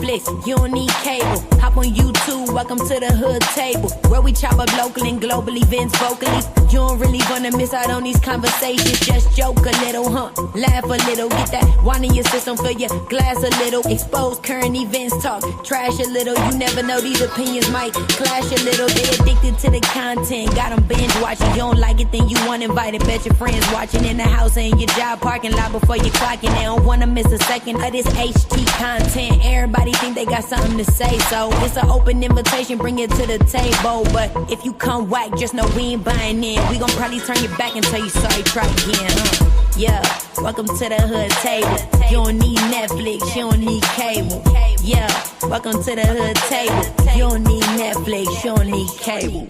Netflix, you don't need cable. Hop on YouTube, welcome to the hood table, where we chop up local and global events vocally. You don't really wanna miss out on these conversations. Just joke a little, laugh a little, get that wine in your system, fill your glass a little, expose current events, talk trash a little. You never know, these opinions might clash a little. They addicted to the content, got them binge watching. You don't like it, then you want invited. Bet your friends watching in the house and your job parking lot before you clocking. They don't wanna miss a second of this HT content. Everybody think they got something to say, so it's an open invitation, bring it to the table. But if you come whack, just know we ain't buying in. We gon' probably turn your back and tell you sorry, try again, Yeah, welcome to the hood table. You don't need Netflix, you don't need cable. Yeah, welcome to the hood table. You don't need Netflix, you don't need cable.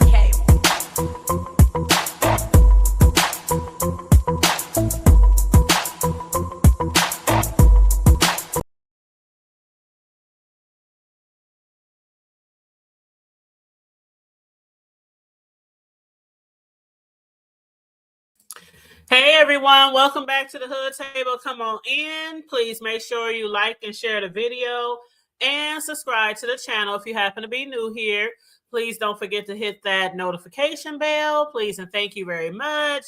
Hey everyone, welcome back to the Hood Table. Come on in. Please make sure you like and share the video and subscribe to the channel if you happen to be new here. Please don't forget to hit that notification bell. Please and thank you very much.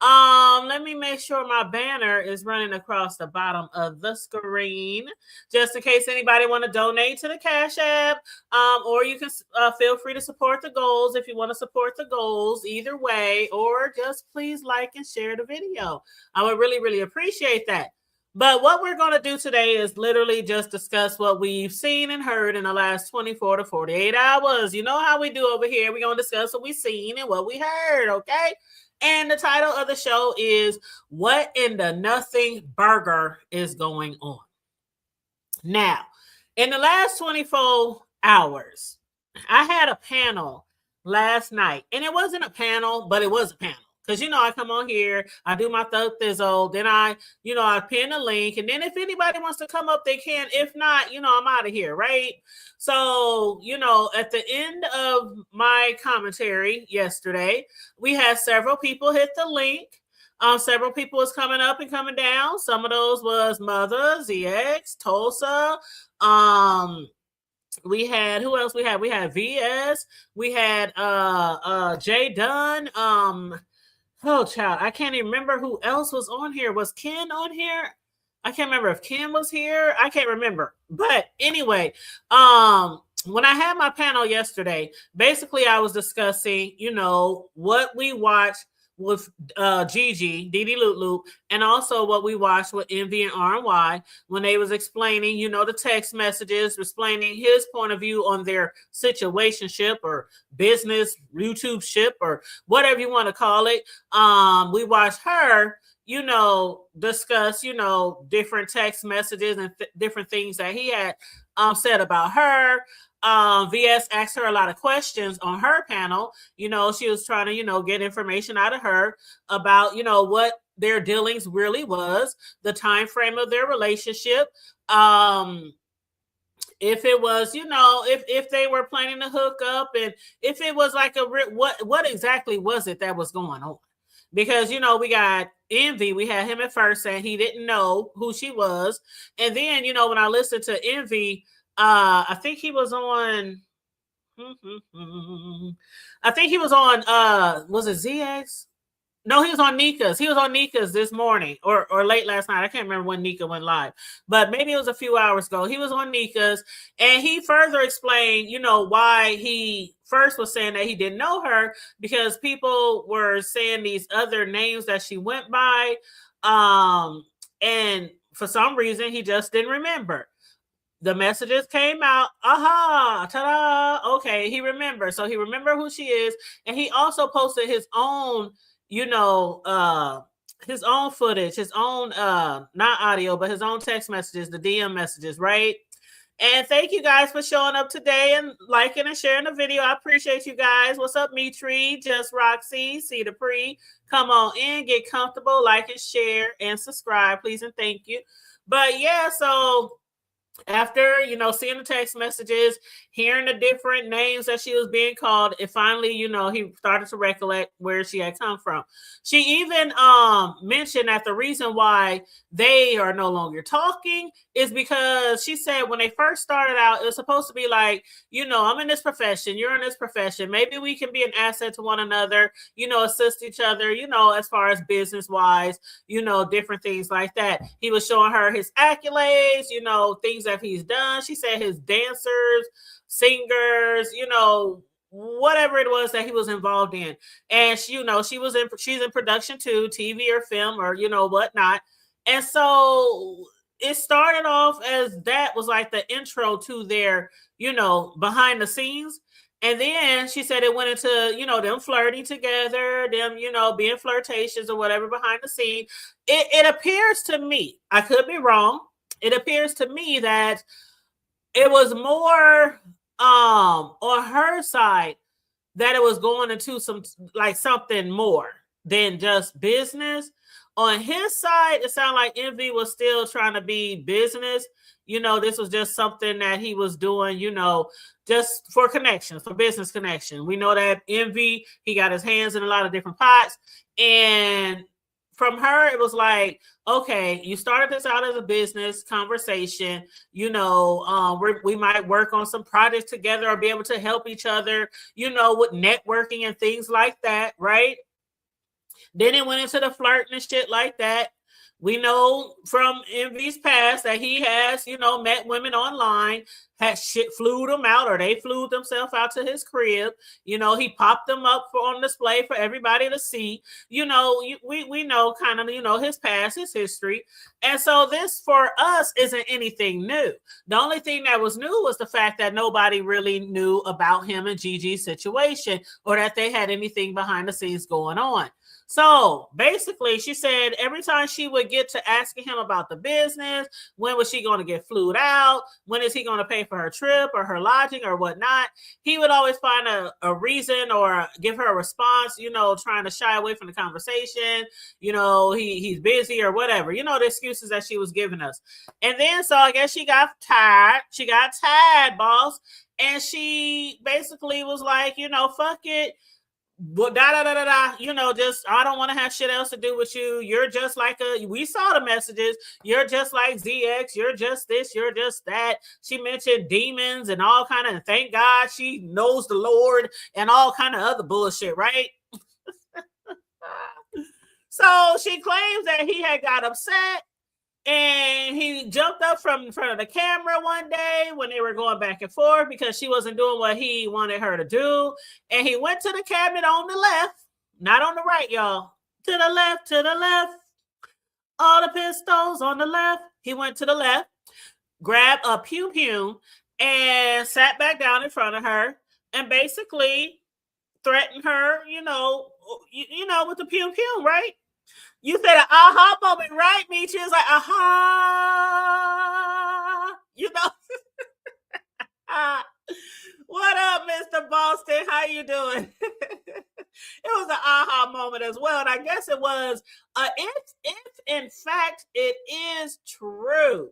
Let me make sure my banner is running across the bottom of the screen, just in case anybody want to donate to the Cash App, or you can feel free to support the goals if you want to support the goals either way, or just please like and share the video. I would really, really appreciate that. But what we're going to do today is literally just discuss what we've seen and heard in the last 24 to 48 hours. You know how we do over here. We're going to discuss what we've seen and what we heard, okay? And the title of the show is What in the Nothing Burger is Going On? Now, in the last 24 hours, I had a panel last night. And it wasn't a panel, but it was a panel. Because, you know, I come on here, I do my Thug Thizzle, then I pin a link. And then if anybody wants to come up, they can. If not, I'm out of here, right? So, at the end of my commentary yesterday, we had several people hit the link. Several people was coming up and coming down. Some of those was Mother, ZX, Tulsa. We had, who else we had? We had VS. We had Jay Dunn. Oh, child, I can't even remember who else was on here. Was Ken on here? I can't remember if Ken was here. I can't remember. But anyway, when I had my panel yesterday, basically I was discussing, what we watched with Gigi, Didi Loot Loop, and also what we watched with Envy and RNY when they was explaining, the text messages, explaining his point of view on their situationship or business YouTube ship or whatever you want to call it. We watched her, discuss, different text messages and different things that he had said about her. VS asked her a lot of questions on her panel. She was trying to, get information out of her about, what their dealings really was, the time frame of their relationship. If it was, if they were planning to hook up, and if it was like what exactly was it that was going on? Because, we got Envy. We had him at first saying he didn't know who she was. And then, when I listened to Envy, I think he was on, was it ZX? No, he was on Nika's. He was on Nika's this morning or late last night. I can't remember when Nika went live, but maybe it was a few hours ago. He was on Nika's, and he further explained, why he first was saying that he didn't know her, because people were saying these other names that she went by. And for some reason, he just didn't remember. The messages came out. Aha, ta-da. Okay, he remembers. So he remembered who she is. And he also posted his own, his own footage, his own, not audio, but his own text messages, the DM messages, right? And thank you guys for showing up today and liking and sharing the video. I appreciate you guys. What's up, Mitri, Just Roxy, C Dupree? Come on in, get comfortable, like and share and subscribe, please and thank you. But yeah, so after, you know, seeing the text messages, hearing the different names that she was being called, it finally, you know, he started to recollect where she had come from. She even mentioned that the reason why they are no longer talking is because she said when they first started out, it was supposed to be like, you know, I'm in this profession, you're in this profession. Maybe we can be an asset to one another, you know, assist each other, you know, as far as business wise, you know, different things like that. He was showing her his accolades, you know, things that he's done. She said his dancers, singers, you know, whatever it was that he was involved in. And she, you know, she's in production too, TV or film or, you know, whatnot. And so it started off as that was like the intro to their, you know, behind the scenes. And then she said it went into, you know, them flirting together, them, you know, being flirtatious or whatever behind the scene. It appears to me, I could be wrong. It appears to me that it was more on her side that it was going into some like something more than just business. On his side, it sounded like Envy was still trying to be business. You know, this was just something that he was doing, you know, just for connections, for business connection. We know that Envy, he got his hands in a lot of different pots. And from her, it was like, okay, you started this out as a business conversation. You know, we might work on some projects together or be able to help each other, you know, with networking and things like that, right? Then it went into the flirting and shit like that. We know from Envy's past that he has, you know, met women online, had shit flew them out or they flew themselves out to his crib. You know, he popped them up on display for everybody to see. You know, we know kind of, you know, his past, his history. And so this for us isn't anything new. The only thing that was new was the fact that nobody really knew about him and Gigi's situation or that they had anything behind the scenes going on. So basically, she said every time she would get to asking him about the business, when was she going to get flued out? When is he going to pay for her trip or her lodging or whatnot? He would always find a reason or give her a response, you know, trying to shy away from the conversation. You know, he's busy or whatever, you know, the excuses that she was giving us. And then, so I guess she got tired. She got tired, boss. And she basically was like, you know, fuck it. But you know, just I don't want to have shit else to do with you. You're just like we saw the messages. You're just like ZX. You're just this. You're just that. She mentioned demons and all kind of. Thank God she knows the Lord and all kind of other bullshit, right? So she claims that he had got upset. And he jumped up from in front of the camera one day when they were going back and forth because she wasn't doing what he wanted her to do. And he went to the cabinet on the left, not on the right, y'all. To the left, to the left. All the pistols on the left. He went to the left, grabbed a pew pew, and sat back down in front of her and basically threatened her, you know, with the pew pew, right? You said an aha moment, right? Me, she was like, aha. You know. What up, Mr. Boston? How you doing? It was an aha moment as well. And I guess it was, if in fact it is true,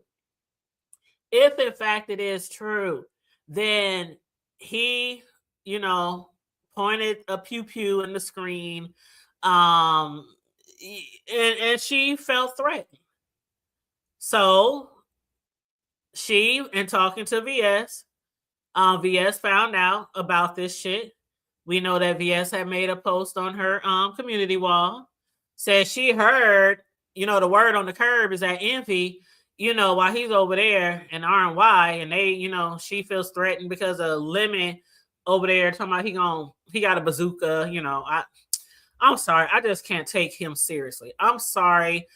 if in fact it is true, then he, you know, pointed a pew pew in the screen. And she felt threatened. So she, in talking to VS, VS found out about this shit. We know that VS had made a post on her community wall. Said she heard, you know, the word on the curb is that Envy, you know, while he's over there in RNY, and they, you know, she feels threatened because of Lemon over there talking about he got a bazooka, you know. I'm sorry. I just can't take him seriously. I'm sorry.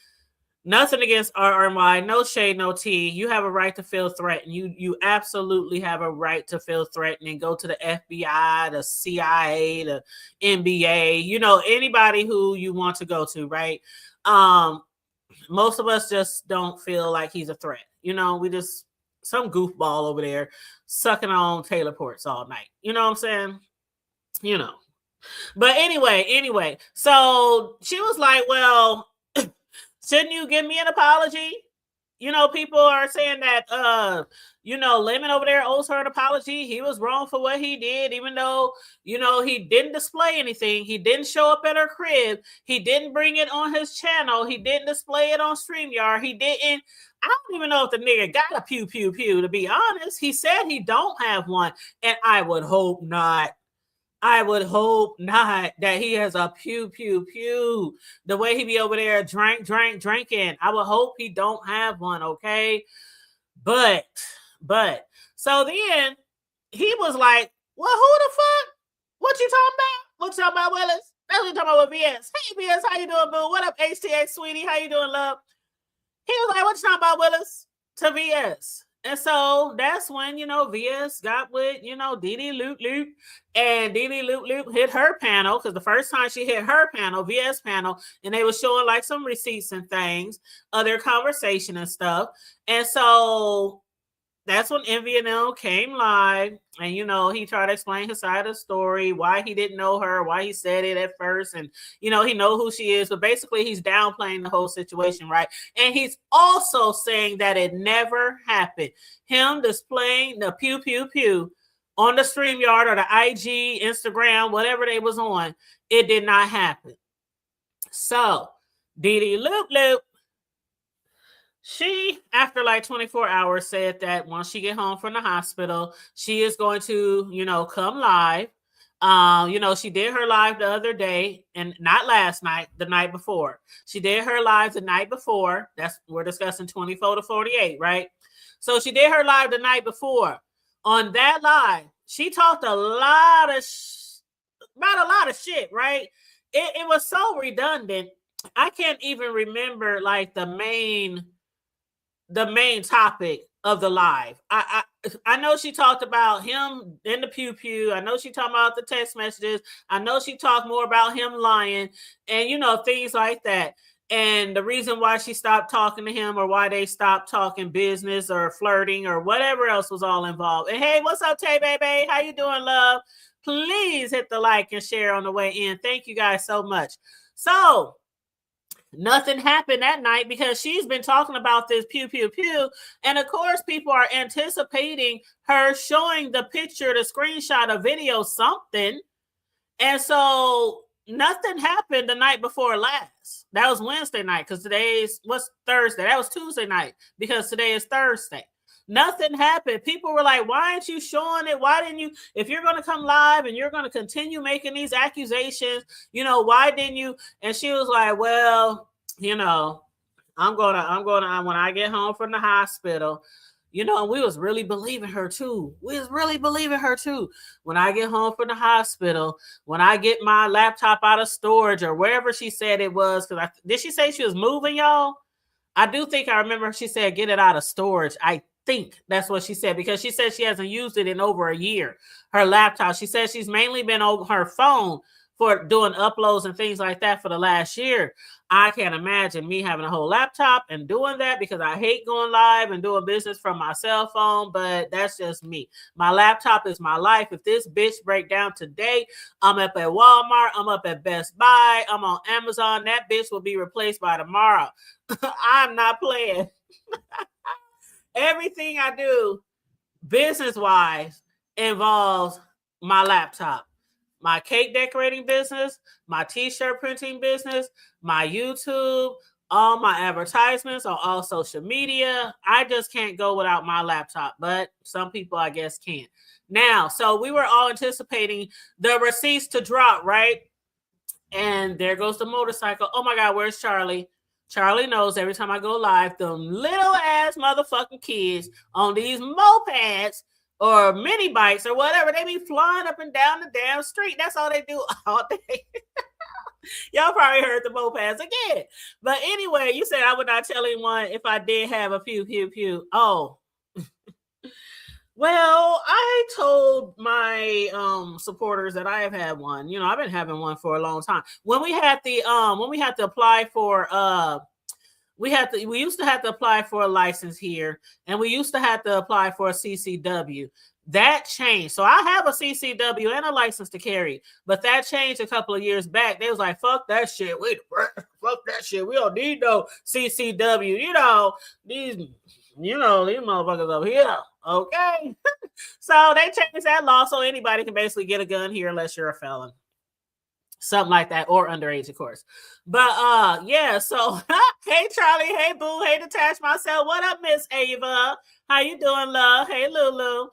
Nothing against RNY. No shade, no tea. You have a right to feel threatened. You absolutely have a right to feel threatened and go to the FBI, the CIA, the NBA, you know, anybody who you want to go to, right? Most of us just don't feel like he's a threat. You know, we just some goofball over there sucking on Taylor Ports all night. You know what I'm saying? You know. But anyway, so she was like, well, shouldn't you give me an apology? people are saying that, Lemon over there owes her an apology. He was wrong for what he did, even though, he didn't display anything. He didn't show up at her crib. He didn't bring it on his channel. He didn't display it on StreamYard. He didn't. I don't even know if the nigga got a pew, pew, pew, to be honest. He said he don't have one, and I would hope not. I would hope not that he has a pew, pew, pew. The way he be over there drinking. I would hope he don't have one, okay? But, so then he was like, well, who the fuck? What you talking about? What you talking about, Willis? That's what you talking about with VS. Hey, VS, how you doing, boo? What up, HTX, sweetie? How you doing, love? He was like, what you talking about, Willis? To VS. And so that's when, VS got with, Didi Loop Loop, and Didi Loop Loop hit her panel, because the first time she hit her panel, VS panel, and they were showing like some receipts and things of their conversation and stuff. And so that's when Envy and them came live, and he tried to explain his side of the story, why he didn't know her, why he said it at first, and he know who she is, but basically he's downplaying the whole situation, right? And he's also saying that it never happened. Him displaying the pew pew pew on the StreamYard or the IG, Instagram, whatever they was on, it did not happen. So Didi Loop Loop, she, after like 24 hours, said that once she get home from the hospital, she is going to, come live. She did her live the other day, and not last night, the night before. She did her live the night before. We're discussing 24 to 48, right? So she did her live the night before. On that live, she talked a lot of about a lot of shit, right? It was so redundant. I can't even remember like the main topic of the live. I know she talked about him in the pew pew. I know she talked about the text messages. I know she talked more about him lying and things like that. And the reason why she stopped talking to him, or why they stopped talking business or flirting or whatever else was all involved. And hey, what's up, Tay Baby? How you doing, love? Please hit the like and share on the way in. Thank you guys so much. So nothing happened that night because she's been talking about this pew, pew, pew. And of course, people are anticipating her showing the picture, the screenshot, a video, something. And so nothing happened the night before last. That was Wednesday night, because what's Thursday? That was Tuesday night, because today is Thursday. Nothing happened. People were like, why aren't you showing it? Why didn't you? If you're going to come live and you're going to continue making these accusations, why didn't you? And she was like, well, I'm going to, when I get home from the hospital, and we was really believing her too. When I get home from the hospital, when I get my laptop out of storage or wherever she said it was, because did she say she was moving, y'all? I do think I remember she said, get it out of storage. I think that's what she said, because she said she hasn't used it in over a year. Her laptop, she said she's mainly been on her phone for doing uploads and things like that for the last year. I can't imagine me having a whole laptop and doing that, because I hate going live and doing business from my cell phone, but that's just me. My laptop is my life. If this bitch break down today, I'm up at Walmart, I'm up at Best Buy, I'm on Amazon, that bitch will be replaced by tomorrow. I'm not playing. Everything I do business-wise involves my laptop. My cake decorating business, my t-shirt printing business, my YouTube, all my advertisements on all social media. I just can't go without my laptop, but some people, I guess, can. Now, so we were all anticipating the receipts to drop, right? And there goes the motorcycle. Oh my God, where's Charlie? Charlie knows every time I go live, them little ass motherfucking kids on these mopeds or mini bikes or whatever, they be flying up and down the damn street. That's all they do all day. Y'all probably heard the mopeds again. But anyway, you said I would not tell anyone if I did have a pew, pew, pew. Oh. Well, I told my supporters that I have had one. I've been having one for a long time. When we had to apply for we used to have to apply for a license here, and we used to have to apply for a CCW. That changed. So I have a CCW and a license to carry, but that changed a couple of years back. They was like, fuck that shit. Fuck that shit. We don't need no CCW. These motherfuckers over here. Okay. So they changed that law so anybody can basically get a gun here unless you're a felon. Something like that, or underage, of course. But yeah, so hey Charlie, hey Boo, hey Detach Myself. What up, Miss Ava? How you doing, love? Hey Lulu.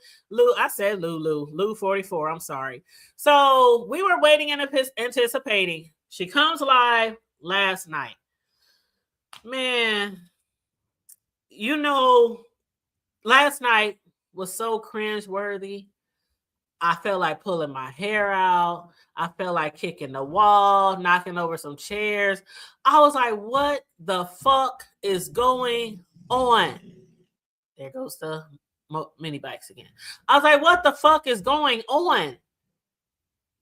I said Lulu 44. I'm sorry. So we were waiting and anticipating. She comes live last night. Man, last night was so cringe-worthy. I felt like pulling my hair out. I felt like kicking the wall, knocking over some chairs. I was like, what the fuck is going on? There goes the mini bikes again. I was like, what the fuck is going on?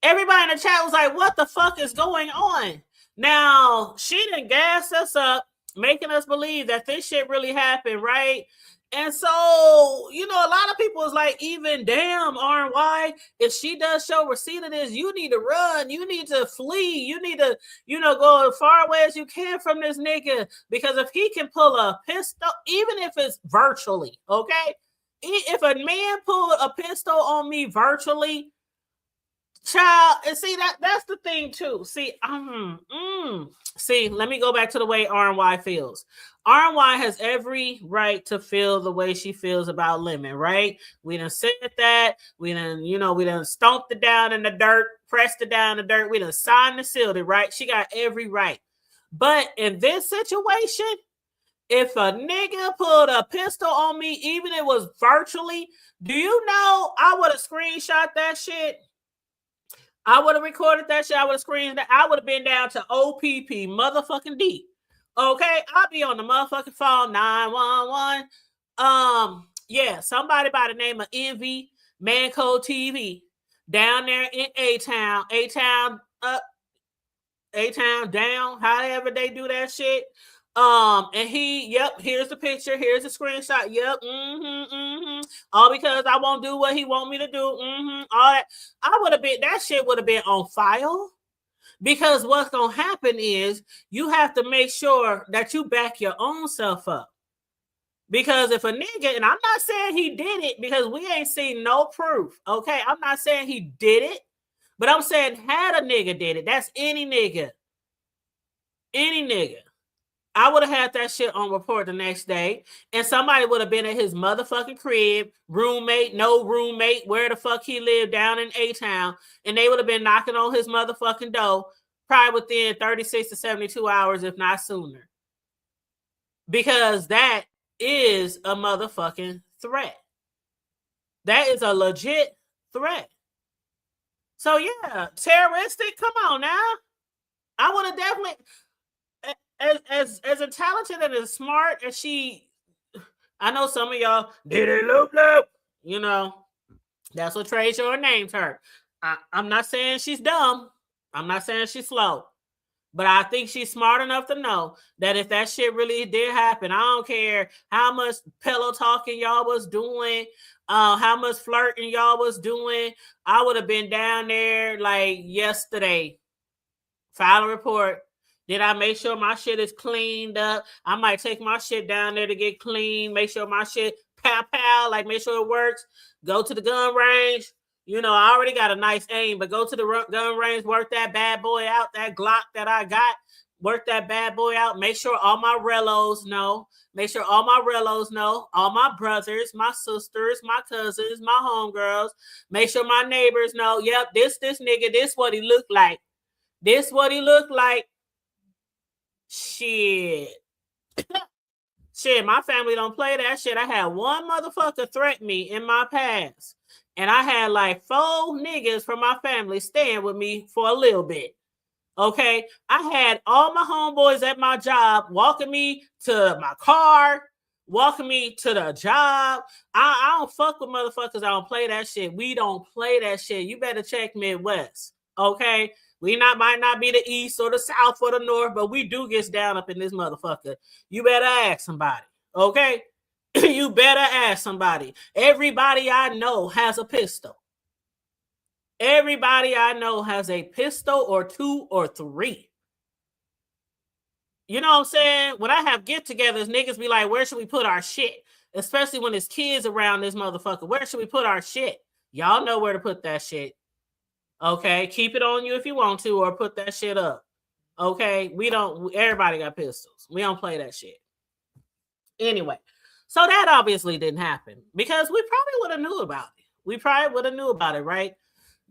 Everybody in the chat was like, what the fuck is going on? Now, she done gassed us up, making us believe that this shit really happened, right? And so, a lot of people is like, even damn, RY, if she does show receipt of this, you need to run. You need to flee. You need to, go as far away as you can from this nigga. Because if he can pull a pistol, even if it's virtually, okay? If a man pulled a pistol on me virtually, child, and see, that's the thing too. See, let me go back to the way RY feels. RY has every right to feel the way she feels about Lemon, right? We done said that. We done stomped it down in the dirt, pressed it down in the dirt. We done signed and sealed it, right? She got every right. But in this situation, if a nigga pulled a pistol on me, even if it was virtually, do you know I would have screenshot that shit? I would have recorded that shit. I would have screened that. I would have been down to OPP motherfucking D. Okay, I'll be on the motherfucking phone, 911. Yeah, somebody by the name of Envy, Manco TV, down there in A-Town down, however they do that shit. And here's the picture, here's the screenshot. Yep, all because I won't do what he want me to do. All that. That shit would have been on file. Because what's going to happen is you have to make sure that you back your own self up. Because if a nigga, and I'm not saying he did it because we ain't seen no proof, okay? I'm not saying he did it, but I'm saying had a nigga did it. That's any nigga. Any nigga. I would have had that shit on report the next day, and somebody would have been at his motherfucking crib, roommate, no roommate, where the fuck he lived down in A-Town, and they would have been knocking on his motherfucking door probably within 36 to 72 hours, if not sooner. Because that is a motherfucking threat. That is a legit threat. So yeah, terroristic, come on now. I would have definitely... As talented and as smart as she, I know some of y'all did it loop. That's what Trey Shore named her. I'm not saying she's dumb. I'm not saying she's slow, but I think she's smart enough to know that if that shit really did happen, I don't care how much pillow talking y'all was doing, how much flirting y'all was doing. I would have been down there like yesterday, file a report. Did I make sure my shit is cleaned up? I might take my shit down there to get clean, make sure my shit pow, like make sure it works. Go to the gun range. I already got a nice aim, but go to the gun range, work that bad boy out, that Glock that I got, work that bad boy out. Make sure all my relos know. Make sure all my relos know. All my brothers, my sisters, my cousins, my homegirls. Make sure my neighbors know. Yep, this nigga, this what he looked like. This what he looked like. Shit, my family don't play that shit. I had one motherfucker threaten me in my past, and I had like 4 niggas from my family staying with me for a little bit. Okay, I had all my homeboys at my job walking me to my car, walking me to the job. I don't fuck with motherfuckers. I don't play that shit. We don't play that shit. You better check Midwest. Okay, Might not be the east or the south or the north, but we do get down up in this motherfucker. You better ask somebody, okay? You better ask somebody. Everybody I know has a pistol. Everybody I know has a pistol or 2 or 3. You know what I'm saying? When I have get-togethers, niggas be like, where should we put our shit? Especially when there's kids around this motherfucker. Where should we put our shit? Y'all know where to put that shit. Okay? Keep it on you if you want to, or put that shit up. Okay? Everybody got pistols. We don't play that shit. Anyway, so that obviously didn't happen because we probably would have knew about it. We probably would have knew about it, right?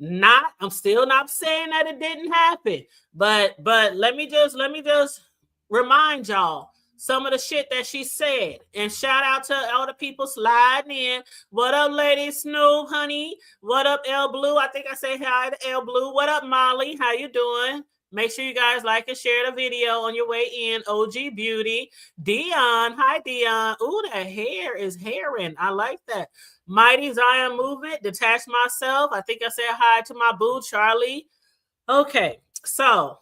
I'm still not saying that it didn't happen, but let me just remind y'all some of the shit that she said. And shout out to all the people sliding in. What up, Lady Snoop, honey? What up, L Blue? I think I say hi to L Blue. What up, Molly? How you doing? Make sure you guys like and share the video on your way in. OG Beauty. Dion. Hi, Dion. Ooh, that hair is hairing. I like that. Mighty Zion Movement. Detach Myself. I think I said hi to my boo, Charlie. Okay, so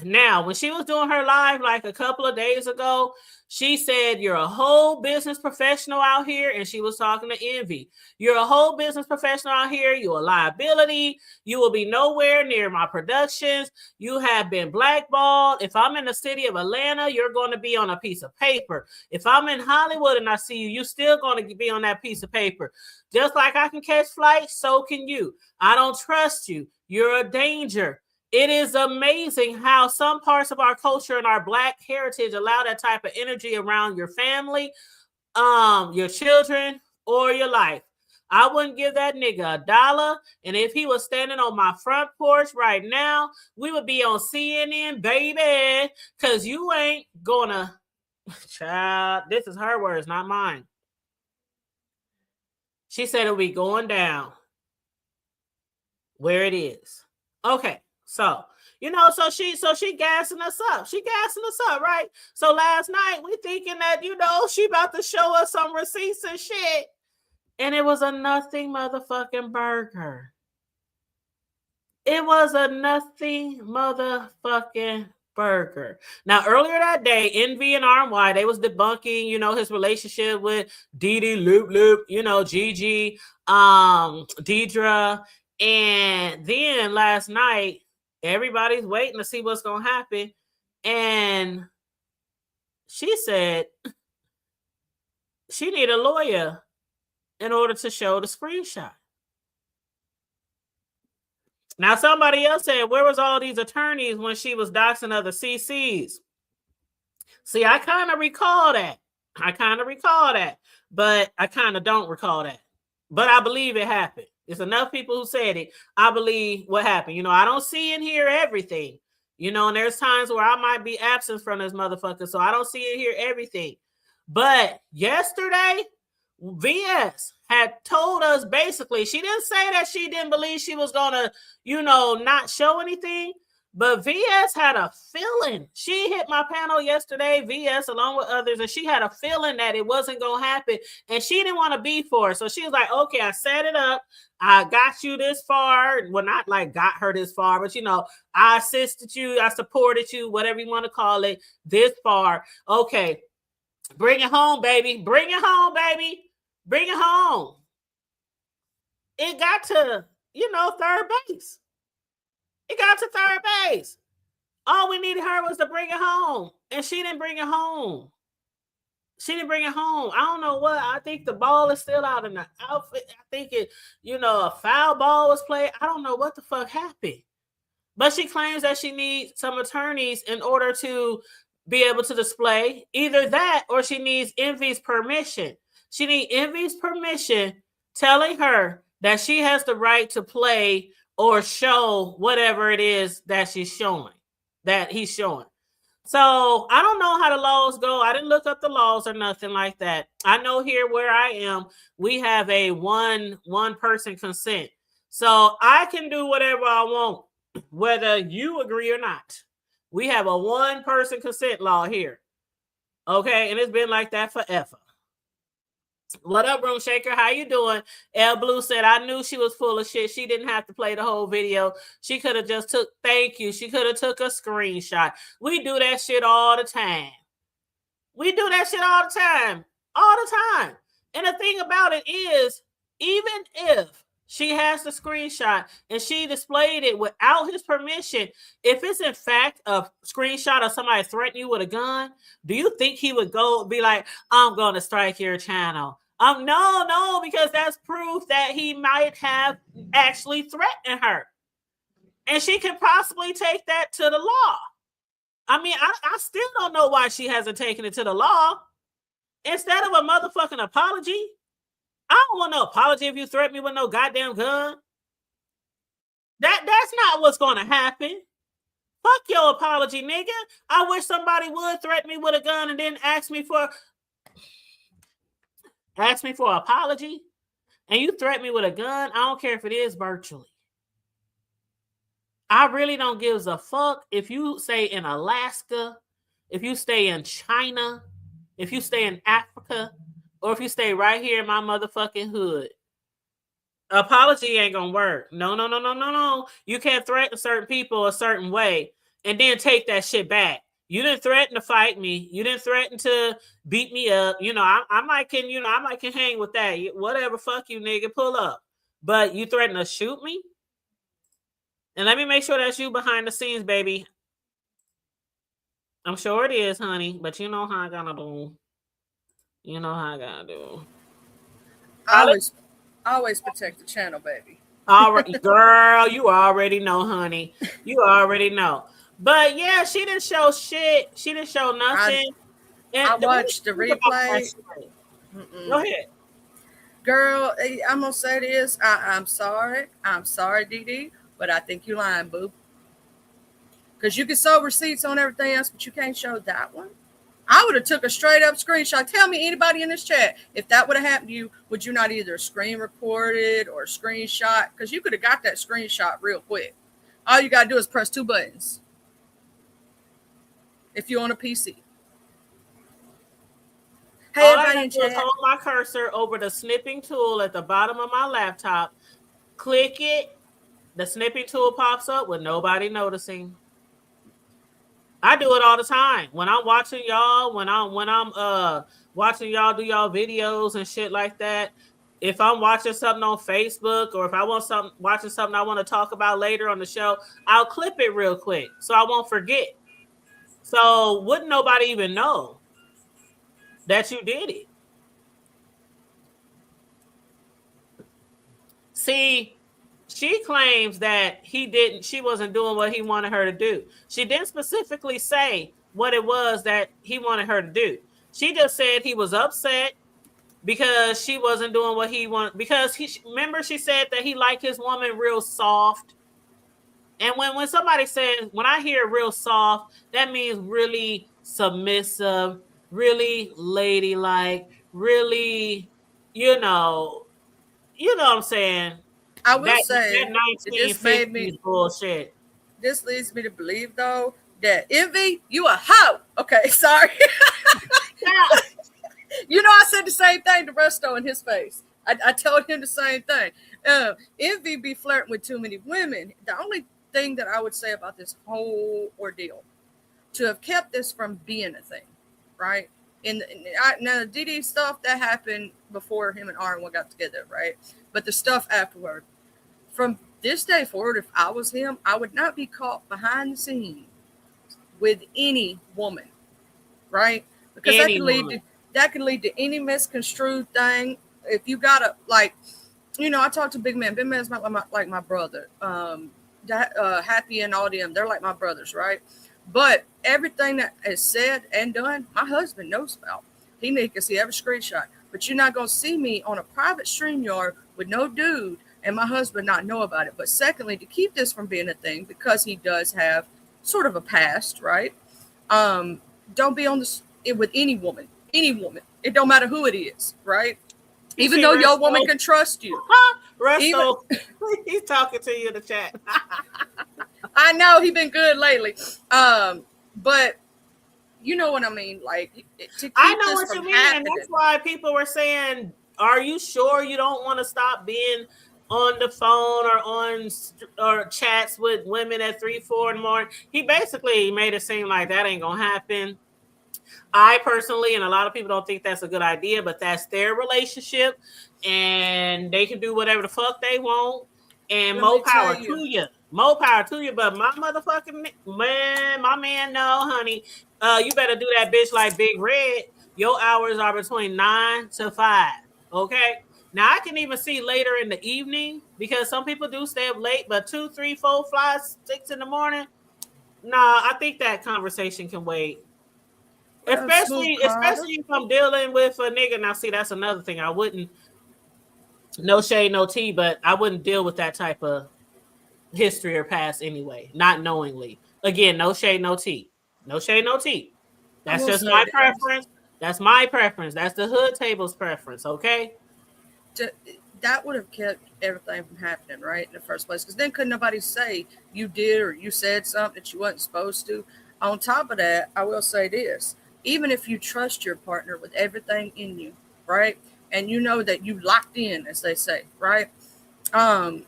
now when she was doing her live like a couple of days ago, she said, you're a whole business professional out here. And she was talking to Envy. You're a whole business professional out here. You're a liability. You will be nowhere near my productions. You have been blackballed. If I'm in the city of Atlanta, you're going to be on a piece of paper. If I'm in Hollywood and I see you, you're still going to be on that piece of paper. Just like I can catch flights, so can you. I don't trust you. You're a danger. It is amazing how some parts of our culture and our Black heritage allow that type of energy around your family, your children, or your life. I wouldn't give that nigga $1. And if he was standing on my front porch right now, we would be on CNN, baby, because you ain't gonna, child, this is her words, not mine. She said it'll be going down where it is. Okay. So, so she gassing us up. She gassing us up, right? So last night we thinking that, she about to show us some receipts and shit. And it was a nothing motherfucking burger. It was a nothing motherfucking burger. Now, earlier that day, Envy and RMY, they was debunking, his relationship with Didi, Loop, Gigi, Deidre. And then last night, everybody's waiting to see what's going to happen. And she said she need a lawyer in order to show the screenshot. Now, somebody else said, where was all these attorneys when she was doxing other CCs? See, I kind of recall that. But I kind of don't recall that. But I believe it happened. It's enough people who said it. I believe what happened. I don't see and hear everything. And there's times where I might be absent from this motherfucker, so I don't see and hear everything. But yesterday, VS had told us basically, she didn't say that she didn't believe she was going to, not show anything. But VS had a feeling. She hit my panel yesterday, VS, along with others, and she had a feeling that it wasn't going to happen. And she didn't want to be for it. So she was like, okay, I set it up. I got you this far. Well, not like got her this far, but, I assisted you. I supported you, whatever you want to call it, this far. Okay, bring it home, baby. Bring it home, baby. Bring it home. It got to, third base. It got to third base. All we needed her was to bring it home. And she didn't bring it home. I don't know what. I think the ball is still out in the outfit. I think it, a foul ball was played. I don't know what the fuck happened. But she claims that she needs some attorneys in order to be able to display either that or she needs Envy's permission. She needs Envy's permission telling her that she has the right to play or show whatever it is that he's showing. So I don't know how the laws go. I didn't look up the laws or nothing like that. I know here where I am, we have a one person consent. So I can do whatever I want, whether you agree or not. We have a one person consent law here. Okay. And it's been like that forever. What up, Room Shaker? How you doing? L Blue said, I knew she was full of shit. She didn't have to play the whole video. She could have just took, thank you. She could have took a screenshot. We do that shit all the time. We do that shit all the time. All the time. And the thing about it is, even if she has the screenshot and she displayed it without his permission, if it's in fact a screenshot of somebody threatening you with a gun, do you think he would go be like, I'm going to strike your channel? No, because that's proof that he might have actually threatened her. And she could possibly take that to the law. I mean, I still don't know why she hasn't taken it to the law. Instead of a motherfucking apology, I don't want no apology if you threaten me with no goddamn gun. That's not what's going to happen. Fuck your apology, nigga. I wish somebody would threaten me with a gun and then ask me for an apology. And you threaten me with a gun, I don't care if it is virtually. I really don't give a fuck if you stay in Alaska, if you stay in China, if you stay in Africa, or if you stay right here in my motherfucking hood. Apology ain't gonna work. No. You can't threaten certain people a certain way and then take that shit back. You didn't threaten to fight me. You didn't threaten to beat me up. You know, I might can hang with that. Whatever, fuck you, nigga, pull up. But you threaten to shoot me? And let me make sure that's you behind the scenes, baby. I'm sure it is, honey. But you know how I gotta do. You know how I gotta do. I always protect the channel, baby. All right, girl, you already know, honey. You already know. But yeah, she didn't show shit. She didn't show nothing. I watched the replay. Go ahead. Girl, I'm gonna say this. I'm sorry. I'm sorry, DD, but I think you lying, boo. Because you can show receipts on everything else, but you can't show that one. I would have took a straight up screenshot. Tell me, anybody in this chat, if that would have happened to you, would you not either screen record it or screenshot? Because you could have got that screenshot real quick. All you got to do is press 2 buttons. If you're on a PC. Hey, all everybody in chat. Hold my cursor over the snipping tool at the bottom of my laptop. Click it. The snipping tool pops up with nobody noticing. I do it all the time when I'm watching y'all. When I'm watching y'all do y'all videos and shit like that. If I'm watching something on Facebook or if I want watching something I want to talk about later on the show, I'll clip it real quick so I won't forget. So wouldn't nobody even know that you did it? See, she claims that she wasn't doing what he wanted her to do. She didn't specifically say what it was that he wanted her to do. She just said he was upset because she wasn't doing what he wanted. Because remember she said that he liked his woman real soft. And when somebody says, when I hear real soft, that means really submissive, really ladylike, really, you know what I'm saying? I will say that bullshit. This leads me to believe though that Envy, you a hoe. Okay, sorry. You know, I said the same thing to Resto in his face. I told him the same thing. Envy be flirting with too many women. The only thing that I would say about this whole ordeal, to have kept this from being a thing, right? Now the DD stuff that happened before him and Arwen got together, right? But the stuff afterward. From this day forward, if I was him, I would not be caught behind the scenes with any woman, right? Because that can lead to any misconstrued thing. If you gotta, like, you know, I talked to Big Man. Big Man's like my brother. Happy and all them, they're like my brothers, right? But everything that is said and done, my husband knows about. He can see every screenshot. But you're not gonna see me on a private StreamYard with no dude and my husband not know about it. But secondly, to keep this from being a thing, because he does have sort of a past, right? Don't be on this with any woman. It don't matter who it is, right? Even though your woman can trust you. Resto, he's talking to you in the chat. I know he's been good lately. But you know what I mean? Like, I know what you mean, and that's why people were saying Are you sure you don't want to stop being on the phone or chats with women at 3, 4 in the morning? He basically made it seem like that ain't gonna happen. I personally, and a lot of people don't think that's a good idea, but that's their relationship, and they can do whatever the fuck they want. And Let more me tell power you. to you. More power to you. But my motherfucking man, my man, no, honey. You better do that bitch like Big Red. Your hours are between 9 to 5. Okay. Now I can even see later in the evening because some people do stay up late, but 2, 3, 4, 5, 6 in the morning. Nah, I think that conversation can wait. Smooth Carter. Especially if I'm dealing with a nigga. Now, see, that's another thing. I wouldn't, no shade, no tea, but I wouldn't deal with that type of history or past anyway, not knowingly. Again, no shade, no tea. No shade, no tea. I That's will just say my this. preference. That's my preference. That's the hood table's preference, okay? That would have kept everything from happening, right, in the first place. Because then couldn't nobody say you did or you said something that you wasn't supposed to. On top of that, I will say this. Even if you trust your partner with everything in you, right, and you know that you locked in, as they say, right, um,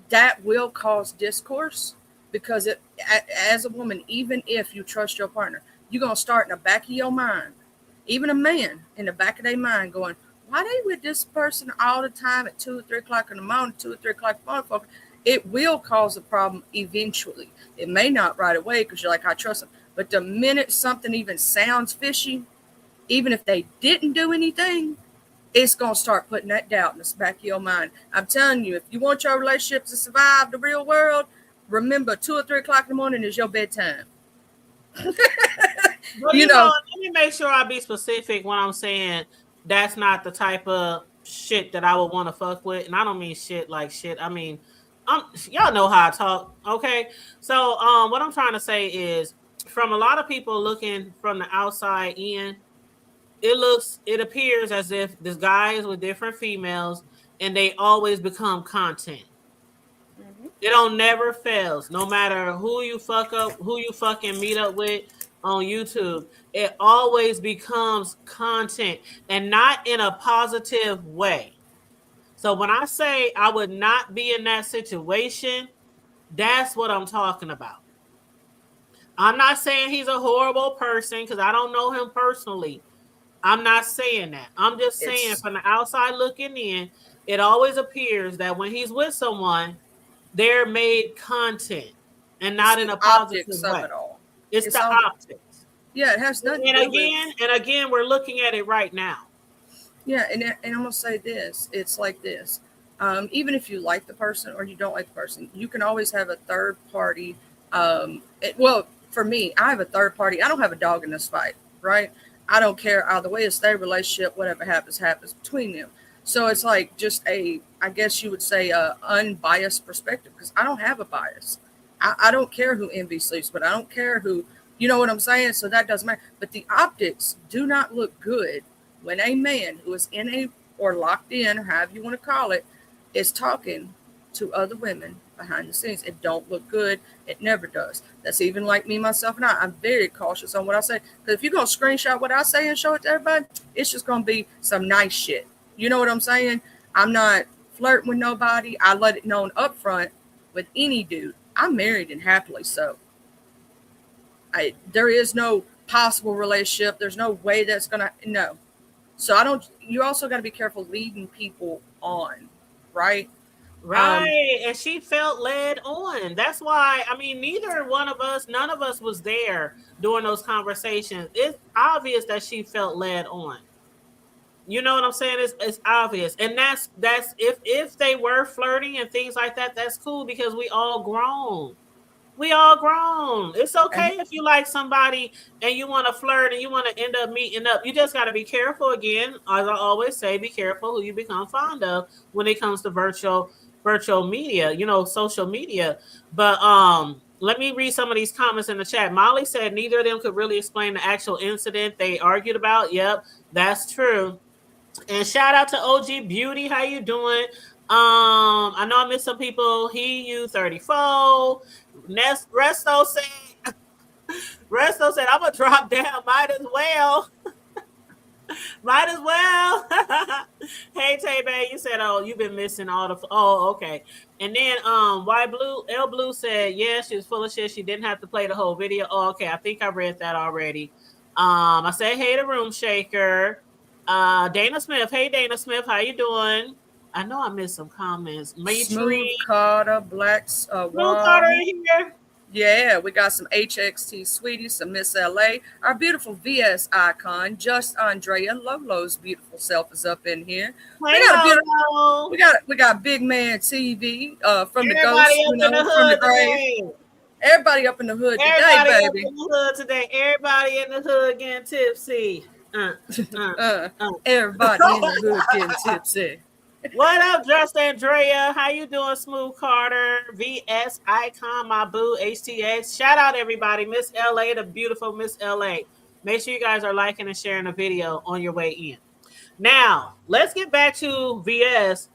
that will cause discourse because as a woman, even if you trust your partner, you're going to start in the back of your mind, even a man in the back of their mind going, why they with this person all the time at 2 or 3 o'clock in the morning, 2 or 3 o'clock in the morning? It will cause a problem eventually. It may not right away because you're like, I trust them. But the minute something even sounds fishy, even if they didn't do anything, it's going to start putting that doubt in the back of your mind. I'm telling you, if you want your relationship to survive the real world, remember 2 or 3 o'clock in the morning is your bedtime. Well, you know, let me make sure I be specific when I'm saying that's not the type of shit that I would want to fuck with. And I don't mean shit like shit. I mean, y'all know how I talk, okay? So, what I'm trying to say is, from a lot of people looking from the outside in, it appears as if this guy is with different females, and they always become content. It don't never fails, no matter who you fucking meet up with on YouTube. It always becomes content, and not in a positive way. So when I say I would not be in that situation, that's what I'm talking about. I'm not saying he's a horrible person because I don't know him personally. I'm not saying that. I'm just saying from the outside looking in, it always appears that when he's with someone, they're made content and not in a positive way. It's the optics. Yeah, it has nothing to do with. And again, we're looking at it right now. Yeah, and I'm gonna say this. It's like this. Even if you like the person or you don't like the person, you can always have a third party. Well, for me, I have a third party. I don't have a dog in this fight, right? I don't care either way. It's their relationship. Whatever happens between them. So it's like just I guess you would say, a unbiased perspective because I don't have a bias. I don't care who envy sleeps, but I don't care who, you know what I'm saying? So that doesn't matter. But the optics do not look good when a man who is in a, or locked in, or however you want to call it, is talking to other women behind the scenes. It don't look good. It never does. That's even like me, myself, and I'm very cautious on what I say. Because if you're going to screenshot what I say and show it to everybody, it's just going to be some nice shit. You know what I'm saying? I'm not flirting with nobody. I let it known up front with any dude. I'm married and happily so. There is no possible relationship. There's no way that's going to, no. So you also got to be careful leading people on, right? Right. And she felt led on. That's why, I mean, none of us was there during those conversations. It's obvious that she felt led on. You know what I'm saying? It's obvious. And that's if they were flirting and things like that, that's cool because we all grown. We all grown. It's okay if you like somebody and you want to flirt and you want to end up meeting up. You just got to be careful again. As I always say, be careful who you become fond of when it comes to virtual media, social media. But let me read some of these comments in the chat. Molly said neither of them could really explain the actual incident they argued about. Yep, that's true. And shout out to OG Beauty. How you doing? I know I missed some people. You 34. Resto said, I'm gonna drop down. Might as well. Might as well. Hey Tay Bay, you said, oh, you've been missing all the oh, okay. And then Y Blue L Blue said, yeah, she was full of shit. She didn't have to play the whole video. Oh, okay. I think I read that already. I said hey to Room Shaker. Dana Smith. Hey Dana Smith, how you doing? I know I missed some comments. Smooth Carter, Blacks Smooth Carter in here. Yeah, we got some HXT Sweetie, some Miss LA. Our beautiful VS icon, Just Andrea Lolo's beautiful self is up in here. We got Big Man TV from Everybody the Ghost, from the grave. Everybody up in the hood today, baby. In the hood today. Everybody in the hood getting tipsy. Everybody in the hood getting tipsy. What up, Just Andrea? How you doing, Smooth Carter? VS Icon, my boo, HTX. Shout out everybody. Miss LA, the beautiful Miss LA. Make sure you guys are liking and sharing the video on your way in. Now, let's get back to VS.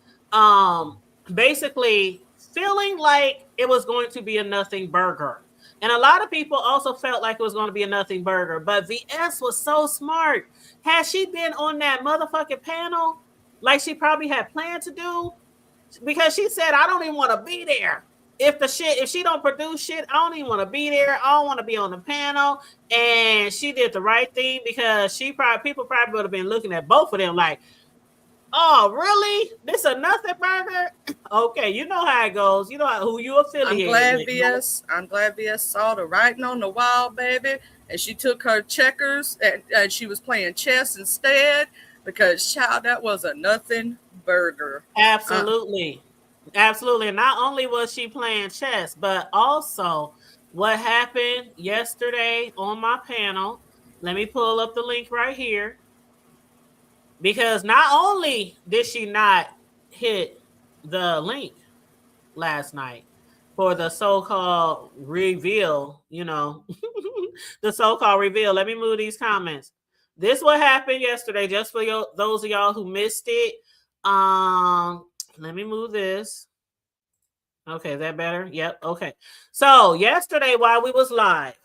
Basically feeling like it was going to be a nothing burger. And a lot of people also felt like it was going to be a nothing burger. But VS was so smart. Had she been on that motherfucking panel, like she probably had planned to do, because she said, I don't even want to be there. If she don't produce shit, I don't even want to be there. I don't want to be on the panel. And she did the right thing, because people probably would have been looking at both of them like, oh, really? This a nothing burger? Okay, you know how it goes. You know who you affiliate with. I'm glad VS saw the writing on the wall, baby. And she took her checkers and she was playing chess instead. Because, child, that was a nothing burger. Absolutely. Absolutely. And not only was she playing chess, but also what happened yesterday on my panel. Let me pull up the link right here. Because not only did she not hit the link last night for the so-called reveal, the so-called reveal. Let me move these comments. This what happened yesterday, just for those of y'all who missed it. Let me move this. Okay, is that better? Yep. Okay. So yesterday, while we was live,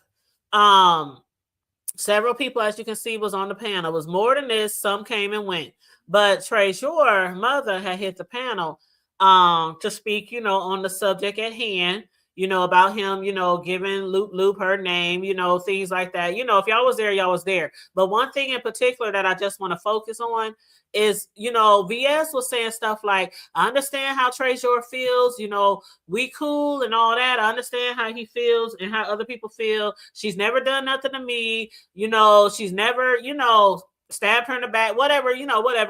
several people, as you can see, was on the panel. It was more than this. Some came and went. But Treasure mother had hit the panel to speak, on the subject at hand. About him, giving Loop her name, things like that. If y'all was there, y'all was there. But one thing in particular that I just want to focus on is, VS was saying stuff like, I understand how Treasure feels, we cool and all that. I understand how he feels and how other people feel. She's never done nothing to me. She's never, stabbed her in the back, whatever,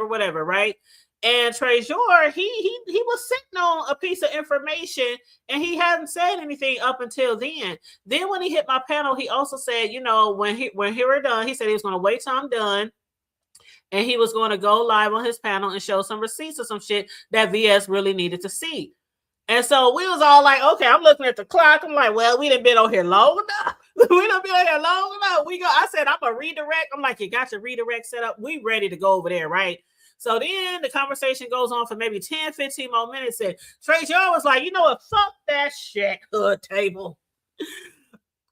whatever, right? And Treasure, he was sitting on a piece of information and he hadn't said anything up until then. Then when he hit my panel, he also said, when he were done, he said he was going to wait till I'm done. And he was going to go live on his panel and show some receipts or some shit that VS really needed to see. And so we was all like, okay, I'm looking at the clock. I'm like, well, we done been on here long enough. I said, I'm going to redirect. I'm like, you got your redirect set up. We ready to go over there, right? So then the conversation goes on for maybe 10, 15 more minutes. And Treasure was like, you know what? Fuck that shit, hood table.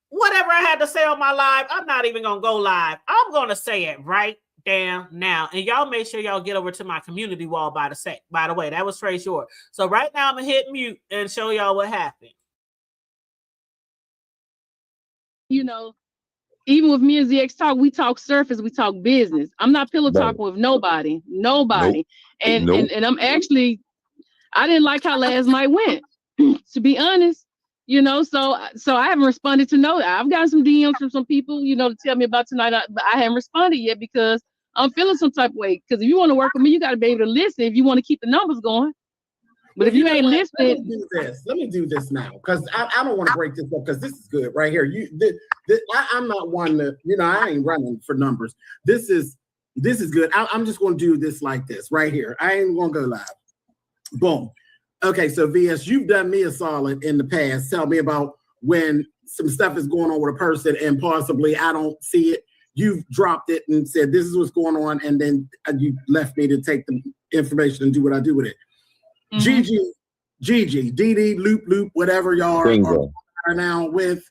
Whatever I had to say on my live, I'm not even going to go live. I'm going to say it right damn now. And y'all make sure y'all get over to my community wall by the way. That was Treasure. So right now I'm going to hit mute and show y'all what happened. Even with me and ZX Talk, we talk surface, we talk business. I'm not pillow talking with nobody. Nope. And I'm actually, I didn't like how last night went, to be honest. So I haven't responded to no. I've gotten some DMs from some people, to tell me about tonight, but I haven't responded yet because I'm feeling some type of way. Because if you want to work with me, you got to be able to listen if you want to keep the numbers going. But if you ain't listening, let me do this now, because I don't want to break this up, because this is good right here. I'm not one to, I ain't running for numbers. This is good. I'm just going to do this like this right here. I ain't going to go live. Boom. Okay, so VS, you've done me a solid in the past. Tell me about when some stuff is going on with a person and possibly I don't see it. You've dropped it and said, this is what's going on. And then you left me to take the information and do what I do with it. Mm-hmm. Gigi, DD, Loop, whatever y'all are now with.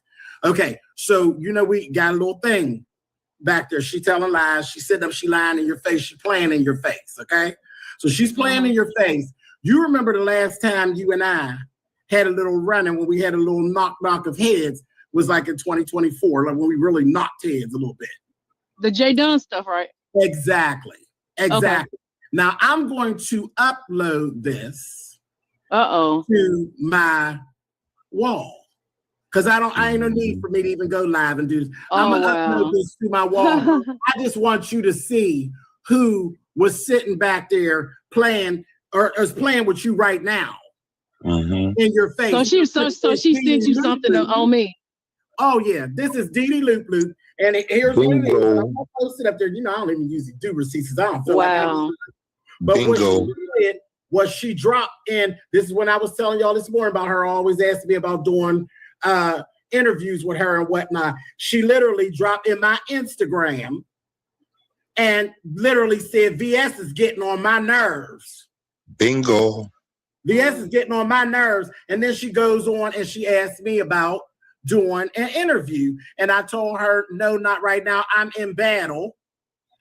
Okay, so we got a little thing. back there. She telling lies. She sitting up, she lying in your face. She playing in your face, okay? So she's playing in your face. You remember the last time you and I had a little running when we had a little knock of heads was like in 2024, like when we really knocked heads a little bit. The J Dunn stuff, right? Exactly. Okay. Now I'm going to upload this to my wall. Because I ain't no need for me to even go live and do this. I'm gonna upload this to my wall. I just want you to see who was sitting back there playing or is playing with you right now in your face. So she sent you something on me. Oh yeah, this is Dee Loop Loop, and here's what it is. I'm gonna post it up there. You know, I don't even usually do receipts because I don't feel like I But what she did was she dropped in. This is when I was telling y'all this morning about her always asking me about doing interviews with her and whatnot. She literally dropped in my Instagram and literally said, VS is getting on my nerves. Bingo. VS is getting on my nerves. And then she goes on and she asked me about doing an interview. And I told her, no, not right now. I'm in battle.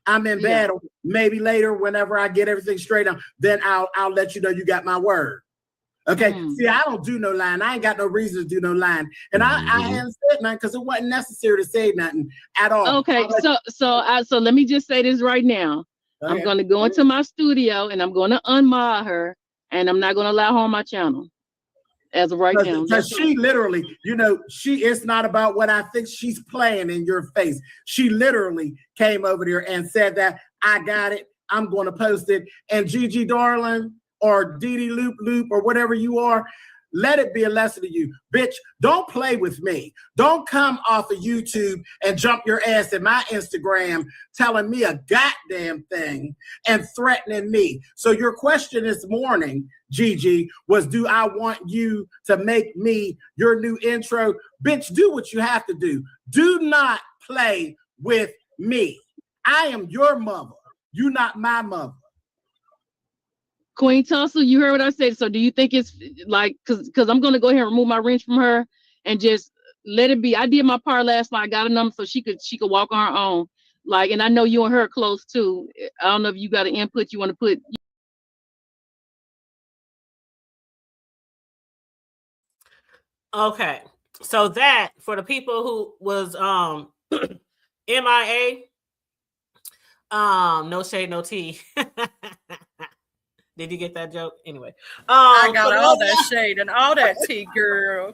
Battle. Maybe later, whenever I get everything straight up, then I'll let you know you got my word. Okay. See, I don't do no lying. I ain't got no reason to do no lying. And I hadn't said nothing because it wasn't necessary to say nothing at all. Okay. So let me just say this right now. Okay. I'm going to go into my studio and I'm going to unmod her and I'm not going to allow her on my channel as of right now. Because she literally, it's not about what I think she's playing in your face. She literally came over there and said that I got it. I'm going to post it. And Gigi darling, or Dee Loop Loop or whatever you are, let it be a lesson to you. Bitch, don't play with me. Don't come off of YouTube and jump your ass in my Instagram telling me a goddamn thing and threatening me. So your question this morning, Gigi, was do I want you to make me your new intro? Bitch, do what you have to do. Do not play with me. I am your mother. You not my mother. Queen Tussle, you heard what I said. So do you think it's like, because I'm going to go ahead and remove my wrench from her and just let it be. I did my part last night. I got a number so she could walk on her own. Like, and I know you and her are close too. I don't know if you got an input you want to put. Okay. So that for the people who was MIA, no shade, no tea. Did you get that joke? Anyway, I got all that shade and all that tea, girl.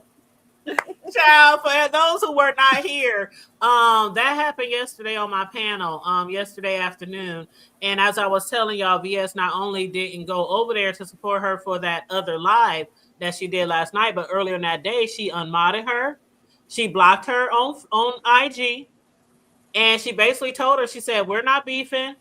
Child, for those who were not here, that happened yesterday on my panel, yesterday afternoon. And as I was telling y'all, VS not only didn't go over there to support her for that other live that she did last night, but earlier in that day, she unmodded her. She blocked her on IG. And she basically told her, she said, we're not beefing.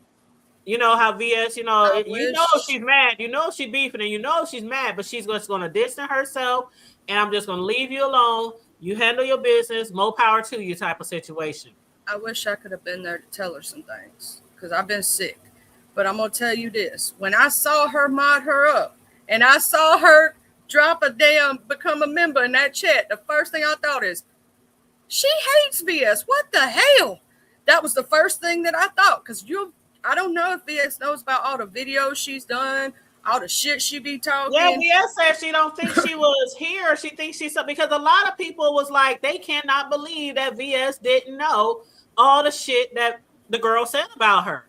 You know how VS, she's mad. You know she's beefing and she's mad, but she's just going to distance herself. And I'm just going to leave you alone. You handle your business. More power to you type of situation. I wish I could have been there to tell her some things because I've been sick. But I'm going to tell you this. When I saw her mod her up and I saw her drop become a member in that chat, the first thing I thought is, she hates VS. What the hell? That was the first thing that I thought because I don't know if VS knows about all the videos she's done, all the shit she be talking. Yeah, VS said she don't think she was here. She thinks she's because a lot of people was like, they cannot believe that VS didn't know all the shit that the girl said about her.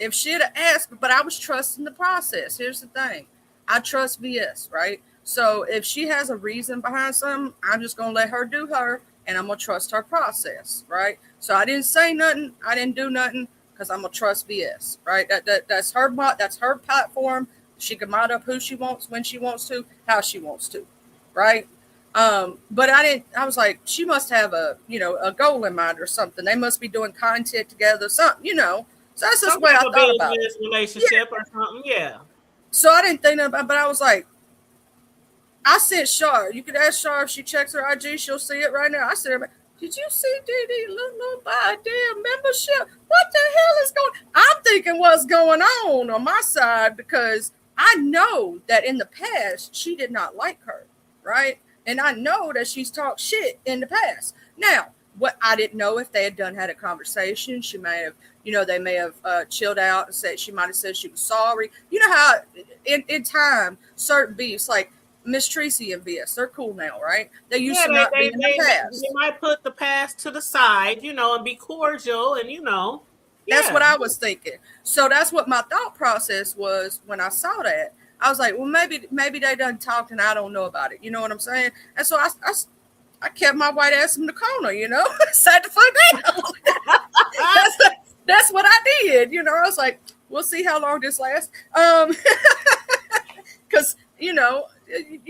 If she'd have asked, but I was trusting the process. Here's the thing. I trust VS, right? So if she has a reason behind something, I'm just going to let her do her and I'm going to trust her process, right? So I didn't say nothing. I didn't do nothing. Because I'm gonna trust VS, right? That's her that's her platform. She can mod up who she wants, when she wants to, how she wants to, right? But I was like, she must have a goal in mind or something. They must be doing content together, something, So that's just the way I thought about it. Relationship or something, yeah. So I didn't think about it, but I was like, I sent Shar. You could ask Shar if she checks her IG, she'll see it right now. I said, did you see Dee Loop buy a damn membership? What the hell is going on? I'm thinking what's going on my side because I know that in the past, she did not like her, right? And I know that she's talked shit in the past. Now, what I didn't know if they had a conversation. She may have, they may have chilled out and said, she might have said she was sorry. You know how in time, certain beefs like Miss Tracy and VS, they're cool now, right? They used to not be in the past. They might put the past to the side, and be cordial and, That's what I was thinking. So that's what my thought process was when I saw that. I was like, well, maybe they done talked and I don't know about it. You know what I'm saying? And so I kept my white ass in the corner, sat the fuck down. that's what I did. I was like, we'll see how long this lasts. Because, you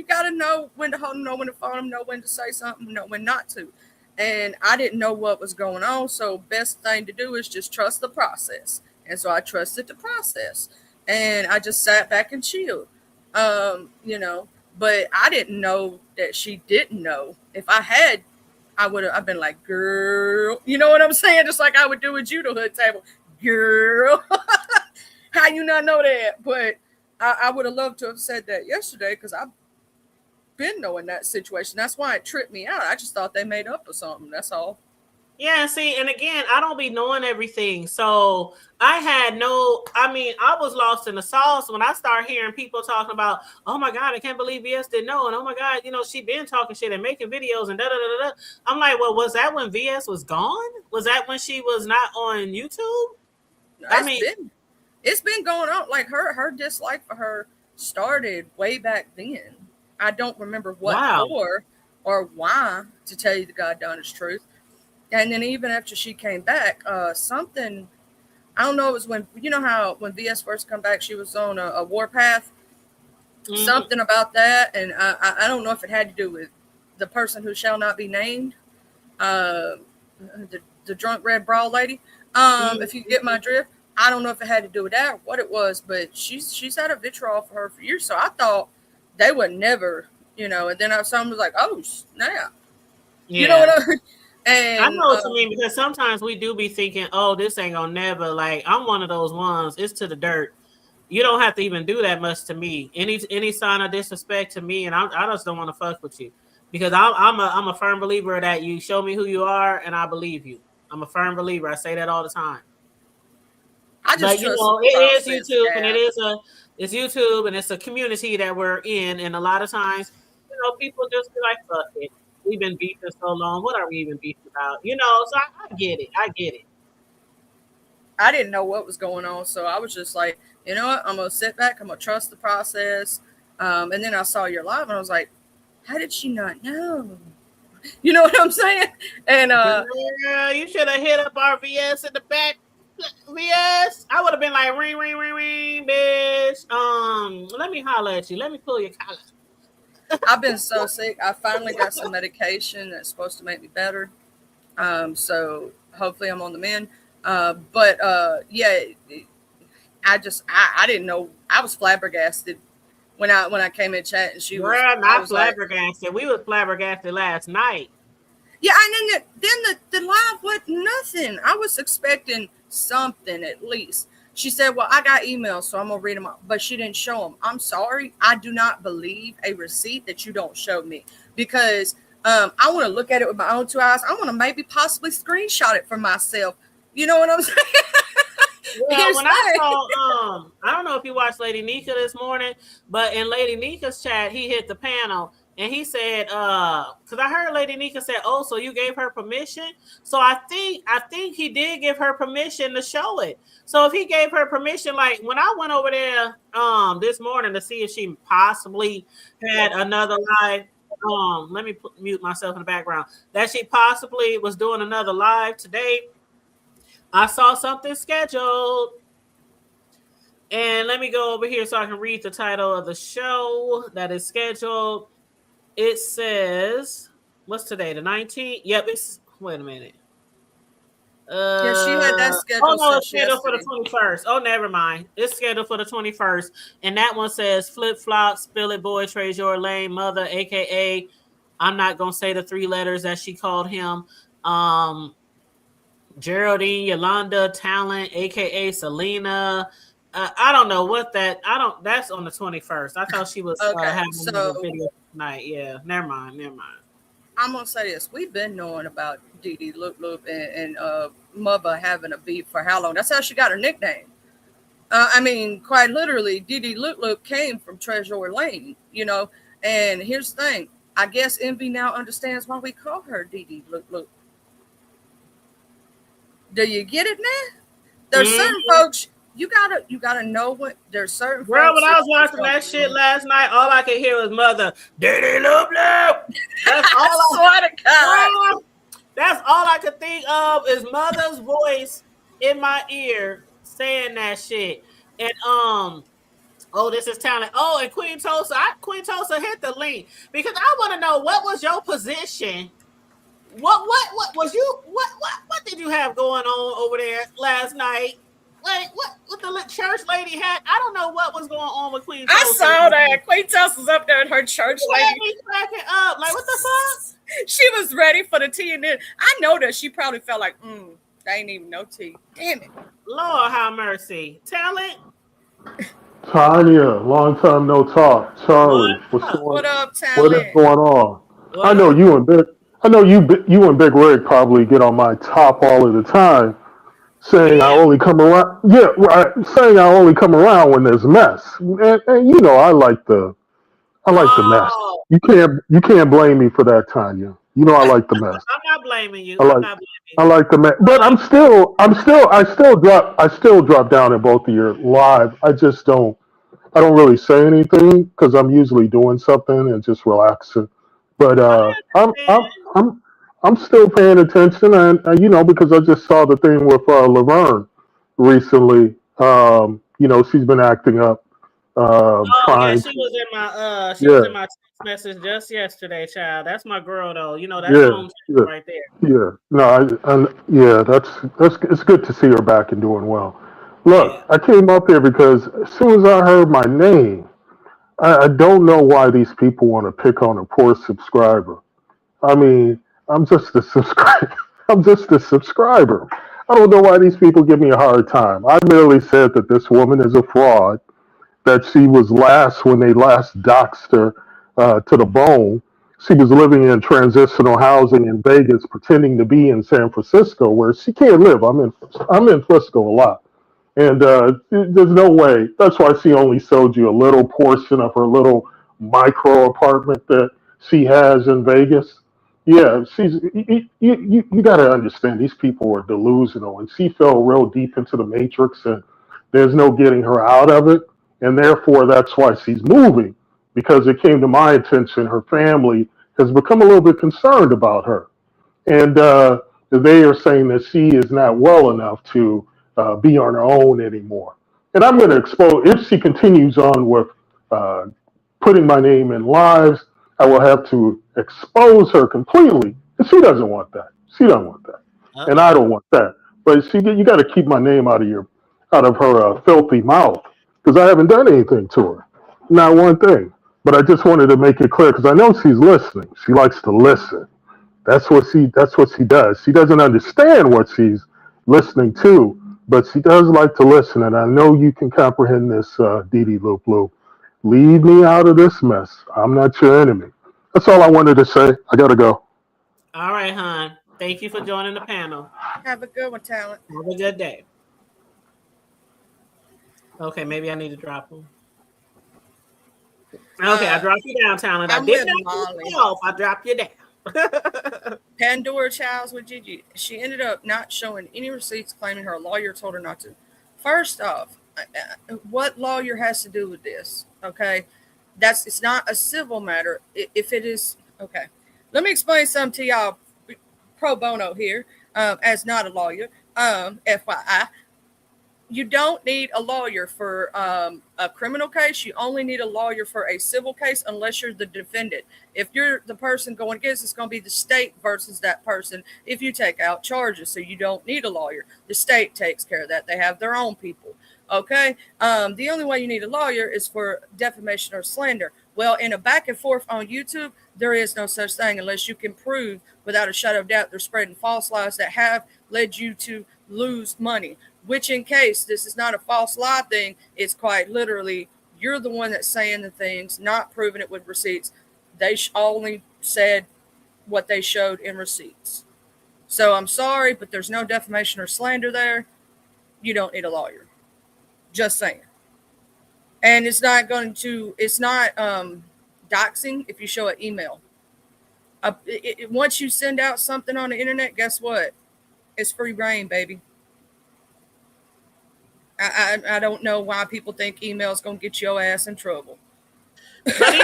got to know when to hold them, know when to phone them, know when to say something, know when not to. And I didn't know what was going on. So best thing to do is just trust the process. And so I trusted the process. And I just sat back and chilled, But I didn't know that she didn't know. If I had, I've been like, girl, you know what I'm saying? Just like I would do with you, the hood table. Girl, how you not know that? But I would have loved to have said that yesterday because I've been knowing that situation. That's why it tripped me out. I just thought they made up or something. That's all. Yeah, see, and again, I don't be knowing everything. So I was lost in the sauce when I started hearing people talking about, oh my God, I can't believe VS didn't know. And oh my God, she been talking shit and making videos and da-da-da-da. I'm like, well, was that when VS was gone? Was that when she was not on YouTube? It's been going on. Like her dislike for her started way back then. I don't remember what for or why, to tell you the God honest truth. And then even after she came back, something, I don't know, it was when, how when VS first come back, she was on a warpath, something about that. And I don't know if it had to do with the person who shall not be named, the drunk red bra lady. If you get my drift, I don't know if it had to do with that or what it was, but she's had a vitriol for her for years. So I thought they would never, and then someone was like, oh, snap. Yeah. You know what I mean? And I know what you mean, because sometimes we do be thinking, oh, this ain't gonna never, like, I'm one of those ones, it's to the dirt. You don't have to even do that much to me. Any sign of disrespect to me, and I just don't want to fuck with you. Because I'm a firm believer that you show me who you are and I believe you. I'm a firm believer. I say that all the time. It is YouTube, and it's YouTube, and it's a community that we're in, and a lot of times, people just be like, fuck it. We've been beefing so long. What are we even beefing about? So I get it. I didn't know what was going on. So I was just like, you know what? I'm going to sit back. I'm going to trust the process. And then I saw your live and I was like, how did she not know? You know what I'm saying? And you should have hit up our VS in the back. VS, I would have been like, ring, ring, ring, ring, bitch. Let me holler at you. Let me pull your collar. I've been so sick. I finally got some medication that's supposed to make me better. So hopefully I'm on the mend. But yeah, I didn't know. I was flabbergasted when I came in chat and she was. Girl, not flabbergasted. Like, we were flabbergasted last night. Yeah, and then the live was nothing. I was expecting something at least. She said, well, I got emails, so I'm going to read them out. But she didn't show them. I'm sorry. I do not believe a receipt that you don't show me. Because I want to look at it with my own two eyes. I want to maybe possibly screenshot it for myself. You know what I'm saying? Well, when I saw, I don't know if you watched Lady Nika this morning, but in Lady Nika's chat, he hit the panel. And he said, because I heard Lady Nika said, oh, so you gave her permission? So I think he did give her permission to show it. So if he gave her permission, like when I went over there this morning to see if she possibly had another live, let me mute myself in the background, that she possibly was doing another live today, I saw something scheduled. And let me go over here so I can read the title of the show that is scheduled. It says, what's today? The 19th? Yep, wait a minute. Yeah, she had that scheduled. Oh, no, it's scheduled for the 21st. Oh, never mind. It's scheduled for the 21st. And that one says, Flip Flop, Spill It Boy, Trade Your Lane, Mother, a.k.a. I'm not going to say the 3 letters that she called him. Geraldine, Yolanda, Talent, a.k.a. Selena. I don't know what that's on the 21st. I thought she was having a video tonight. Yeah, never mind. I'm gonna say this: we've been knowing about Didi Loop Loop and Mother having a beef for how long? That's how she got her nickname. I mean, quite literally, Didi Loop Loop came from Treasure Lane, you know. And here's the thing: I guess Envy now understands why we call her Didi Loop Loop. Do you get it now? There's certain folks you gotta know what there's certain. Girl, when I was watching that shit last night, all I could hear was Mother Didi Loop Loop. That's all I swear to God. That's all I could think of is Mother's voice in my ear saying that shit. And oh, this is talent. Oh, and Queen Tulsa hit the link because I want to know what was your position. What was you what did you have going on over there last night? Like what the church lady had? I don't know what was going on with Queen Tulsa. I saw that Queen Tulsa was up there in her church lady cracking up. Like what the fuck? She was ready for the tea, and then I know that she probably felt like, they ain't even no tea. Damn it. Lord have mercy. Talent. Tanya, long time no talk. Charlie, what up, Talent? What is going on? I know you and Big Rig probably get on my top all of the time, saying I only come around. Yeah, right. Saying I only come around when there's mess, and you know I like the mess. You can't blame me for that, Tanya. You know I like the mess. I'm not blaming you. I like the mess, but I still drop down in both of your live. I don't really say anything because I'm usually doing something and just relaxing. But I'm still paying attention, and you know because I just saw the thing with Laverne recently. You know she's been acting up. Yeah, she was in my was in my text message just yesterday, child. That's my girl though. You know that's home right there. Yeah, no, it's good to see her back and doing well. Look, I came up here because as soon as I heard my name, I don't know why these people want to pick on a poor subscriber. I mean, I'm just a subscriber. I'm just a subscriber. I don't know why these people give me a hard time. I merely said that this woman is a fraud, that she was last when they last doxed her to the bone. She was living in transitional housing in Vegas, pretending to be in San Francisco, where she can't live. I'm in Frisco a lot. And there's no way. That's why she only sold you a little portion of her little micro apartment that she has in Vegas. Yeah, you got to understand these people are delusional, and she fell real deep into the matrix, and there's no getting her out of it, and therefore that's why she's moving, because it came to my attention her family has become a little bit concerned about her, and they are saying that she is not well enough to be on her own anymore. And I'm going to expose, if she continues on with putting my name in lives, I will have to expose her completely. And she doesn't want that. She doesn't want that. And I don't want that. But you got to keep my name out of her filthy mouth, because I haven't done anything to her. Not one thing. But I just wanted to make it clear, because I know she's listening. She likes to listen. That's what she does. She doesn't understand what she's listening to, but she does like to listen. And I know you can comprehend this, Didi Loop Loop. Leave me out of this mess. I'm not your enemy. That's all I wanted to say. I got to go. All right, hon. Thank you for joining the panel. Have a good one, Talent. Have a good day. Okay, maybe I need to drop them. Okay, I dropped you down, Talent. I did not. I dropped you down. Pandora Childs with Gigi. She ended up not showing any receipts, claiming her lawyer told her not to. First off, what lawyer has to do with this? Okay, it's not a civil matter. If it is, okay, let me explain something to y'all pro bono here, as not a lawyer. FYI, you don't need a lawyer for a criminal case. You only need a lawyer for a civil case, unless you're the defendant. If you're the person going against, it's going to be the state versus that person if you take out charges. So you don't need a lawyer. The state takes care of that. They have their own people. Okay. The only way you need a lawyer is for defamation or slander. Well, in a back and forth on YouTube, there is no such thing unless you can prove without a shadow of doubt they're spreading false lies that have led you to lose money. Which, in case this is not a false lie thing, it's quite literally you're the one that's saying the things, not proving it with receipts. They only said what they showed in receipts. So I'm sorry, but there's no defamation or slander there. You don't need a lawyer. Just saying. And it's not doxing if you show an email. Once you send out something on the internet, guess what? It's free reign, baby. I don't know why people think email is going to get your ass in trouble. But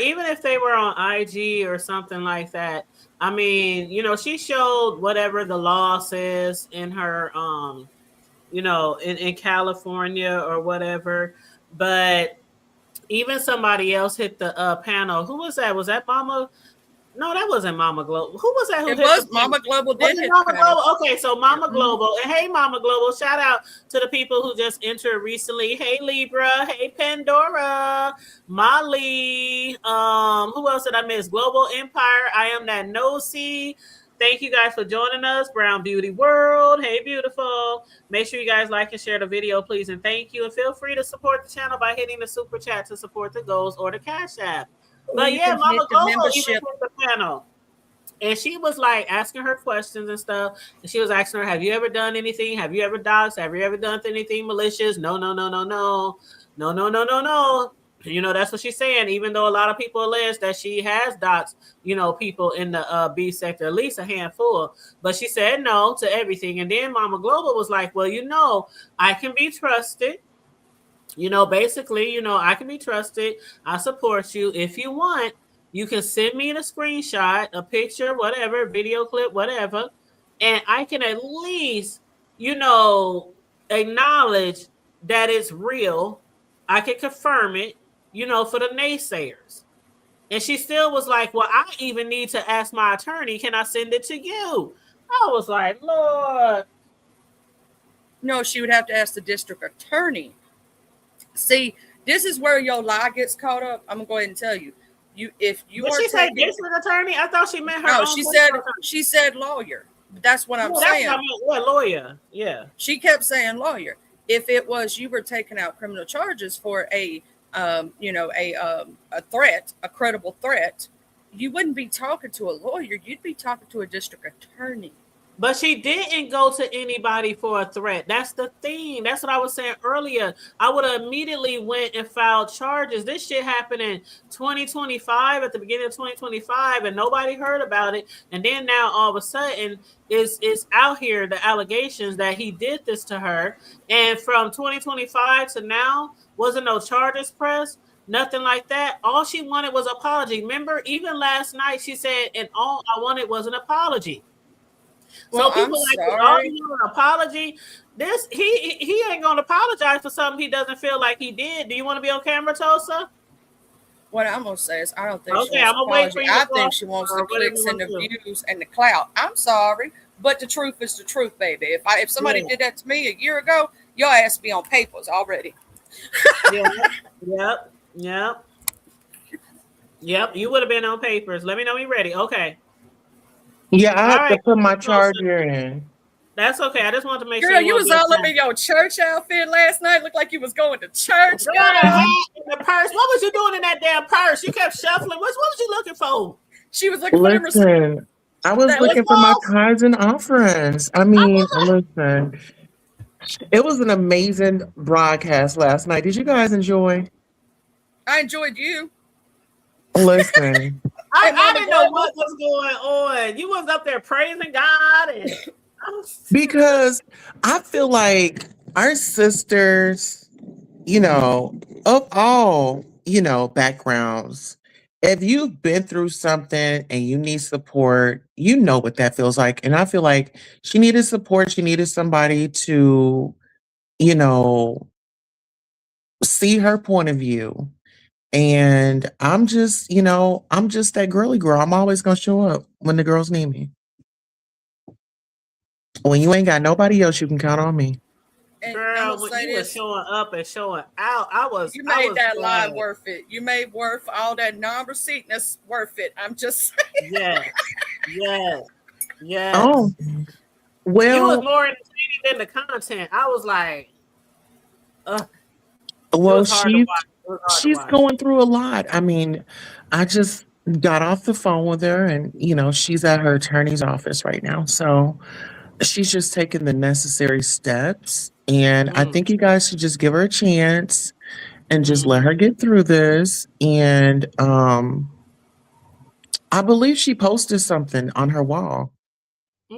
even if they were on IG or something like that, I mean, you know, she showed whatever the law says in her, you know, in California or whatever. But even somebody else hit the panel. Who was that? Was that Mama? No, that wasn't Mama Global. Who was that? Who it was Mama Global did hit Mama Global? Okay, so Mama Global. And hey, Mama Global, shout out to the people who just entered recently. Hey, Libra. Hey, Pandora. Molly. Who else did I miss? Global Empire. I am that nosy. Thank you guys for joining us. Brown Beauty World. Hey, beautiful. Make sure you guys like and share the video, please. And thank you. And feel free to support the channel by hitting the super chat to support the goals or the Cash App. But yeah, Mama Global even hit the panel. And she was like asking her questions and stuff. And she was asking her, have you ever done anything? Have you ever doxed? Have you ever done anything malicious? No. You know, that's what she's saying, even though a lot of people allege that she has doxed, you know, people in the B sector, at least a handful. But she said no to everything. And then Mama Global was like, well, you know, I can be trusted. You know, basically, you know, I can be trusted. I support you. If you want, you can send me the screenshot, a picture, whatever, video clip, whatever. And I can at least, you know, acknowledge that it's real. I can confirm it, you know, for the naysayers. And she still was like, well, I even need to ask my attorney, can I send it to you? I was like, Lord. No, she would have to ask the district attorney. See, this is where your lie gets caught up. I'm gonna go ahead and tell you. If you Did are she say district attorney? I thought she meant her. No, own she said lawyer. But that's what I'm saying. That's what I meant. What, lawyer? Yeah. She kept saying lawyer. If it was you were taking out criminal charges for a threat, a credible threat, you wouldn't be talking to a lawyer. You'd be talking to a district attorney. But she didn't go to anybody for a threat. That's the thing. That's what I was saying earlier. I would have immediately went and filed charges. This shit happened in 2025, at the beginning of 2025, and nobody heard about it. And then now all of a sudden it's out here, the allegations that he did this to her. And from 2025 to now, wasn't no charges pressed. Nothing like that. All she wanted was an apology. Remember, even last night she said, and all I wanted was an apology. Well, so people you want an apology. This he ain't gonna apologize for something he doesn't feel like he did. Do you want to be on camera, Tosa? What I'm gonna say is I don't think okay, I'm gonna wait for you. I think she wants the clicks and the views and the clout. I'm sorry, but the truth is the truth, baby. If somebody did that to me a year ago, your ass be on papers already. Yep. You would have been on papers. Let me know when you're ready. Okay. Yeah, I have to put my charger in. That's okay. I just wanted to make sure. Girl, you was all up in your church outfit last night. Looked like you was going to church. Girl, in the purse. What was you doing in that damn purse? You kept shuffling. What was you looking for? She was looking for the I was looking for my tithes and offerings. I mean, listen. It was an amazing broadcast last night. Did you guys enjoy? I enjoyed you. Listen. I didn't know what was going on. You was up there praising God. Because I feel like our sisters, you know, of all, you know, backgrounds, if you've been through something and you need support, you know what that feels like. And I feel like she needed support. She needed somebody to, you know, see her point of view. And I'm just, you know, I'm just that girly girl. I'm always going to show up when the girls need me. When you ain't got nobody else, you can count on me. Girl, when you were showing up and showing out, you made that line worth it. You made worth all that non-receiptness worth it. I'm just saying. Yes. Oh, well. You was more entertaining than the content. I was like, well, she's going through a lot. I mean, I just, got off the phone with her, and she's at her attorney's office right now. So she's just taking the necessary steps. And I Mm, think you guys should just give her a chance and just mm, let her get through this. And I believe she posted something on her wall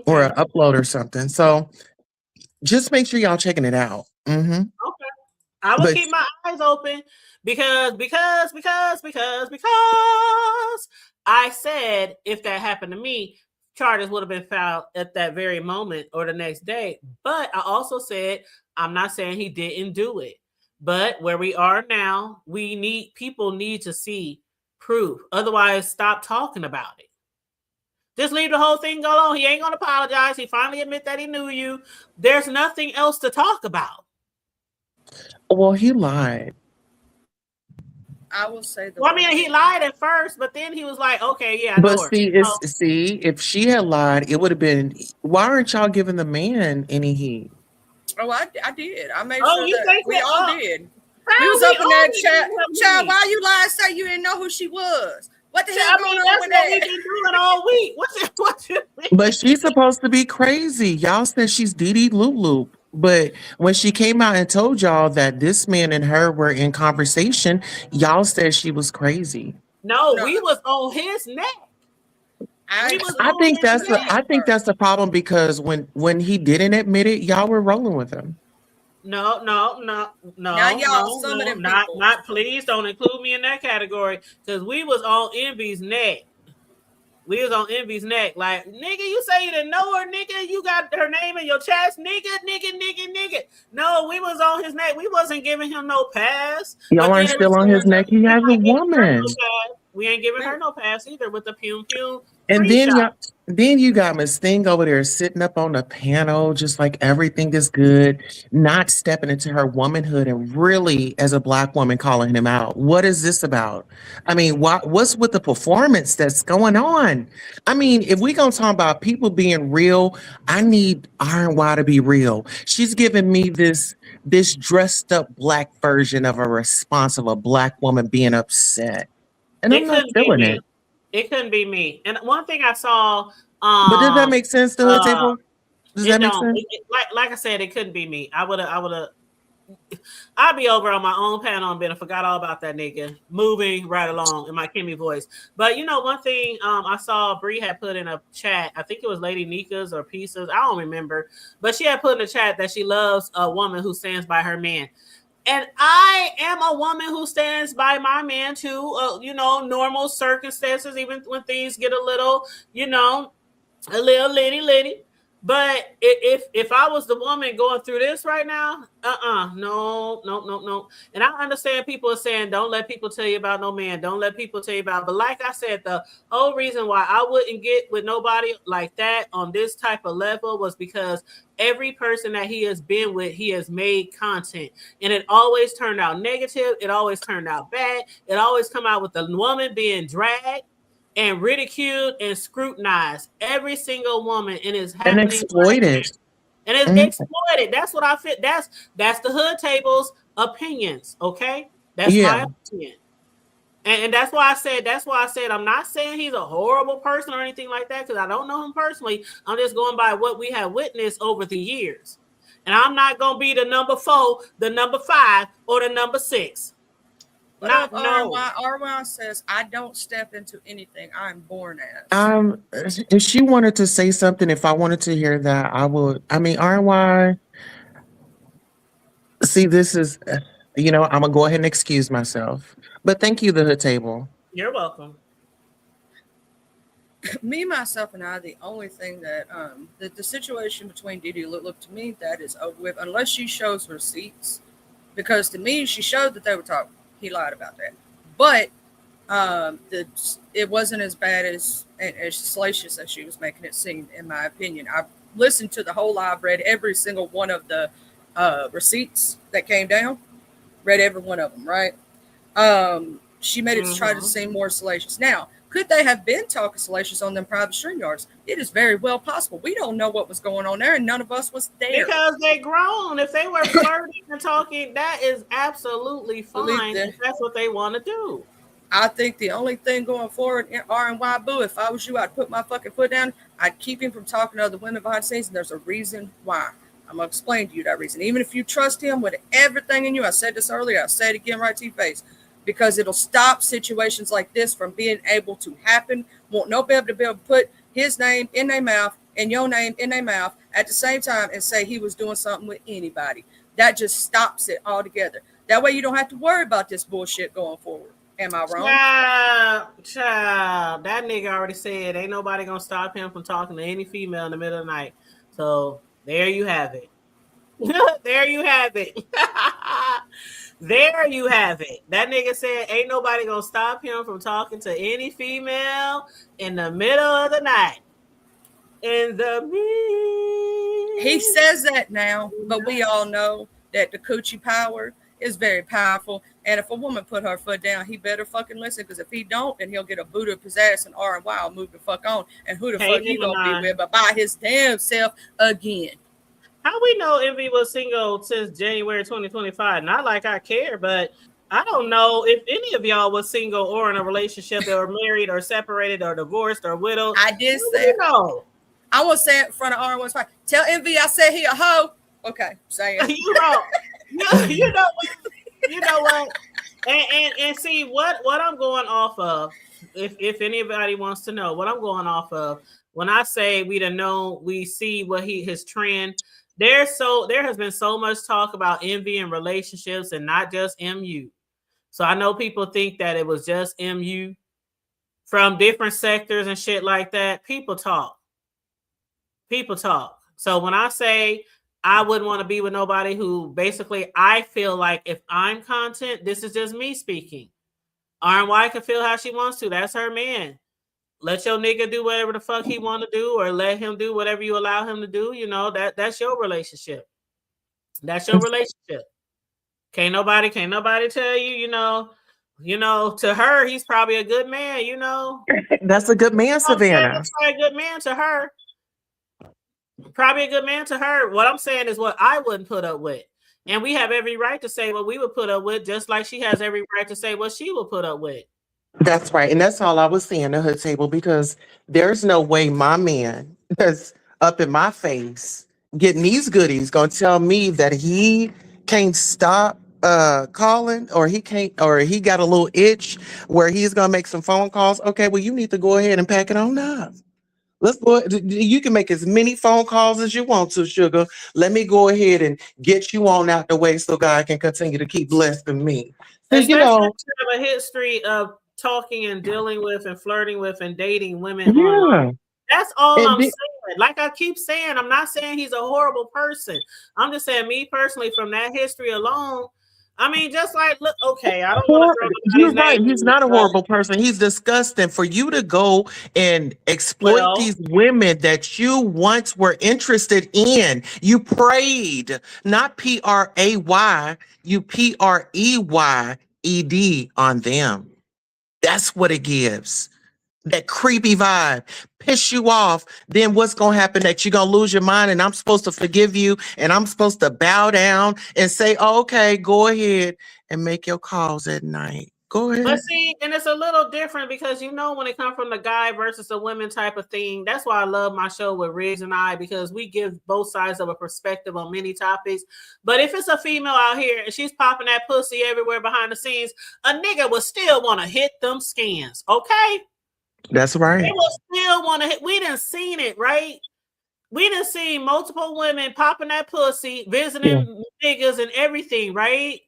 or an okay. upload or something. So just make sure y'all checking it out. Okay. I will But keep my eyes open because I said if that happened to me, charges would have been filed at that very moment or the next day. But I also said I'm not saying he didn't do it. But where we are now, people need to see proof. Otherwise, stop talking about it. Just leave the whole thing go on. He ain't gonna apologize. He finally admit that he knew you. There's nothing else to talk about. well, he lied. I will say the Well, I one mean, he thing. lied at first, but then he was like, "Okay, yeah, I But know her." see, if she had lied, it would have been. Why aren't y'all giving the man any heat? Oh, I did. I made Oh, sure you that think we that? all Oh, did. Child, We was up in that chat. that Child, why you lied? Say you didn't know who she was. What the hell I going mean, on that's with what we've that? been doing all week. What you mean? But she's supposed to be crazy. Y'all said she's Dee Dee Loop Loop. But when she came out and told y'all that this man and her were in conversation, y'all said she was crazy. No, No, we was on his neck. I We was I on think his that's neck. the problem because when he didn't admit it, y'all were rolling with him. No, Now y'all, some of them people. not. Please don't include me in that category because we was on Envy's neck. We was on Envy's neck. Like, nigga, you say you didn't know her, nigga. You got her name in your chest, nigga. No, we was on his neck. We wasn't giving him no pass. Y'all But aren't then it was still on his saying that neck. He we has a not giving her no woman. pass. We ain't giving her no pass either with the Pum And then screenshot. you got Miss Thing over there sitting up on the panel, just like everything is good, not stepping into her womanhood and really, as a Black woman, calling him out. What is this about? I mean, what's with the performance that's going on? I mean, if we gonna talk about people being real, I need RY to be real. She's giving me this dressed up Black version of a response of a Black woman being upset, and I'm It not couldn't be feeling me. it. It couldn't be me. And one thing I saw, But does that make sense to her uh, table? Does it that make don't. sense? Like I said, it couldn't be me. I'd be over on my own panel and been forgot all about that nigga moving right along in my Kimmy voice. But you know, one thing I saw Bree had put in a chat, I think it was Lady Nika's or Pisa's, I don't remember, but she had put in the chat that she loves a woman who stands by her man. And I am a woman who stands by my man too, normal circumstances, even when things get a little, a little litty. But if I was the woman going through this right now, no. And I understand people are saying, don't let people tell you about no man. Don't let people tell you about. But like I said, the whole reason why I wouldn't get with nobody like that on this type of level was because every person that he has been with, he has made content, and it always turned out negative. It always turned out bad. It always come out with the woman being dragged and ridiculed and scrutinized, every single woman, and it's And happening right now. exploited. And it's Mhm. exploited. That's what I fit. That's the hood table's opinions. Okay, that's Yeah. my opinion, and that's why I said I'm not saying he's a horrible person or anything like that because I don't know him personally. I'm just going by what we have witnessed over the years, and I'm not gonna be the number 4, the number 5, or the number 6. But No. RY says, I don't step into anything I'm born as. If she wanted to say something, if I wanted to hear that, I would. I mean, RY, see, this is, I'm gonna go ahead and excuse myself. But thank you, the hood table. You're welcome. Me, myself, and I, the only thing that the situation between Dee Dee look to me, that is over with, unless she shows receipts. Because to me, she showed that they were talking. He lied about that. But it wasn't as bad as salacious as she was making it seem, in my opinion. I've listened to the whole live, read every single one of the receipts that came down, read every one of them, right? She made it try to seem more salacious. Now, could they have been talking salacious on them private StreamYards? It is very well possible. We don't know what was going on there, and none of us was there. Because they grown. If they were flirting and talking, that is absolutely fine if that's what they want to do. I think the only thing going forward in R&Y Boo, if I was you, I'd put my fucking foot down. I'd keep him from talking to other women behind the scenes, and there's a reason why. I'm going to explain to you that reason. Even if you trust him with everything in you, I said this earlier, I'll say it again right to your face, because it'll stop situations like this from being able to happen. Won't nobody be able to put his name in their mouth and your name in their mouth at the same time and say he was doing something with anybody. That just stops it altogether. That way you don't have to worry about this bullshit going forward. Am I wrong? Child, that nigga already said ain't nobody gonna stop him from talking to any female in the middle of the night. So there you have it. There you have it. There you have it. That nigga said ain't nobody gonna stop him from talking to any female in the middle of the night. He says that now, but we all know that the coochie power is very powerful. And if a woman put her foot down, he better fucking listen, because if he don't, then he'll get a boot up his ass and R&Y will move the fuck on. And who the fuck he gonna be with but by his damn self again? How we know Envy was single since January 2025? Not like I care, but I don't know if any of y'all was single or in a relationship or married or separated or divorced or widowed. I did say no. I won't say it in front of R&Y's fine. Tell Envy I said he a hoe. Okay, say it. You know what? And see what I'm going off of. If anybody wants to know what I'm going off of, when I say we see what his trend. There has been so much talk about Envy and relationships and not just MU. So I know people think that it was just MU from different sectors and shit like that. People talk. So when I say I wouldn't want to be with nobody who basically I feel like if I'm content, this is just me speaking. R&Y can feel how she wants to. That's her man. Let your nigga do whatever the fuck he want to do, or let him do whatever you allow him to do. You know, that's your relationship. That's your relationship. Can't nobody tell you, you know, to her, he's probably a good man, you know. That's a good man, Savannah. That's probably a good man to her. Probably a good man to her. What I'm saying is what I wouldn't put up with. And we have every right to say what we would put up with, just like she has every right to say what she will put up with. That's right. And that's all I was saying to her table, because there's no way my man that's up in my face getting these goodies gonna tell me that he can't stop calling, or he can't, or he got a little itch where he's gonna make some phone calls. Okay, well, you need to go ahead and pack it on up. Let's go. You can make as many phone calls as you want to, sugar. Let me go ahead and get you on out the way so God can continue to keep blessing me. You know, have a history of talking and dealing with and flirting with and dating women. Yeah. That's all I'm saying. Like I keep saying, I'm not saying he's a horrible person. I'm just saying, me personally, from that history alone, I mean, just like, look, okay, I don't want to. You're right. He's not a horrible person. He's disgusting. For you to go and exploit these women that you once were interested in, you prayed, not P-R-A-Y, you P-R-E-Y-E-D on them. That's what it gives. That creepy vibe, piss you off. Then what's going to happen? That you're going to lose your mind, and I'm supposed to forgive you, and I'm supposed to bow down and say, oh, okay, go ahead and make your calls at night. Go ahead. But see, and it's a little different because, you know, when it comes from the guy versus the women type of thing, that's why I love my show with Riggs and I, because we give both sides of a perspective on many topics. But if it's a female out here and she's popping that pussy everywhere behind the scenes, a nigga will still want to hit them skins, okay? That's right. They will still want to hit. We done seen it, right? We done seen multiple women popping that pussy, visiting niggas and everything, right?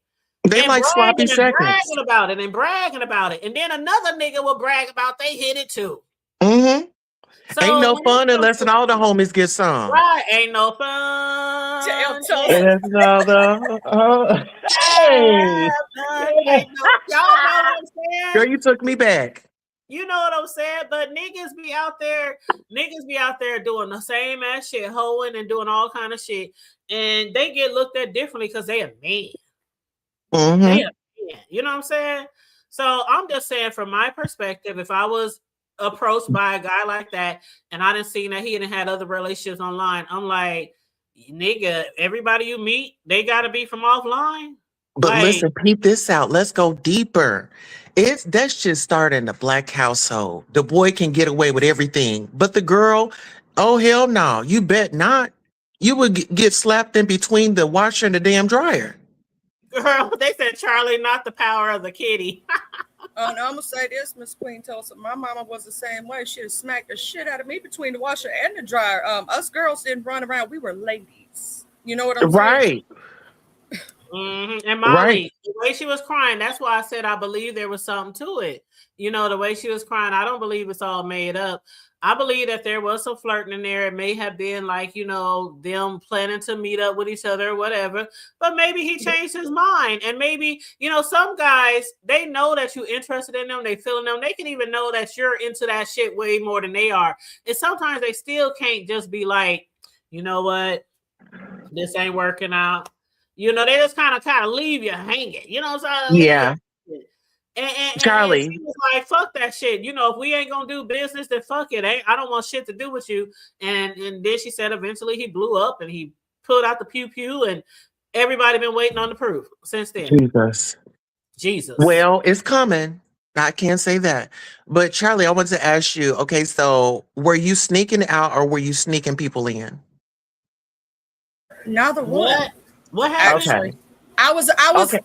They like sloppy seconds. Bragging about it and bragging about it. And then another nigga will brag about they hit it too. Mm-hmm. So ain't no fun unless all the homies get some. Right, ain't no fun. That's hey. Y'all know what I'm saying? Girl, you took me back. You know what I'm saying? But niggas be out there doing the same ass shit, hoeing and doing all kind of shit. And they get looked at differently because they a man. Mm-hmm. They a man. You know what I'm saying? So I'm just saying, from my perspective, if I was approached by a guy like that and I didn't see that he hadn't had other relationships online, I'm like, nigga, everybody you meet, they gotta be from offline. But listen, peep this out. Let's go deeper. that shit started in the black household. The boy can get away with everything, but the girl, oh hell no, you bet not. You would get slapped in between the washer and the damn dryer. Girl, they said Charlie, not the power of the kitty. Oh, no, I'm gonna say this, Miss Queen Tulsa. My mama was the same way. She'd smack the shit out of me between the washer and the dryer. Us girls didn't run around. We were ladies. You know what I'm saying? Right. And Molly, the way she was crying, that's why I said I believe there was something to it. You know, the way she was crying, I don't believe it's all made up. I believe that there was some flirting in there. It may have been like, you know, them planning to meet up with each other or whatever, but maybe he changed his mind. And maybe, you know, some guys, they know that you're interested in them. They feeling them. They can even know that you're into that shit way more than they are. And sometimes they still can't just be like, you know what, this ain't working out. You know, they just kind of leave you hanging. You know what I'm saying? Yeah. And Charlie, she was like, fuck that shit. You know, if we ain't gonna do business, then fuck it. I don't want shit to do with you. And then she said eventually he blew up and he pulled out the pew pew, and everybody been waiting on the proof since then. Jesus. Well, it's coming. I can't say that. But Charlie, I want to ask you, okay, so were you sneaking out or were you sneaking people in? Neither one. What happened? Okay. I was Okay.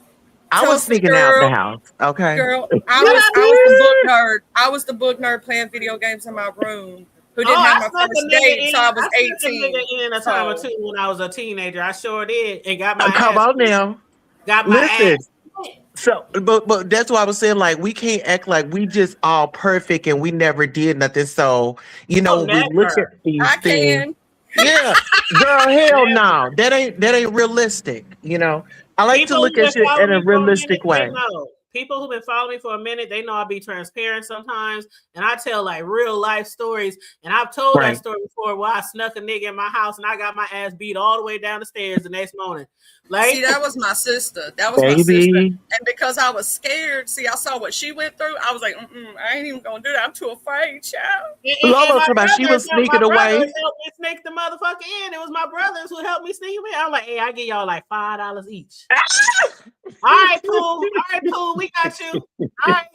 I was sneaking out the house. Okay. Girl, I was the book nerd. I was the book nerd playing video games in my room. Who didn't have my first date until I was 18. In a time or two when I was a teenager. I sure did. And got my come on now. Got my Listen. ass. So, but that's why I was saying, like, we can't act like we just all perfect and we never did nothing. So, you know, when we look at these things, yeah, girl, hell no, that ain't realistic. You know, I like to look at it in a realistic way. People who've been following me for a minute, they know I'll be transparent sometimes, and I tell like real life stories. And I've told that story before where I snuck a nigga in my house and I got my ass beat all the way down the stairs the next morning. Like, see, that was my sister. That was my sister. And because I was scared, see, I saw what she went through. I was like, I ain't even gonna do that. I'm too afraid, child. She was sneaking away. Helped me sneak the motherfucker in. It was my brothers who helped me sneak him in. I'm like, hey, I give y'all like $5 each. All right, cool. We got you. All right.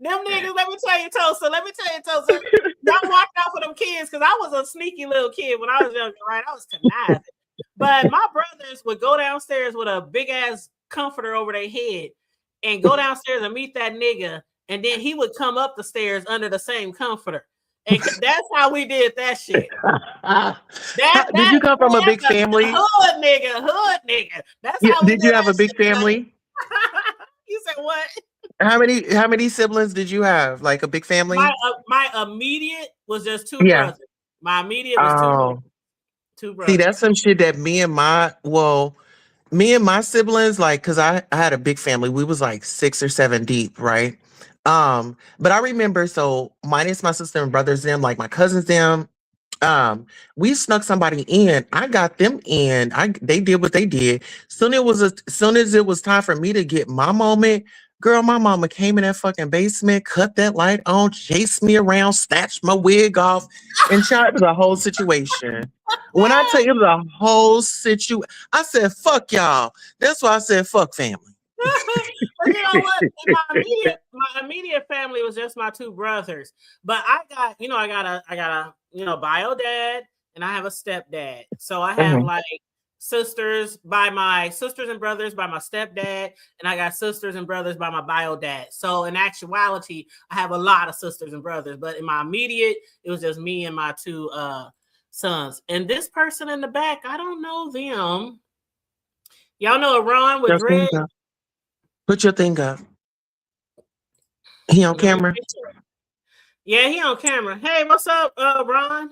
Them niggas, let me tell you, Tulsa. Y'all watch out for them kids, because I was a sneaky little kid when I was younger, right? I was conniving. But my brothers would go downstairs with a big ass comforter over their head and go downstairs and meet that nigga. And then he would come up the stairs under the same comforter. And that's how we did that shit. Did you come from a big family? Hood nigga. That's how. Did you have a big family? You said what? How many siblings did you have? Like a big family? My immediate was just two brothers. My immediate was two brothers. See, that's some shit that me and my siblings, like, because I had a big family. We was like 6 or 7 deep, right? But I remember, so minus my sister and brothers, them, like my cousins, them, we snuck somebody in. I got them in. They did what they did. Soon as it was time for me to get my moment, girl, my mama came in that fucking basement, cut that light on, chased me around, snatched my wig off, and it was a whole situation. When I tell you it was a whole situation, I said, fuck y'all. That's why I said, fuck family. But you know what? My immediate family was just my two brothers. But I got a bio dad and I have a stepdad. So I have like sisters and brothers by my stepdad, and I got sisters and brothers by my bio dad. So in actuality, I have a lot of sisters and brothers, but in my immediate, it was just me and my two sons. And this person in the back, I don't know them. Y'all know Ron with dread? Put your thing up. He on camera? Yeah, he on camera. Hey, what's up, Ron?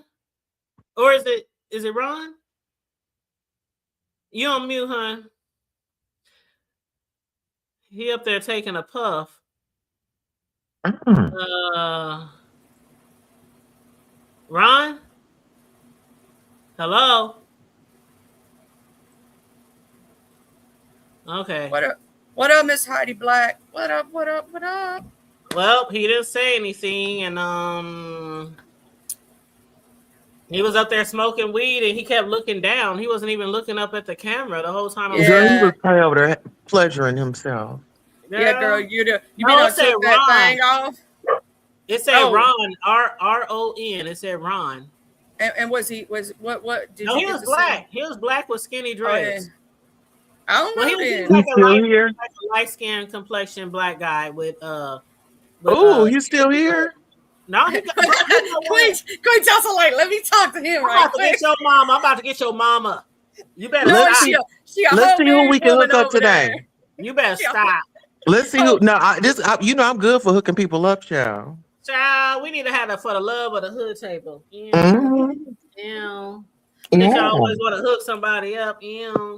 Or is it Ron? You on mute, hon? He up there taking a puff. Ron? Hello? Okay. What up, Miss Heidi Black? What up? Well, he didn't say anything, and he was up there smoking weed, and he kept looking down. He wasn't even looking up at the camera the whole time. He was probably over there pleasuring himself. Yeah, girl, you No, done it said took that Ron. thing off. It said Oh. Ron, R-O-N. It said Ron. And what did No, you he get was to black. see? He was black with skinny Oh, yeah. dreads. I don't Well, know he was then. like here? like a light skinned complexion black guy with Oh, he's still here? no, he got Queen Johnson, like, let me talk to him I'm right about to get quick. your mama. I'm about to get your mama. You better No, Let's stop. she a Let's whole see who we married can woman hook up over there. today. You better Yeah. stop. Let's see who. No, I'm good for hooking people up, child. Child, we need to have that for the love of the hood table. Yeah. Mhm. Yeah. Yeah. You always want to hook somebody up. Yeah. No,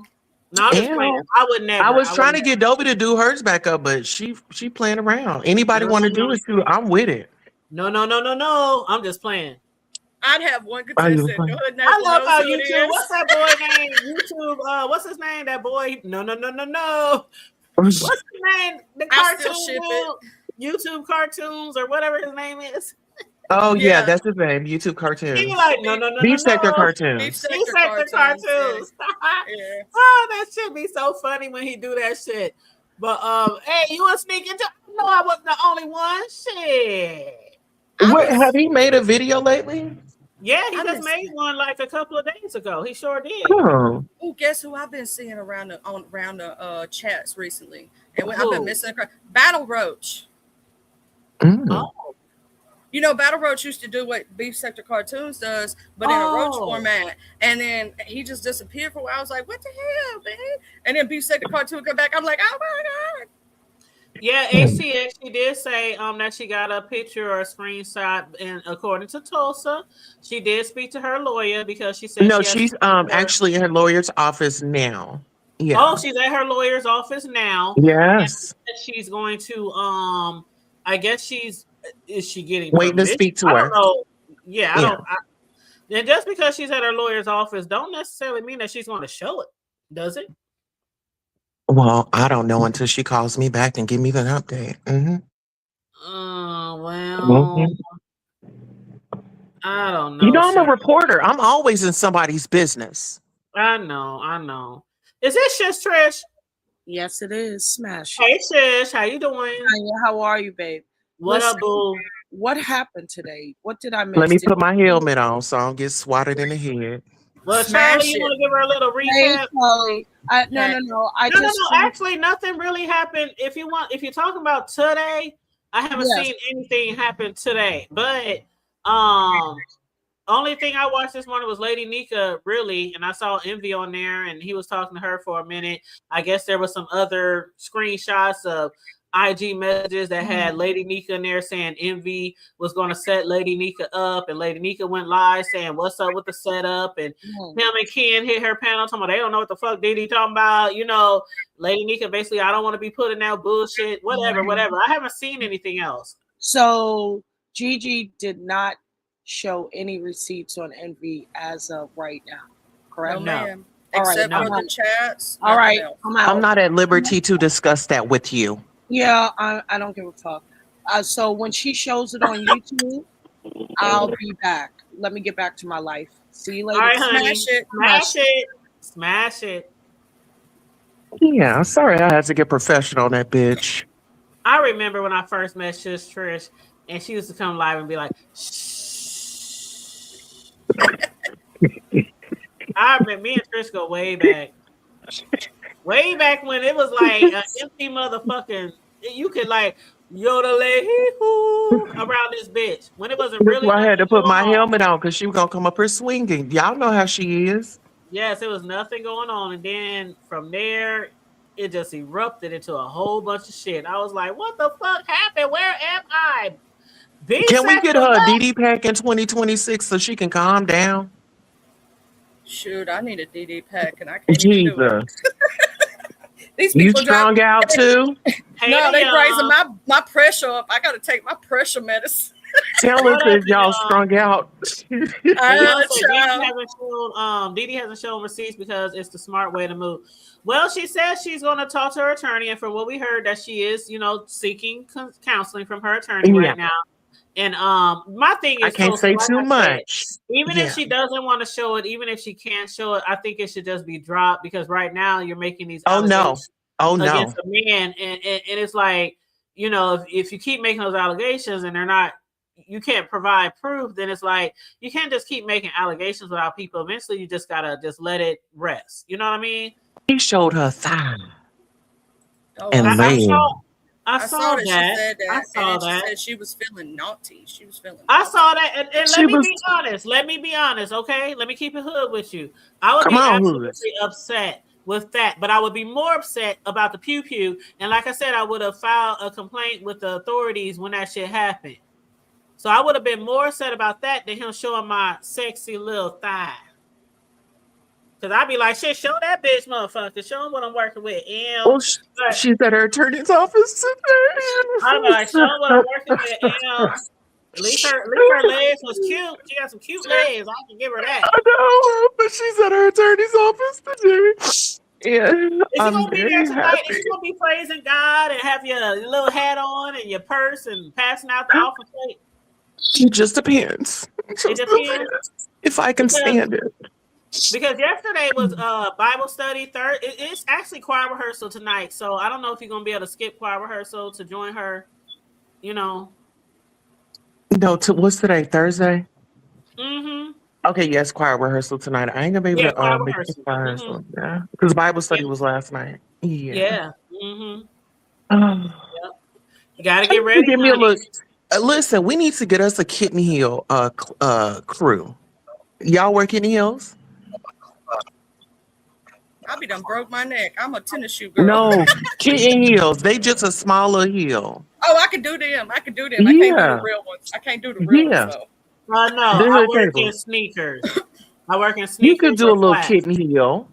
I'm just Yeah. playing. I would never. I was trying to wouldn't- get Dobie to do hers back up, but she playing around. Anybody want to do it too? I'm with it. No. I'm just playing. I'd have one Are you contestant. playing? Hood I neighbor love knows how who it YouTube. is. What's that boy name? YouTube. What's his name? That boy. No. What's his name? The I still cartoon ship dude? YouTube cartoons or whatever his name is. Oh yeah, Yeah. that's his name. YouTube cartoons. He like no. Beef sector Beef cartoons. sector He sector cartoons. Yeah. Oh, that should be so funny when he do that shit. But hey, you want to sneak into? No, I wasn't the only one. Shit. What, have he made a video lately? Yeah, he I just miss made one like a couple of days ago. He sure did. Oh. Oh, guess who I've been seeing around the chats recently, and I've Who? been missing Battle Roach. Mm. Oh, You know, Battle Roach used to do what Beef Sector Cartoons does, but in a Roach Oh. format. And then he just disappeared for a while. I was like, what the hell, man? And then Beef Sector Cartoon come back. I'm like, oh my God. yeah. HTX, she did say that she got a picture or a screenshot, and according to Tulsa, she did speak to her lawyer because she said No, she has she's to- actually in her lawyer's office now. Yeah. Oh, she's at her lawyer's office now. Yes. And she's going to I guess is she getting Waiting to permission? speak to I her. don't know. Yeah, I Yeah. don't. And just because she's at her lawyer's office, don't necessarily mean that she's going to show it, does it? Well, I don't know until she calls me back and give me an update. Mm-hmm. Well, I don't know. You know, I'm a Shay. reporter. I'm always in somebody's business. I know. Is it Shish Trish? Yes, it is. Smash. Hey Shish, how you doing? Hiya, how are you, babe? What up, Listen, boo? What happened today? What did I miss? Let me Did- put my helmet on so I don't get swatted in the head. Well, Smash Charlie, you it. want to give her a little Hey, recap? Chloe. No. I No. just Actually, nothing really happened. If you're talking about today, I haven't Yes. seen anything happen today. But only thing I watched this morning was Lady Nika, really, and I saw Envy on there, and he was talking to her for a minute. I guess there was some other screenshots of IG messages that had Lady Nika in there saying Envy was going to set Lady Nika up, and Lady Nika went live saying what's up with the setup, and him and Ken hit her panel talking about they don't know what the fuck Diddy talking about. You know, Lady Nika basically, I don't want to be putting out bullshit, whatever. I haven't seen anything else. So Gigi did not show any receipts on Envy as of right now, correct? No, No. ma'am. All right, Except no. for the chats. All right, nothing else. I'm out. I'm not at liberty to discuss that with you. Yeah, I don't give a fuck. So when she shows it on YouTube, I'll be back. Let me get back to my life. See you later. All right, honey. Smash it. Smash it. Yeah, I'm sorry I had to get professional on that bitch. I remember when I first met Shish Trish, and she used to come live and be like, shh. I remember me and Trish go way back. Way back when it was like an empty motherfucking, you could like yodel around this bitch. When it wasn't That's really. why I had to put my nothing going on. helmet on because she was gonna come up here swinging. Y'all know how she is. Yes, it was nothing going on. And then from there, it just erupted into a whole bunch of shit. I was like, what the fuck happened? Where am I? Can we get her a DD pack in 2026 so she can calm down? Shoot, I need a DD pack and I can't even do it. Jesus. These You people strung out too? No, they raising my pressure up. I gotta take my pressure medicine. Tell us if y'all strung out. Didi hasn't shown receipts because it's the smart way to move. Well, she says she's going to talk to her attorney, and from what we heard, that she is, seeking counseling from her attorney right now. And my thing is, I can't say too much. Even if she doesn't want to show it, even if she can't show it, I think it should just be dropped because right now you're making these. Oh no, Oh no. against a man, and it's like, you know, if you keep making those allegations and they're not, you can't provide proof, then it's like you can't just keep making allegations without people. Eventually, you just gotta just let it rest. You know what I mean? He showed her thigh Oh, and I leg. saw saw that she that. said that. I saw and that. She said she was feeling naughty. She was feeling. I naughty. saw that, and She let me was- be honest. Let me be honest, okay? Let me keep it hood with you. I would Come be on, absolutely Hoods. upset with that, but I would be more upset about the pew pew. And like I said, I would have filed a complaint with the authorities when that shit happened. So I would have been more upset about that than him showing my sexy little thigh. Cause I'd be like, shit, show that bitch, motherfucker. Show him what I'm working with. Well, she's at her attorney's office today. I'd be like, show him what I'm working with. At least her legs was cute. She got some cute legs. I can give her that. I know, but she's at her attorney's office today. Yeah, Is you I'm gonna be there very tonight? happy. Is you gonna be praising God and have your little hat on and your purse and passing out the offering plate? It just depends. It depends. If I can stand it. Because yesterday was Bible study. It's actually choir rehearsal tonight. So I don't know if you're gonna be able to skip choir rehearsal to join her. You know. No, what's today? Thursday? Mm-hmm. Okay, yes, choir rehearsal tonight. I ain't gonna be able to make the choir rehearsal. Yeah, because Bible study was last night. Yeah. Mm-hmm. Yep. You gotta get ready. Give me a look. Listen, we need to get us a Kidney Hill crew. Y'all wear Kidney Hills? I be done broke my neck. I'm a tennis shoe girl. No, Kidney Hills. They just a smaller heel. Oh, I can do them. I can do them. I can't do the real ones. I can't do the real ones though. No, I work in sneakers. I work in sneakers. You could do a little flats. Kidney Hill.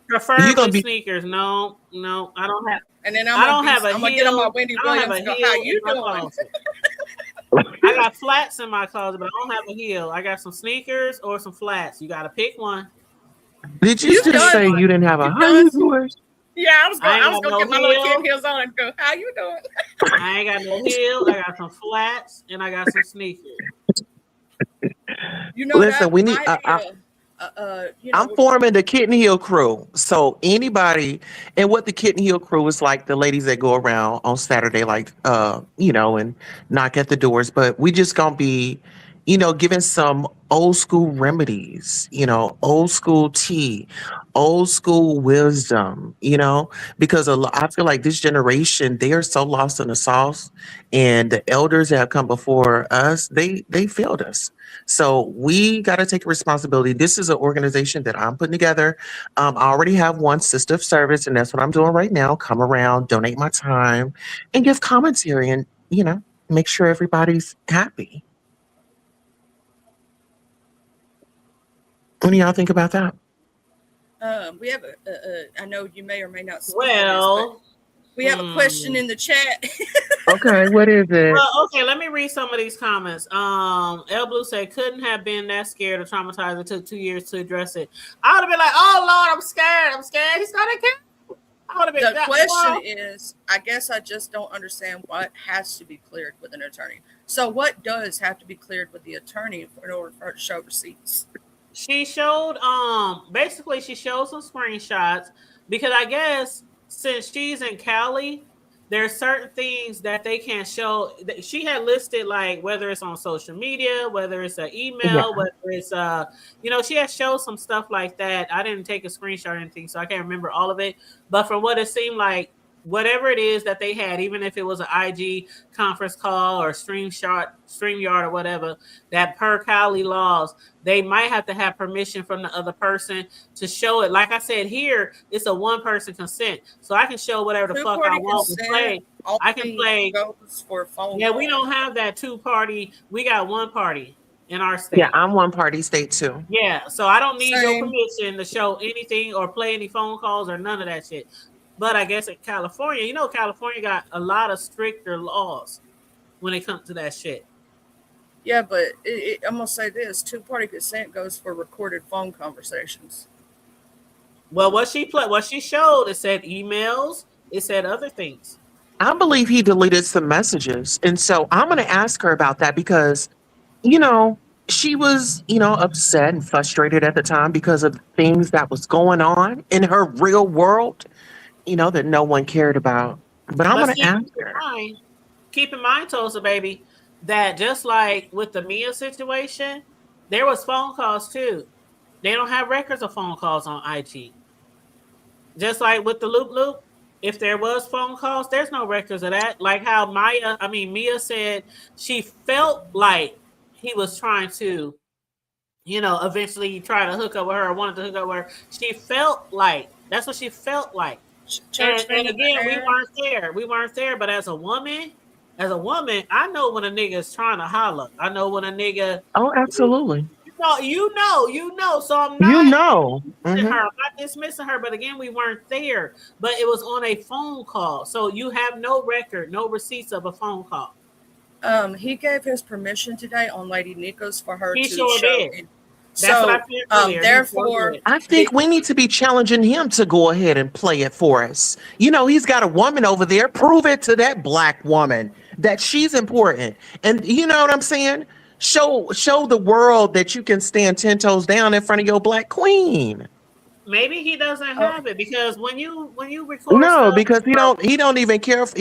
Preferably sneakers. No, I don't have. And then I don't have a I'm gonna get on my Wendy Williams. And go, how you doing? I got flats in my closet, but I don't have a heel. I got some sneakers or some flats. You got to pick one. Did you just say you didn't have a how you doing? Yeah, I was gonna get my little kid heels on and go, how you doing? I ain't got no heel. I got some flats and I got some sneakers. You know, listen, we need. I'm forming the Kidney Hill crew. So anybody, and what the Kidney Hill crew is like, the ladies that go around on Saturday, like and knock at the doors. But we just gonna be, giving some old school remedies, old school tea, old school wisdom, because I feel like this generation, they are so lost in the sauce, and the elders that have come before us, they failed us. So we got to take responsibility. This is an organization that I'm putting together. I already have one, Sister of Service, and that's what I'm doing right now. Come around, donate my time, and give commentary, and make sure everybody's happy. What do y'all think about that? We have I know you may or may not. We have a question in the chat. Okay, what is it? Well, okay, let me read some of these comments. El Blue said, couldn't have been that scared or traumatized. It took 2 years to address it. I would have been like, oh Lord, I'm scared. He's gonna kill. I would have been. The question is, I guess I just don't understand what has to be cleared with an attorney. So what does have to be cleared with the attorney in order for her to show receipts? She showed basically she showed some screenshots, because I guess since she's in Cali, there's certain things that they can't show. She had listed, like, whether it's on social media, whether it's an email, whether it's she had showed some stuff like that. I didn't take a screenshot or anything, so I can't remember all of it. But from what it seemed like, whatever it is that they had, even if it was an IG conference call or StreamYard or whatever, that per Cali laws, they might have to have permission from the other person to show it. Like I said, here it's a one-person consent, so I can show whatever the fuck I want to play. I can play. For phone we don't have that two-party. We got one party in our state. Yeah, I'm one party state too. Yeah, so I don't need your permission to show anything or play any phone calls or none of that shit. But I guess in California, California got a lot of stricter laws when it comes to that shit. Yeah, but I'm going to say this. Two-party consent goes for recorded phone conversations. Well, what she showed, it said emails. It said other things. I believe he deleted some messages. And so I'm going to ask her about that because, she was, upset and frustrated at the time because of things that was going on in her real world, that no one cared about. But I'm But gonna see, ask her. keep in mind, Tulsa baby, that just like with the Mia situation, there was phone calls too. They don't have records of phone calls on IG. Just like with the Loop Loop, if there was phone calls, there's no records of that. Like how Mia said she felt like he was trying to, eventually try to hook up with her or wanted to hook up with her. She felt like that's what she felt like. And again, we weren't there. We weren't there. But as a woman, I know when a nigga is trying to holler. I know when a nigga. Oh, absolutely. You know. So I'm not. Mm-hmm. Her. I'm not dismissing her. But again, we weren't there. But it was on a phone call. So you have no record, no receipts of a phone call. He gave his permission today on Lady Nico's for her He to sure show. did. That's what I feel earlier. Therefore, I think we need to be challenging him to go ahead and play it for us. He's got a woman over there. Prove it to that black woman that she's important. And you know what I'm saying? Show the world that you can stand 10 toes down in front of your black queen. Maybe he doesn't have it because when you record no, because he don't even care if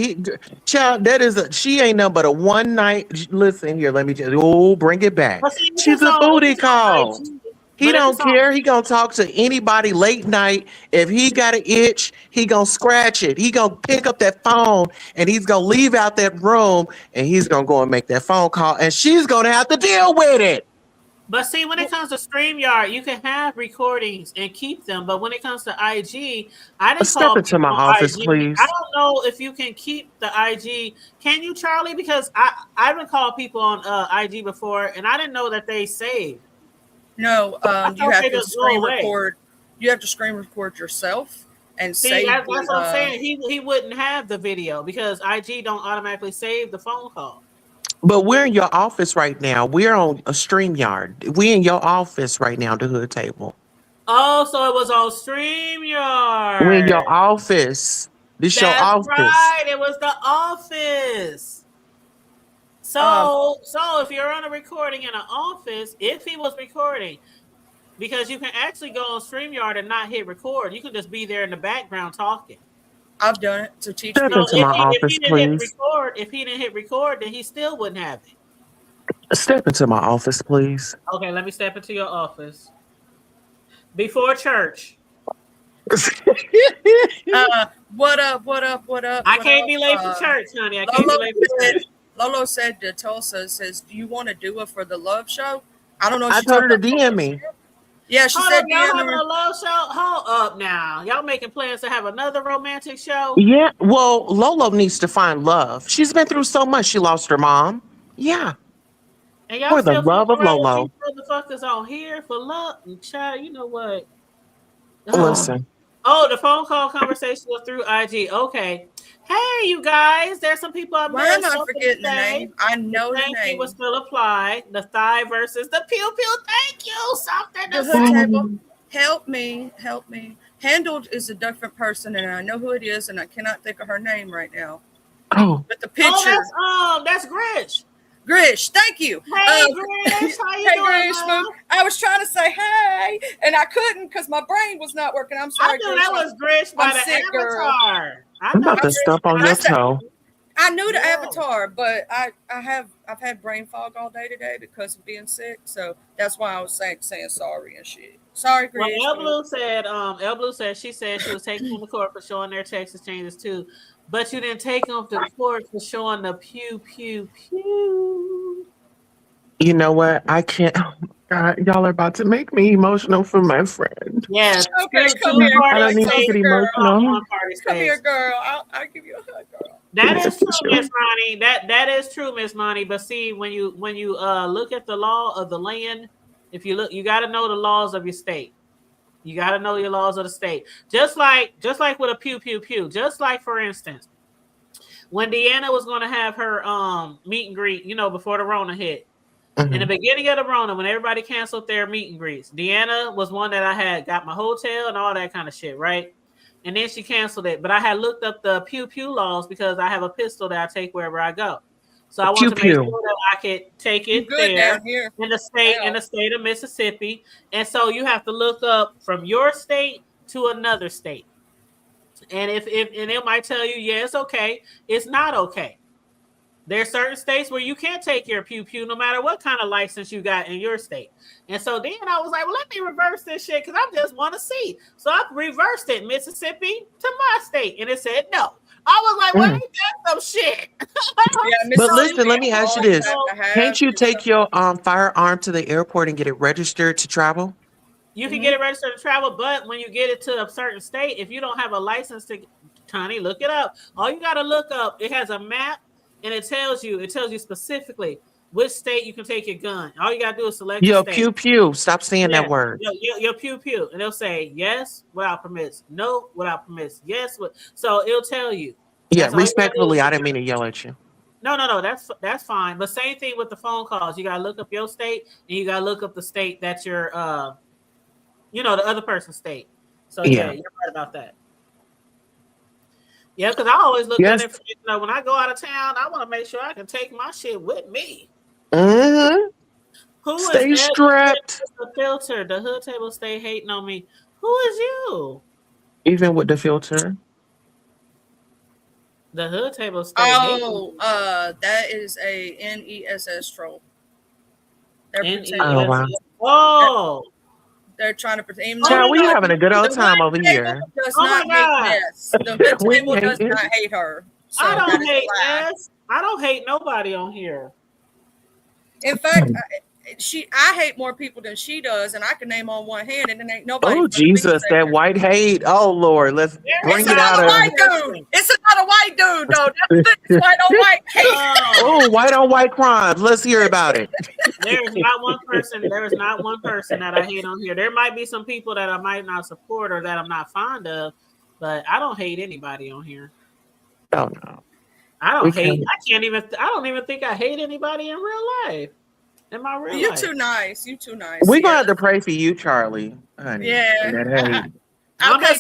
child, she ain't nothing but a one night. Listen here, let me just bring it back. She's a booty call. He don't care. He gonna talk to anybody late night. If he got an itch, he gonna scratch it. He gonna pick up that phone and he's gonna leave out that room and he's gonna go and make that phone call and she's gonna have to deal with it. But see, when it comes to StreamYard, you can have recordings and keep them. But when it comes to IG, I didn't step into my office, IG. please. I don't know if you can keep the IG. Can you, Charlie? Because I've been called people on IG before, and I didn't know that they saved. No, you have to screen record. You have to screen record yourself and save. That's what I'm saying. He wouldn't have the video because IG don't automatically save the phone call. But we're in your office right now. We're on a StreamYard. We're in your office right now, the Hood Table. Oh, so it was on StreamYard. We're in your office. This your office. That's right. It was the office. So if you're on a recording in an office, if he was recording, because you can actually go on StreamYard and not hit record. You can just be there in the background talking. I've done it to teach people. If he didn't hit record, then he still wouldn't have it. Step into my office, please. Okay, let me step into your office. Before church. What up? I can't be late for church, honey. I can't be late for church. Lolo said to Tulsa, says, do you want to do it for the love show? I don't know. I told her to DM me. Yeah, she said y'all having a love show? Hold up now. Y'all making plans to have another romantic show? Yeah, well, Lolo needs to find love. She's been through so much. She lost her mom. Yeah. And y'all for the love of Lolo. Motherfuckers on here for love. Child, you know what? Listen. Oh, the phone call conversation was through IG. Okay. Hey, you guys. There's some people I missed. Why am I forgetting the name? I know the name. Will still apply. The thigh versus the pew pew. Thank you. Something to Hood Table. Help me. Handled is a different person, and I know who it is, and I cannot think of her name right now. Oh. But the picture. That's Grish. Grish, thank you. Hey, Grish, how you doing? Grish, I was trying to say hey, and I couldn't because my brain was not working. I'm sorry. I knew that was Grish by the avatar. I'm about to step on your toe. I knew the avatar, but I've had brain fog all day today because of being sick. So that's why I was saying sorry and shit. Sorry, Grish. Well, El Blue said she was taking them to court for showing their text exchanges too. But you didn't take them to court for showing the pew, pew, pew. You know what? I can't. Oh God, y'all are about to make me emotional for my friend. Yes. Okay, come here. I don't need to get emotional. Come here, girl. I'll give you a hug, girl. That is true, Miss Ronnie. That is true, Miss Ronnie. But see, when you look at the law of the land, you got to know the laws of your state. You got to know your laws of the state. Just like with a pew pew pew. Just like, for instance, when Deanna was going to have her meet and greet, before the Rona hit. Mm-hmm. In the beginning of the Rona, when everybody canceled their meet and greets, Deanna was one that I had got my hotel and all that kind of shit, right? And then she canceled it. But I had looked up the pew pew laws because I have a pistol that I take wherever I go. So I Pew wanted to make sure pew. that I could take You it good there down here. in the state of Mississippi. And so you have to look up from your state to another state. And if and it might tell you, yeah, it's okay. It's not okay. There's certain states where you can't take your pew pew no matter what kind of license you got in your state. And so then I was like, well, let me reverse this shit because I just want to see. So I reversed it, Mississippi to my state. And it said no. I was like, well, ain't that some shit? But listen, let me ask you this. Can't you take your firearm to the airport and get it registered to travel? You can get it registered to travel, but when you get it to a certain state, if you don't have a license to, Connie, look it up. All you got to look up, it has a map and it tells you specifically which state you can take your gun. All you got to do is select Yo, the state. pew pew. Stop saying that word. Your pew pew. And they'll say yes without permits, no without permits, yes. So it'll tell you. Yeah, respectfully, I didn't mean to yell at you. No, that's fine. But same thing with the phone calls. You gotta look up your state and you gotta look up the state that you're the other person's state. So yeah, you're right about that. Yeah, because I always look at it. When I go out of town, I want to make sure I can take my shit with me. Mm-hmm. Stay strapped. The filter, the hood table stay hating on me. Who is you? Even with the filter. The hood table stay hating. That is a NESS troll. Wow. Oh. They're trying to pretend. Child, we having a good old time over here. Does not hate Ness. The hood table does not hate her. So I don't hate Ness. I don't hate nobody on here. In fact, I hate more people than she does, and I can name on one hand, and then ain't nobody. Oh Jesus, that white hate! Oh Lord, let's bring it out of. It's not a white dude, though. That's white on white hate. Oh, white on white crimes. Let's hear about it. There is not one person that I hate on here. There might be some people that I might not support or that I'm not fond of, but I don't hate anybody on here. Oh no. I don't even think I hate anybody in real life. In my real life. You too nice. We're gonna have to pray for you, Charlie. Honey. Yeah. This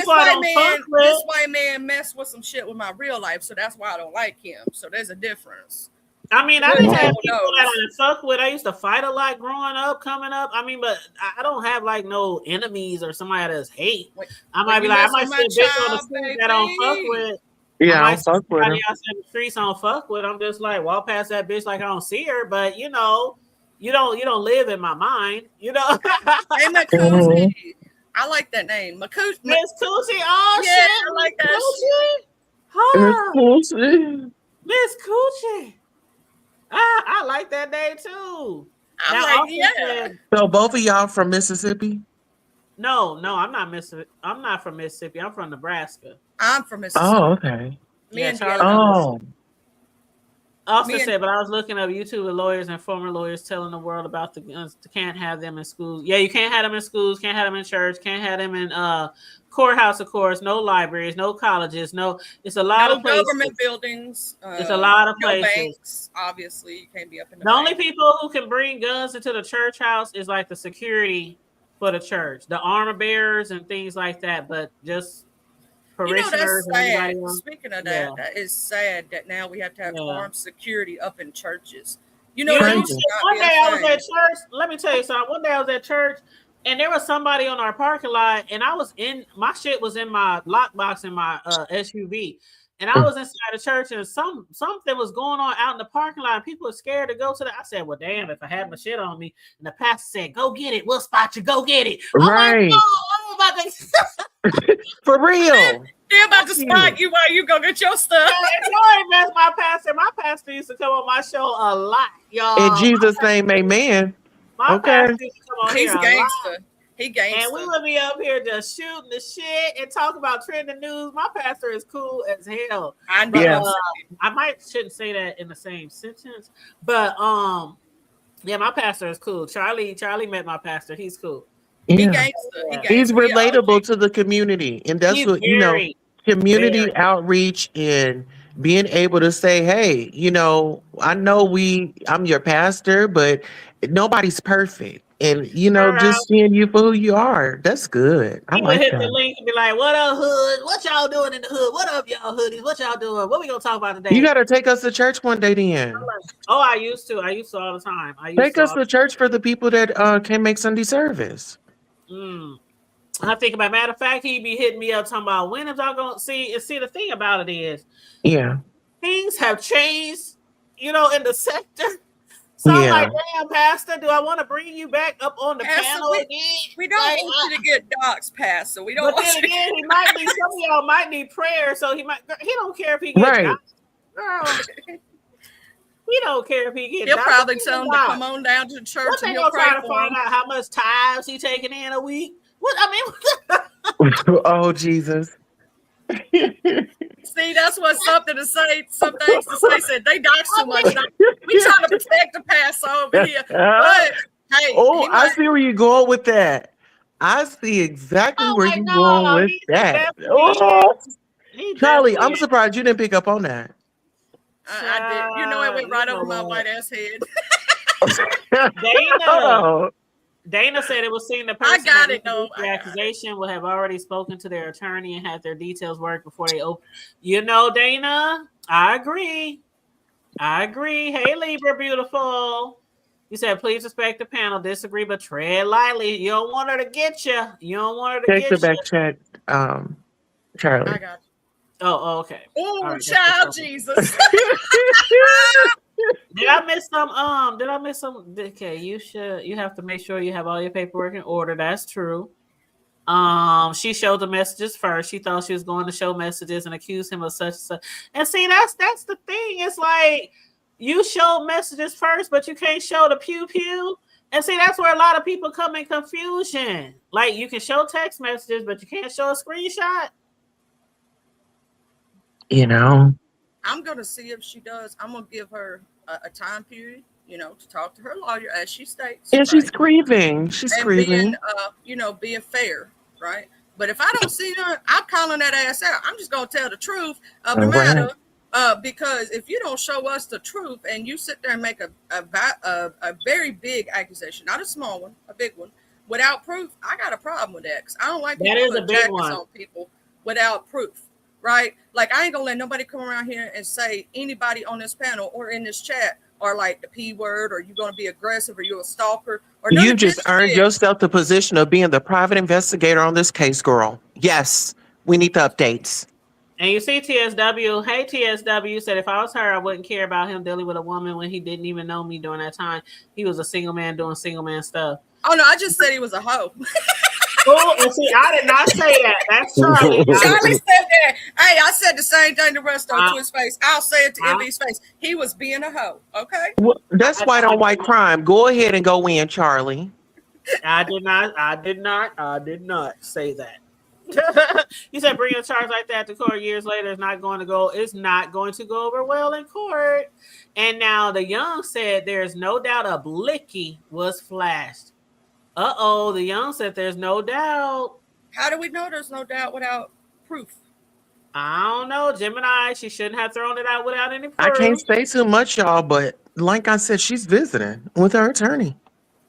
white man messed with some shit with my real life, so that's why I don't like him. So there's a difference. I mean, I didn't have people that I fuck with. I used to fight a lot growing up, coming up. I mean, but I don't have like no enemies or somebody that's hate. I might be like, I might see a bitch on the street that I don't fuck with. Yeah, I don't fuck with her. Else in the streets I don't fuck with. I'm just like walk past that bitch like I don't see her, but you don't live in my mind, you know. Hey, Makuzi. I like that name, Makuzi. Miss Coochie. Oh yeah, shit, I like that. Miss Coochie. I like that name too. So both of y'all from Mississippi? No, I'm not Mississippi. I'm not from Mississippi. I'm from Nebraska. I'm from Mississippi. Oh, okay. Austin said, but I was looking up YouTube with lawyers and former lawyers telling the world about the guns. Can't have them in schools. Yeah, you can't have them in schools. Can't have them in church. Can't have them in courthouse, of course. No libraries. No colleges. No. It's a lot of places. Government buildings. It's a lot of places. Banks. Obviously, you can't be up in the. The only people who can bring guns into the church house is like the security for the church, the armor bearers and things like that. But just parishioners. That's sad. Speaking of that, that is sad that now we have to have armed security up in churches. You know, one day I was at church. Let me tell you something. One day I was at church, and there was somebody on our parking lot, and my shit was in my lockbox in my SUV. And I was inside the church, and something was going on out in the parking lot. And people were scared to go to that. I said, "Well, damn! If I had my shit on me," and the pastor said, "Go get it. We'll spot you. Go get it." Right. I'm about to for real. They're about to spot you while you go get your stuff. That's my pastor. My pastor used to come on my show a lot, y'all. In Jesus' name, amen. My pastor used to come on He's here gangster. He gangster. And we would be up here just shooting the shit and talk about trending news. My pastor is cool as hell. I know. I shouldn't say that in the same sentence, but yeah, my pastor is cool. Charlie met my pastor. He's cool. Yeah. He gangster. He's relatable to the community, and that's what community outreach and being able to say, hey, I know I'm your pastor, but nobody's perfect. And, just seeing you for who you are, that's good. I He would like hit that. the link and be like, what up, hood? What y'all doing in the hood? What up, y'all hoodies? What y'all doing? What we gonna talk about today? You got to take us to church one day then. Oh, I used to all the time. Take us to church for the people that can't make Sunday service. I think about, matter of fact, he be hitting me up talking about, when is y'all gonna see the thing about it is, yeah, things have changed, in the sector. So I'm like, damn, Pastor, do I want to bring you back up on the panel again? We don't want you to get doxxed, Pastor. We don't. But then again, he might need, some of y'all might need prayer, so he don't care if he gets doxxed. Girl, he don't care if he gets He'll doxxed. probably tell him to come on down to the church. What they gonna try to find out how much tithes he taking in a week? What I mean? Oh Jesus. See, that's what's something to say. Some things to say. Said they dox too much. We trying to protect the Passover here. But hey, I see where you're going with that. I see exactly where you're going with that. Charlie, I'm surprised you didn't pick up on that. I did. It went right over my white ass head. Dana said it was seen the person the accusation will have already spoken to their attorney and had their details worked before they open. Dana, I agree. Hey, Libra, beautiful. You said, please respect the panel. Disagree, but tread lightly. You don't want her to get you. Take the back check, Charlie. I got you. Oh, okay. Oh, right, child, Jesus. Did I miss some? Okay, you have to make sure you have all your paperwork in order. That's true. She showed the messages first. She thought she was going to show messages and accuse him of such and such. And see, that's the thing. It's like you show messages first, but you can't show the pew pew. And see, that's where a lot of people come in confusion. Like you can show text messages, but you can't show a screenshot. I'm going to see if she does. I'm going to give her a time period, to talk to her lawyer, as she states. And she's grieving. She's grieving. Being fair, right? But if I don't see her, I'm calling that ass out. I'm just going to tell the truth of the matter. Because if you don't show us the truth and you sit there and make a very big accusation, not a small one, a big one, without proof, I got a problem with that. Because I don't like people put jackets on people without proof. Right? Like, I ain't gonna let nobody come around here and say anybody on this panel or in this chat are like the P word, or you're gonna be aggressive, or you're a stalker. Or you just earned yourself the position of being the private investigator on this case, girl. Yes, we need the updates. And you see TSW, hey TSW, said if I was her, I wouldn't care about him dealing with a woman when he didn't even know me during that time. He was a single man doing single man stuff. Oh no, I just said he was a hoe. Oh, and see, I did not say that. That's Charlie. Charlie said that. Hey, I said the same thing to Resto to his face. I'll say it to MB's face. He was being a hoe. Okay. Well, that's white on white crime. Go ahead and go in, Charlie. I did not say that. He said bringing a charge like that to court years later is not going to go over well in court. And now the Young said there's no doubt a blicky was flashed. The Young said there's no doubt. How do we know there's no doubt without proof? I don't know. Gemini, she shouldn't have thrown it out without any proof. I can't say too much, y'all, but like I said, she's visiting with her attorney.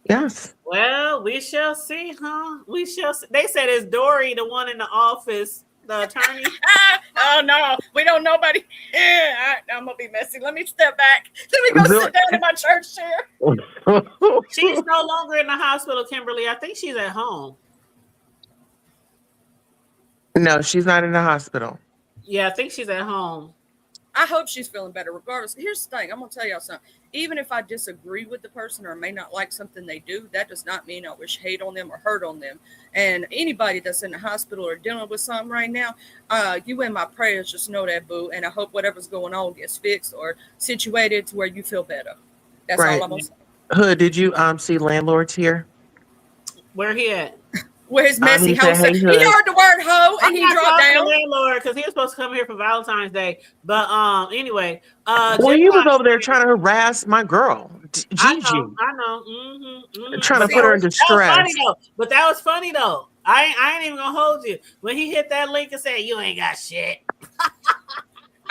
Yes. Well, we shall see, huh? We shall see. They said it's Dory, the one in the office, the attorney. Oh, no. We don't know nobody. I'm going to be messy. Let me step back. Let me go sit down in my church chair. She's no longer in the hospital, Kimberly. I think she's at home. No, she's not in the hospital. Yeah, I think she's at home. I hope she's feeling better regardless. Here's the thing. I'm going to tell y'all something. Even if I disagree with the person or may not like something they do, that does not mean I wish hate on them or hurt on them. And anybody that's in the hospital or dealing with something right now, you in my prayers, just know that, boo. And I hope whatever's going on gets fixed or situated to where you feel better. That's all I'm going to say. Hood, did you see Landlords here? Where he at? Where his messy house said, he heard the word hoe and he dropped down. Landlord, because he was supposed to come here for Valentine's Day. But anyway, well, he was over there trying to harass my girl, Gigi. I know. Trying to put her in distress. But that was funny though. I ain't even gonna hold you when he hit that link and said you ain't got shit.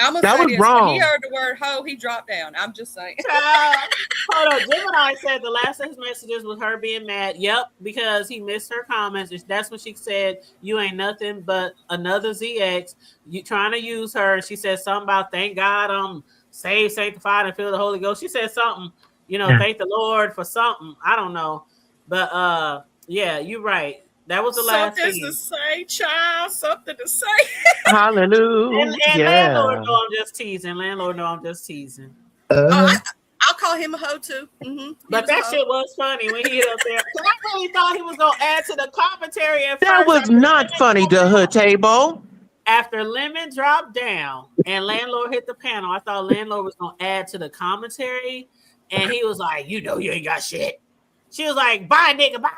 I'm gonna That say was this. When he wrong. heard the word hoe, he dropped down. I'm just saying. Hold on. Gemini said the last of his messages was her being mad. Yep, because he missed her comments. That's when she said, "You ain't nothing but another ZX. You trying to use her." She said something about thank God I'm saved, sanctified, and filled with the Holy Ghost. She said something, thank the Lord for something. I don't know. But yeah, you're right. That was the last Something thing. to say, child. Something to say. Hallelujah. And landlord know I'm just teasing. Landlord know I'm just teasing. I'll call him a hoe too. But that shit was funny when he hit up there. I really thought he was gonna add to the commentary at That first. was not funny, the hood table. After Lemon dropped down and Landlord hit the panel, I thought Landlord was gonna add to the commentary, and he was like, "You ain't got shit." She was like, "Bye, nigga, bye."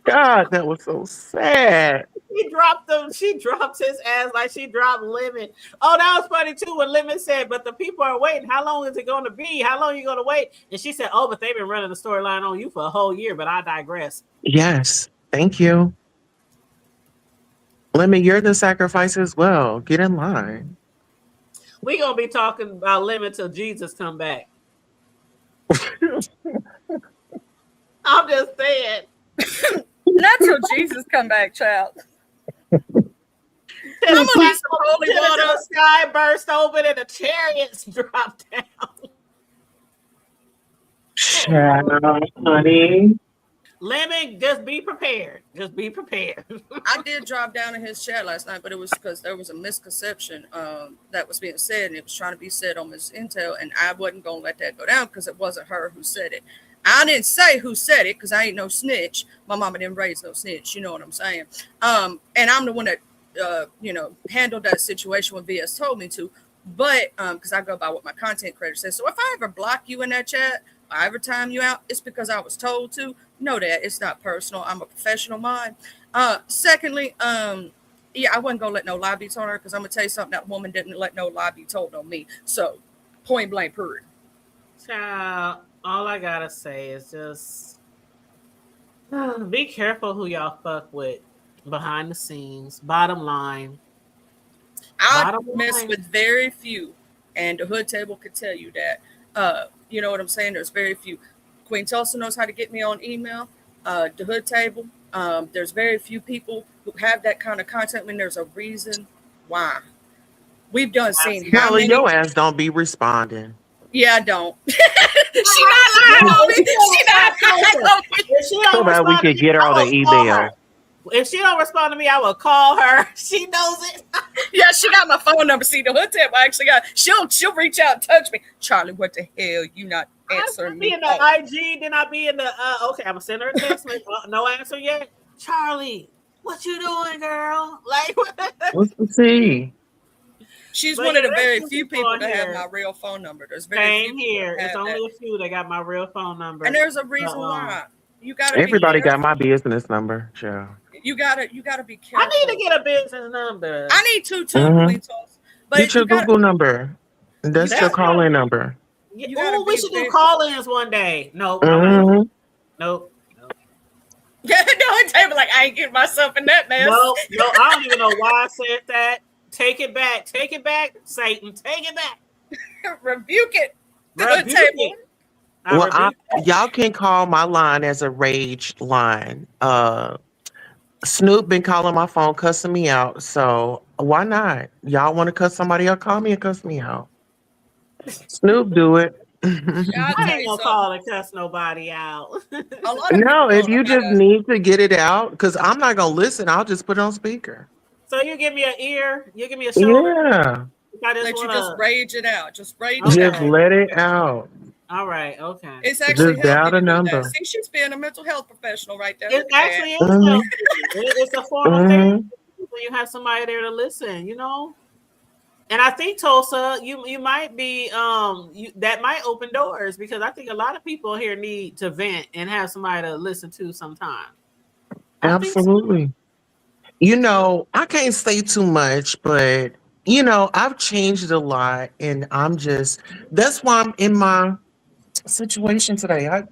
God, that was so sad. She dropped him. She dropped his ass like she dropped Lemon. Oh, that was funny too when Lemon said, "But the people are waiting. How long is it going to be? How long are you going to wait?" And she said, "Oh, but they've been running the storyline on you for a whole year." But I digress. Yes, thank you. Lemon, you're the sacrifice as well. Get in line. We're going to be talking about Lemon till Jesus come back. I'm just saying. Not till Jesus come back, child. Till the sky burst open and the chariots drop down. Child, honey. Lemon, just be prepared. Just be prepared. I did drop down in his chat last night, but it was because there was a misconception that was being said, and it was trying to be said on Miss Intel, and I wasn't going to let that go down because it wasn't her who said it. I didn't say who said it because I ain't no snitch. My mama didn't raise no snitch. You know what I'm saying? And I'm the one that, handled that situation when VS told me to. But because I go by what my content creator says. So if I ever block you in that chat, or I ever time you out, it's because I was told to. Know that it's not personal. I'm a professional mind. Secondly, I wasn't going to let no lie be told on her because I'm going to tell you something. That woman didn't let no lie be told on me. So point blank period. Child. All I gotta say is just be careful who y'all fuck with behind the scenes. Bottom line. I mess with very few, and the hood table could tell you that. You know what I'm saying? There's very few. Queen Tulsa knows how to get me on email. The hood table. There's very few people who have that kind of content when there's a reason why. We've done seen how Kelly, many. your ass don't be responding. Yeah, I don't. She not lying on me. She not lying on me. So that we could get her on the email. If she don't respond to me, I will call her. She knows it. Yeah, she got my phone number. See, the hood table actually got. She'll reach out and touch me. Charlie, what the hell? You not answering me? Be in the IG, then I'll be in the. Okay, I'm gonna send her a text. No answer yet. Charlie, what you doing, girl? Like, what's the tea? She's one of the very few people that have my real phone number. There's very few here. It's only a few that got my real phone number. And there's a reason why. You gotta. Everybody got my business number. Sure. You gotta be careful. I need to get a business number. I need to too. But get your Google number. That's your call-in number. Oh, we should do call-ins one day. No. Nope. Yeah, no, table like I ain't getting myself in that mess. No, I don't even know why I said that. Take it back, Satan. Take it back. Rebuke it. Rebuke it. Well, y'all can call my line as a rage line. Snoop been calling my phone, cussing me out. So why not? Y'all want to cuss somebody out? Call me and cuss me out. Snoop, do it. I ain't gonna call and cuss nobody out. No, if you just need to get it out, because I'm not gonna listen. I'll just put it on speaker. So you give me an ear, you give me a shoulder. Yeah. You just rage it out. Just rage Just it out. let it out. All right, okay. It's actually just dial the number. See, she's being a mental health professional right there. It actually is. It's a form of therapy when you have somebody there to listen, you know. And I think Tulsa, you might be that might open doors because I think a lot of people here need to vent and have somebody to listen to sometime. Absolutely. You know, I can't say too much, but you know, I've changed a lot, and that's why I'm in my situation today. I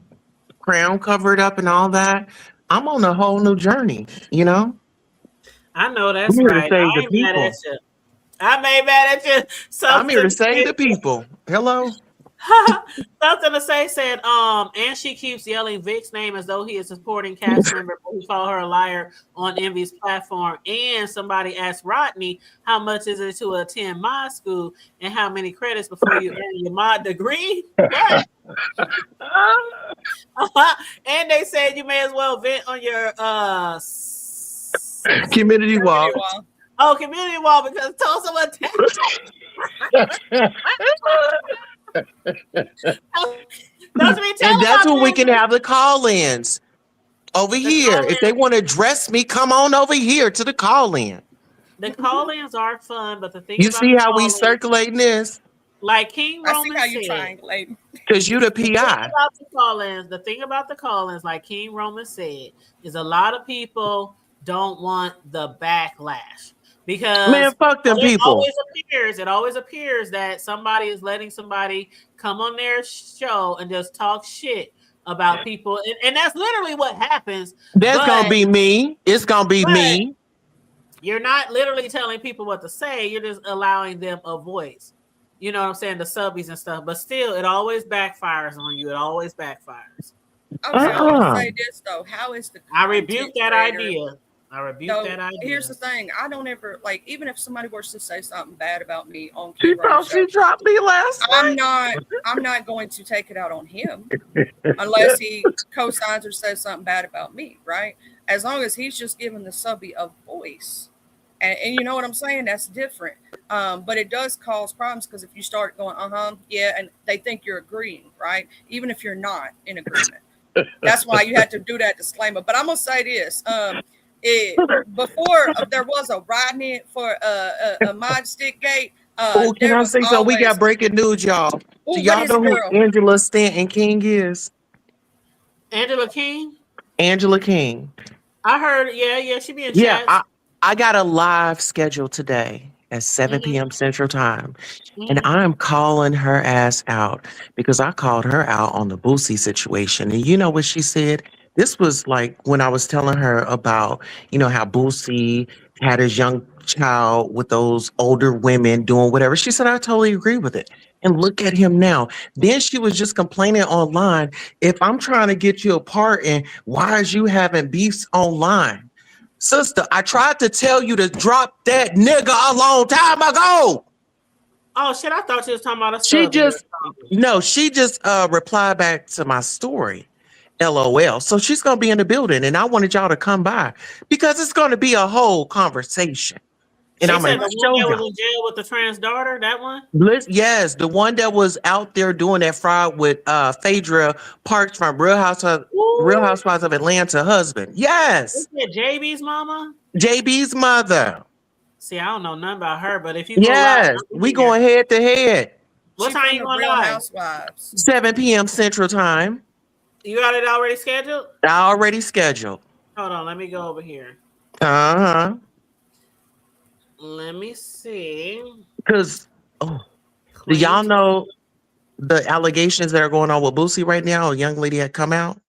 crown covered up and all that. I'm on a whole new journey, you know. I know that's right. I ain't mad at you. I made mad at you. I'm here to save the people. Hello. Something to say said, and she keeps yelling Vic's name as though he is a supporting cast member who called her a liar on Envy's platform. And somebody asked Rodney, how much is it to attend mod school and how many credits before you earn your mod degree? What? And they said you may as well vent on your Community wall. Oh, community wall because Tulsa was and that's when we can have the call-ins over here. If they want to address me, come on over here to the call-in. The call-ins are fun, but the thing you see how we circulating this? Like King Roman I see how you said, triangulating. Because you the PI. The thing about the call-ins, like King Roman said, is a lot of people don't want the backlash. Because man, fuck them people. It always appears that somebody is letting somebody come on their show and just talk shit about people, and that's literally what happens. That's gonna be me. It's gonna be me. You're not literally telling people what to say. You're just allowing them a voice. You know what I'm saying? The subbies and stuff. But still, it always backfires on you. It always backfires. I want to say this though. How is the I rebuke that idea. Here's the thing. I don't ever like, even if somebody were to say something bad about me on She thought she dropped me last night. I'm not going to take it out on him unless he co-signs or says something bad about me, right? As long as he's just giving the subby a voice. And you know what I'm saying? That's different. But it does cause problems because if you start going, yeah, and they think you're agreeing, right? Even if you're not in agreement. That's why you have to do that disclaimer. But I'm going to say this. Before there was a Rodney for a mod stick gate. Can I say so? We got breaking news, y'all. Do y'all know who Angela Stanton King is? Angela King? Angela King. I heard, yeah, she be in chat. I got a live schedule today at 7 p.m. Central Time. And I'm calling her ass out because I called her out on the Boosie situation. And you know what she said? This was like when I was telling her about, how Boosie had his young child with those older women doing whatever. She said, I totally agree with it. And look at him now. Then she was just complaining online. If I'm trying to get you apart and why is you having beefs online? Sister, I tried to tell you to drop that nigga a long time ago. Oh shit, I thought you was talking about a She just replied back to my story. LOL. So she's going to be in the building and I wanted y'all to come by because it's going to be a whole conversation. And I'm going to show you. Was in jail with the trans daughter, that one? Yes, the one that was out there doing that fraud with Phaedra Parks from Real Housewives of Atlanta husband. Yes. Is it JB's mama? JB's mother. See, I don't know nothing about her, but if you we going head to head. What time you going live? 7 p.m. Central Time. You got it already scheduled? I already scheduled. Hold on, let me go over here. Uh-huh. Let me see. Because, do y'all know the allegations that are going on with Boosie right now? A young lady had come out.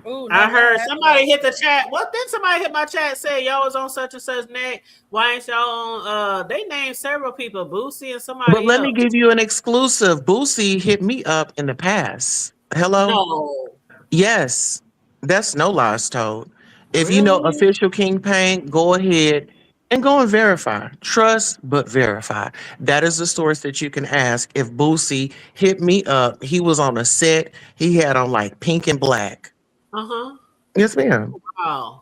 Ooh, I heard somebody hit the chat. What did somebody hit my chat say? Y'all was on such and such neck. Why ain't y'all on? They named several people, Boosie and somebody But let me give you an exclusive. Boosie hit me up in the past. Hello? No. Yes. That's no lies told. If you know official King Pain, go ahead and go and verify. Trust, but verify. That is the source that you can ask. If Boosie hit me up, he was on a set. He had on like pink and black. Uh-huh. Yes, ma'am. Wow.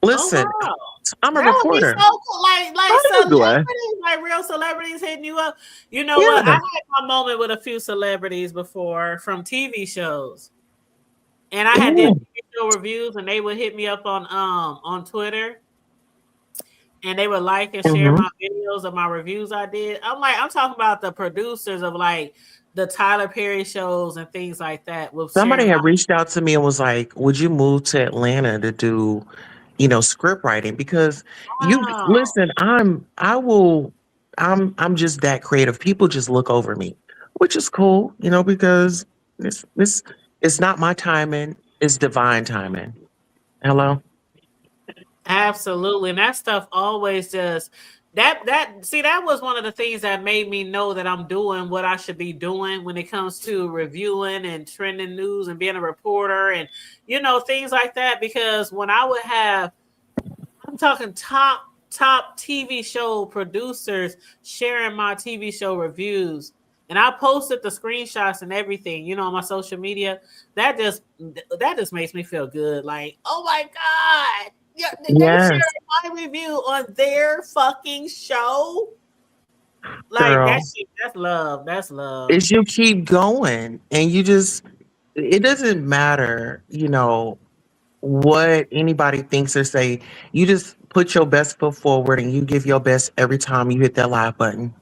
Listen, wow. I'm a reporter. So cool. Like real celebrities hitting you up. You know what? I had my moment with a few celebrities before from TV shows. And I had did show reviews and they would hit me up on Twitter. And they would like and share my videos of my reviews I did. I'm talking about the producers of like the Tyler Perry shows and things like that. Somebody had reached out to me and was like, would you move to Atlanta to do, script writing? Because you listen, I'm just that creative. People just look over me, which is cool, because it's not my timing, it's divine timing. Hello? Absolutely. And that stuff always just That was one of the things that made me know that I'm doing what I should be doing when it comes to reviewing and trending news and being a reporter and things like that. Because when I would have, I'm talking top TV show producers sharing my TV show reviews, and I posted the screenshots and everything, on my social media. That just makes me feel good. Like, oh my God. Yeah, they share my review on their fucking show. Like, Girl, that's love. That's love. is you keep going and it doesn't matter, what anybody thinks or say. You just put your best foot forward and you give your best every time you hit that live button.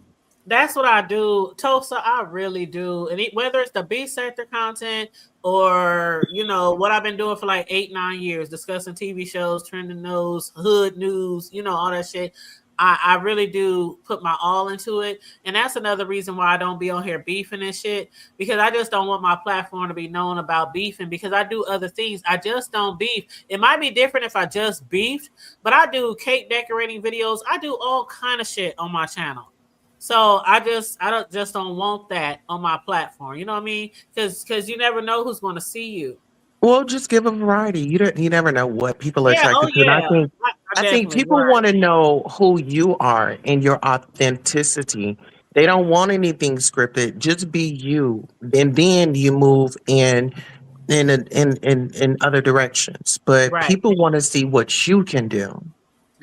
That's what I do, Tosa. I really do. And whether it's the B sector content or, what I've been doing for like 8-9 years, discussing TV shows, trending news, hood news, all that shit. I really do put my all into it. And that's another reason why I don't be on here beefing and shit, because I just don't want my platform to be known about beefing, because I do other things. I just don't beef. It might be different if I just beefed, but I do cake decorating videos. I do all kind of shit on my channel. So I don't want that on my platform. You know what I mean? Because you never know who's going to see you. Well, just give a variety. You never know what people are attracted to. And I think people want to know who you are and your authenticity. They don't want anything scripted. Just be you. And then you move in other directions. But people want to see what you can do.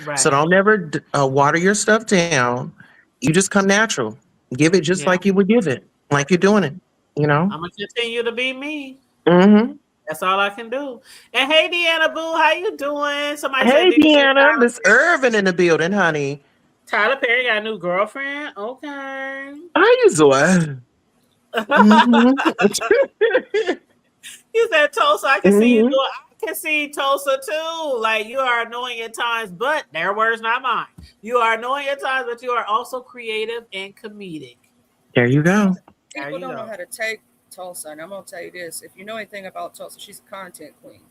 Right. So don't ever water your stuff down. You just come natural. Give it just like you would give it, like you're doing it. I'm gonna continue to be me. Mm-hmm. That's all I can do. And hey, Deanna Boo, how you doing? Somebody said, Deanna, Miss Irvin in the building, honey. Tyler Perry got a new girlfriend. Okay. How you doing? You said Tulsa. I can see you doing. I can see Tulsa too. Like, you are annoying at times, but their words, not mine. You are annoying at times, but you are also creative and comedic. There you go. People don't know how to take Tulsa, and I'm gonna tell you this: if you know anything about Tulsa, she's a content queen,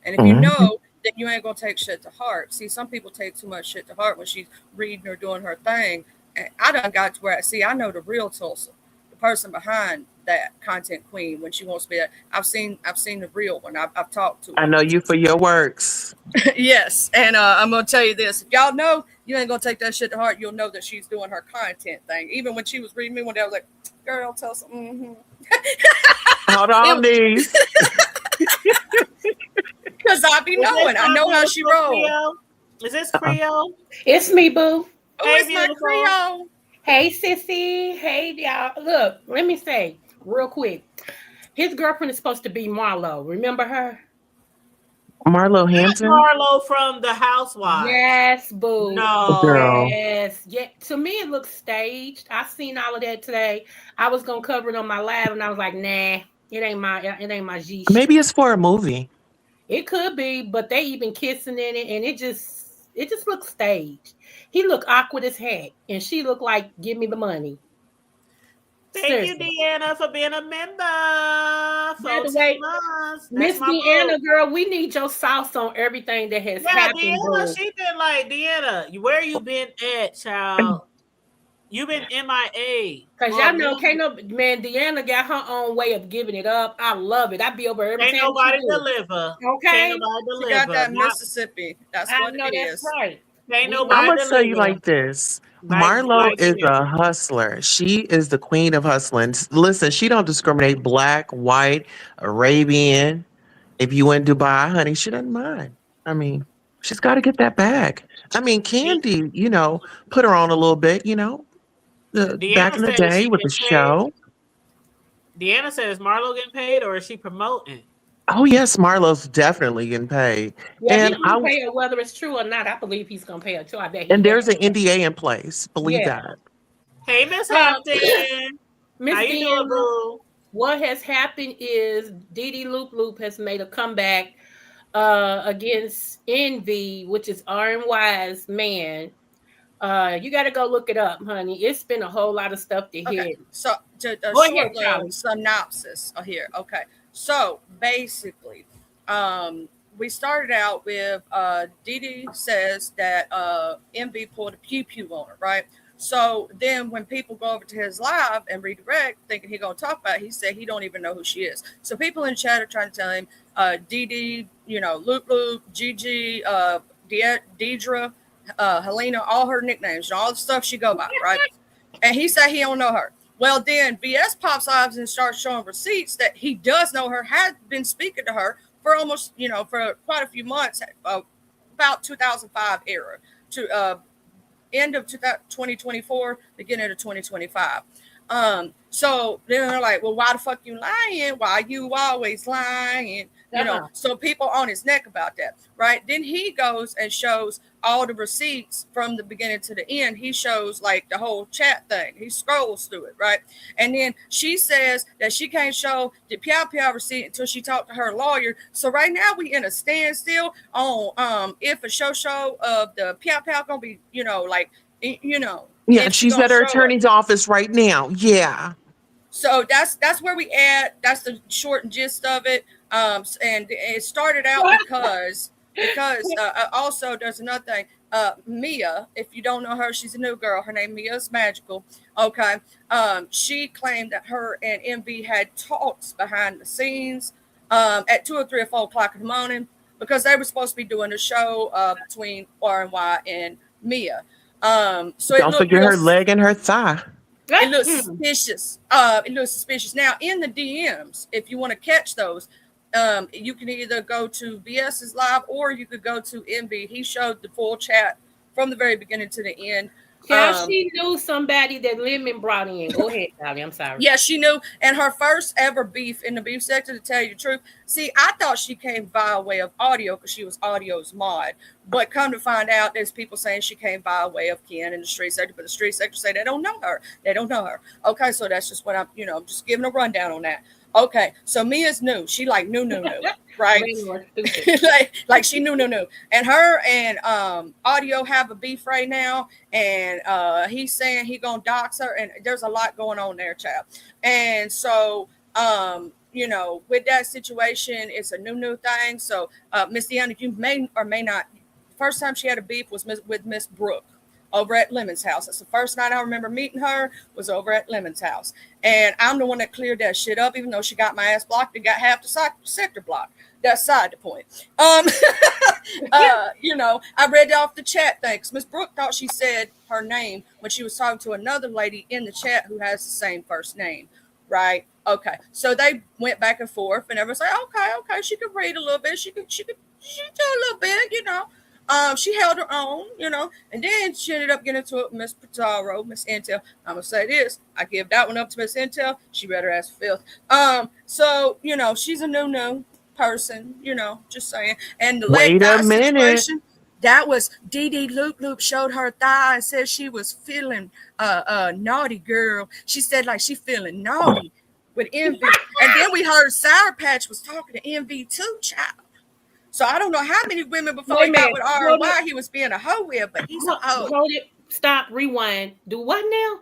and if you know that you ain't gonna take shit to heart. See, some people take too much shit to heart when she's reading or doing her thing. And I done got to where I know the real Tulsa, the person behind that content queen when she wants to be. I've seen the real one. I've talked to her. I know you for your works. Yes, and I'm gonna tell you this: if y'all know you ain't gonna take that shit to heart, you'll know that she's doing her content thing. Even when she was reading me, when they was like, "Girl, Tulsa." Hold on, these. Because I be knowing. I know how she rolls. Is this Creole? It's me, boo. Oh, it's my Creole. Hey, sissy. Hey, y'all. Look, let me say real quick. His girlfriend is supposed to be Marlo. Remember her? Marlo Hampton? Marlo from The Housewives. Yes, boo. No. Girl. Yes. Yeah. To me, it looks staged. I seen all of that today. I was gonna cover it on my live, and I was like, nah, it ain't my G. Maybe it's for a movie. It could be, but they even kissing in it, and it just looks staged. He looked awkward as heck, and she looked like, give me the money. Thank you, Deanna, for being a member. By the way, Miss Deanna, girl, we need your sauce on everything that has happened. Deanna, she been like, Deanna, where you been at, child? You been MIA. Because y'all know, Deanna got her own way of giving it up. I love it. I be over every time. Ain't nobody deliver. Okay. She got that Mississippi. That's what it is. That's right. Ain't nobody I'm gonna tell you like this. Marlo is a hustler. She is the queen of hustling. Listen, she don't discriminate black, white, Arabian. If you in Dubai, honey, she doesn't mind. I mean, she's got to get that bag. I mean, Candy, put her on a little bit, back in the day with the show. Deanna says, Marlo getting paid or is she promoting? Oh, yes, Marlo's definitely getting paid. Yeah, and he's going to pay her whether it's true or not. I believe he's going to pay her too. I bet. And there's an NDA in place. Believe that. Hey, Miss Hampton. Miss How you doing, boo? What has happened is Didi Loop Loop has made a comeback against Envy, which is RNY's man. You got to go look it up, honey. It's been a whole lot of stuff to hear. So, synopsis here. Okay. So basically, we started out with Dee says that Envy pulled a pew pew on her, right? So then when people go over to his live and redirect, thinking he's going to talk about it, he said he don't even know who she is. So people in chat are trying to tell him Dee, Loop Loop, Gigi, Deidre, Helena, all her nicknames, all the stuff she go by, right? And he said he don't know her. Well, then BS pops off and starts showing receipts that he does know her, had been speaking to her for almost, for quite a few months, about 2005 era to end of 2024, beginning of 2025. So then they're like, well, why the fuck you lying? Why you always lying? So people on his neck about that, right? Then he goes and shows all the receipts from the beginning to the end. He shows like the whole chat thing. He scrolls through it, right? And then she says that she can't show the Piao Piao receipt until she talked to her lawyer. So right now we in a standstill on if a show of the Piao Piao gonna be, Yeah, she's at her attorney's office right now. Yeah. So that's where we at. That's the short and gist of it. And it started out because also there's another thing. Mia, if you don't know her, she's a new girl. Her name Mia is Magical. Okay. She claimed that her and Envy had talks behind the scenes at 2 or 3 or 4 o'clock in the morning because they were supposed to be doing a show between RNY and Mia. So don't forget her leg and her thigh. It looks suspicious. It looks suspicious. Now, in the DMs, if you want to catch those, you can either go to BS's live or you could go to Envy. He showed the full chat from the very beginning to the end. Yeah, she knew somebody that Lemon brought in. Go ahead, Sally. I'm sorry. Yeah, she knew. And her first ever beef in the beef sector, to tell you the truth. See, I thought she came by way of audio because she was audio's mod. But come to find out, there's people saying she came by way of Ken in the street sector, but the street sector say they don't know her. They don't know her. Okay, so that's just what I'm just giving a rundown on that. Okay, so Mia's new. She like new, right? like she new. And her and audio have a beef right now, and he's saying he gonna dox her, and there's a lot going on there, child. And so with that situation, it's a new thing. So Miss Deanna, you may or may not. First time she had a beef was with Miss Brooke over at Lemon's house. That's the first night I remember meeting her was over at Lemon's house. And I'm the one that cleared that shit up, even though she got my ass blocked and got half the sector blocked. That's side the point. I read off the chat things. Miss Brooke thought she said her name when she was talking to another lady in the chat who has the same first name, right? Okay. So they went back and forth and everyone's like, okay, she could read a little bit. She do a little bit, she held her own, and then she ended up getting into it with Miss Pizarro, Miss Intel. I'm gonna say this: I give that one up to Miss Intel. She read her ass filth. So she's a new person. Just saying. And the wait a minute. That was Dee Loop showed her thigh and said she was feeling naughty girl. She said like she feeling naughty with Envy, and then we heard Sour Patch was talking to Envy too, child. So I don't know how many women before he got with RY he was being a hoe with, but he's a hoe. Hold it. Stop. Rewind. Do what now?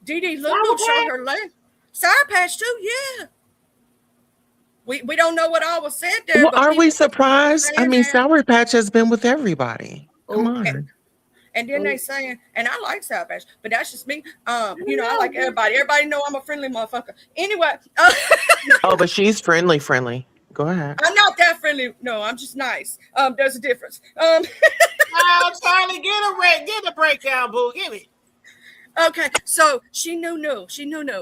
Dee Loop showed her leg. Sour Patch too, yeah. We don't know what all was said there. Well, are we surprised? I mean, Sour Patch has been with everybody. Come on. And then they saying, and I like Sour Patch, but that's just me. I like everybody. Everybody know I'm a friendly motherfucker. Anyway. But she's friendly. Go ahead. I'm not that friendly. No, I'm just nice. There's a difference. Charlie, get a breakdown, boo. Give me. Okay, so she knew.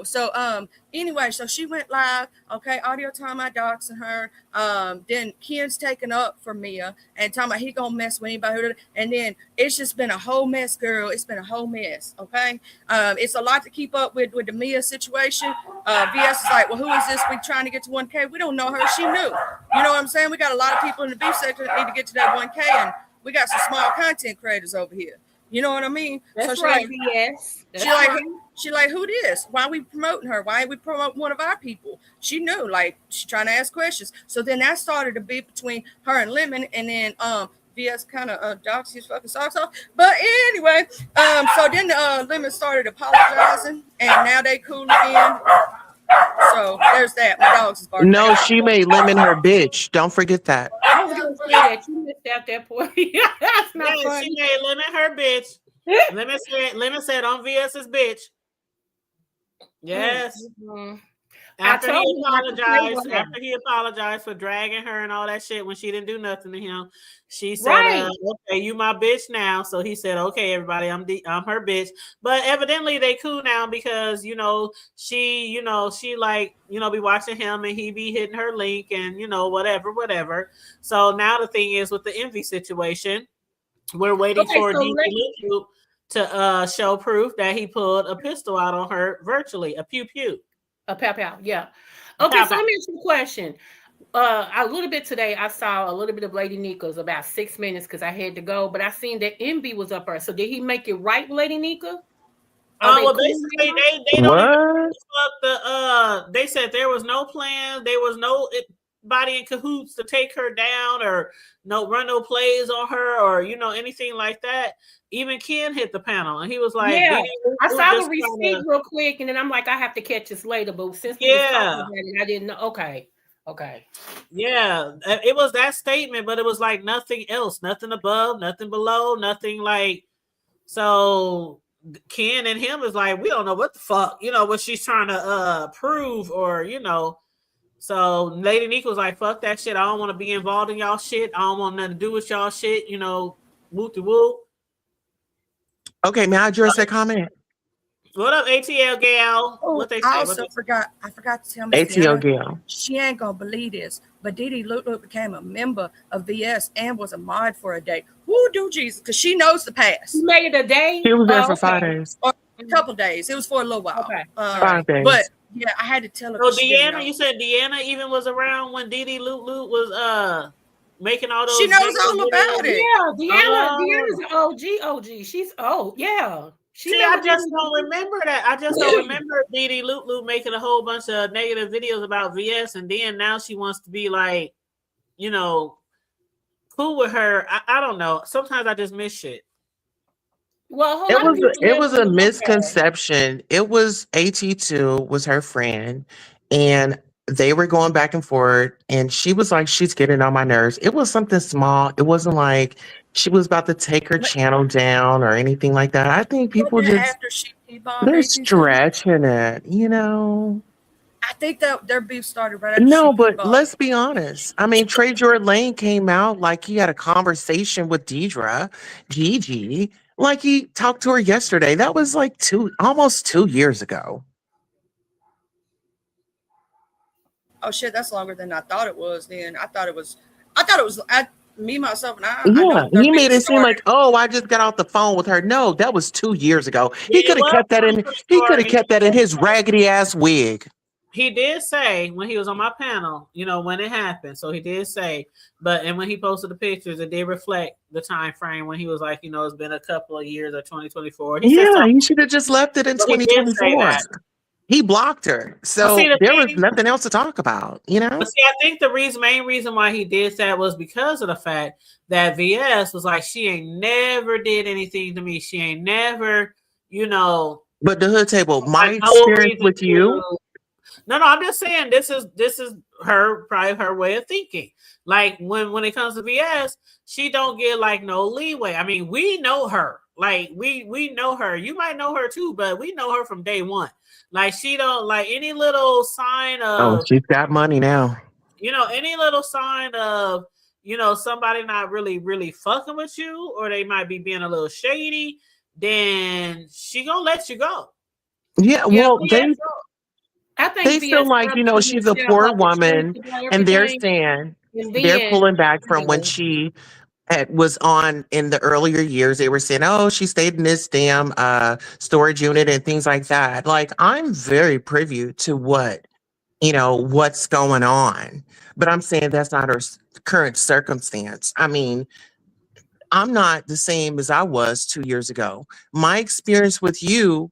So anyway, so she went live. Okay, audio time I doxing her. Then Ken's taken up for Mia and talking about he gonna mess with anybody. And then it's just been a whole mess, girl. It's been a whole mess. Okay, it's a lot to keep up with the Mia situation. VS is like, well, who is this? We trying to get to 1K. We don't know her. She knew. You know what I'm saying? We got a lot of people in the beef sector that need to get to that 1K, and we got some small content creators over here. You know what I mean? That's so right, yes. She like, who this? Why are we promoting her? Why are we promoting one of our people? She knew, like, she's trying to ask questions. So then that started a beef between her and Lemon, and then VS kind of doxed his fucking socks off. But anyway, so then Lemon started apologizing, and now they cool again. So there's that. My dogs is barking. No, she made Lemon her bitch. Don't forget that. I was gonna say that you missed out that point. That's not Yeah, funny. she made Lemon her bitch. Lemon said I'm VS's bitch. Yes. Mhm. After told he you not to play with her. apologized for dragging her and all that shit when she didn't do nothing to him, she said, Right. "Okay, you my bitch now." So he said, "Okay, everybody, I'm her bitch." But evidently they cool now because she like be watching him and he be hitting her link and whatever. So now the thing is with the Envy situation, we're waiting Okay, for so DD to show proof that he pulled a pistol out on her virtually, a pew pew. A pow pow, yeah. Okay, Pow, so pow. let me ask you a question. A little bit today, I saw a little bit of Lady Nika's about 6 minutes because I had to go, but I seen that Envy was up there. So did he make it right, with Lady Nika? Well, basically, they don't even What? they said there was no plan, there was no body in cahoots to take her down or run no plays on her or anything like that. Even Ken hit the panel and he was like, Yeah, I saw the just receipt real quick, and then I'm like, I have to catch this later. But since we was talking about it, I didn't know. Okay. Yeah, it was that statement, but it was like nothing else, nothing above, nothing below, nothing like. So Ken and him is like, we don't know what the fuck, what she's trying to prove or So Lady Nika was like, fuck that shit. I don't want to be involved in y'all shit. I don't want nothing to do with y'all shit, woo-de woo. Okay, may I address that comment? What up, ATL gal? What they say? I forgot to tell Miss ATL Deanna, gal. she ain't gonna believe this, but Didi Lulu became a member of VS and was a mod for a day. Who do Jesus? Because she knows the past. You made it a day? She was there for 5 days. Or a couple days. It was for a little while. Okay. 5 days. But yeah, I had to tell her. So Deanna, you said Deanna even was around when Didi Loot was making all those. She knows all about it. Yeah, Deanna's an OG. She's yeah. I just don't remember that. I just don't remember Didi Loot making a whole bunch of negative videos about VS, and then now she wants to be like, cool with her. I don't know. Sometimes I just miss shit. Well, it was a misconception. It was AT2 was her friend, and they were going back and forth, and she was like, she's getting on my nerves. It was something small. It wasn't like she was about to take her channel down or anything like that. I think people just they're stretching it, I think that their beef started right after No, but let's be honest. I mean, Trey Jordan Lane came out like he had a conversation with Deidre, Gigi, like he talked to her yesterday. That was like almost 2 years ago. Oh shit, that's longer than I thought it was. Then I thought it was me, myself, and I. Yeah, he made it seem like, oh, I just got off the phone with her. No, that was 2 years ago. He could have kept that in. He could have kept that in his raggedy ass wig. He did say when he was on my panel, when it happened. So he did say, and when he posted the pictures, it did reflect the time frame when he was like, it's been a couple of years or 2024. He should have just left it in 2024. He blocked her, so there was nothing else to talk about, But see, I think the main reason why he did that was because of the fact that VS was like, she ain't never did anything to me. She ain't never, But the hood table, my experience with you. No, I'm just saying this is probably her way of thinking. Like when it comes to VS, she don't get like no leeway. I mean, we know her. Like we know her. You might know her too, but we know her from day one. Like she don't like any little sign of. Oh, she's got money now. Any little sign of somebody not really fucking with you, or they might be being a little shady. Then she gonna let you go. Yeah, well, I think they feel like she's a poor woman, and they're saying they're pulling back from when she was on in the earlier years. They were saying, oh, she stayed in this damn storage unit and things like that. Like, I'm very privy to what's going on, but I'm saying that's not her current circumstance. I mean, I'm not the same as I was 2 years ago. My experience with you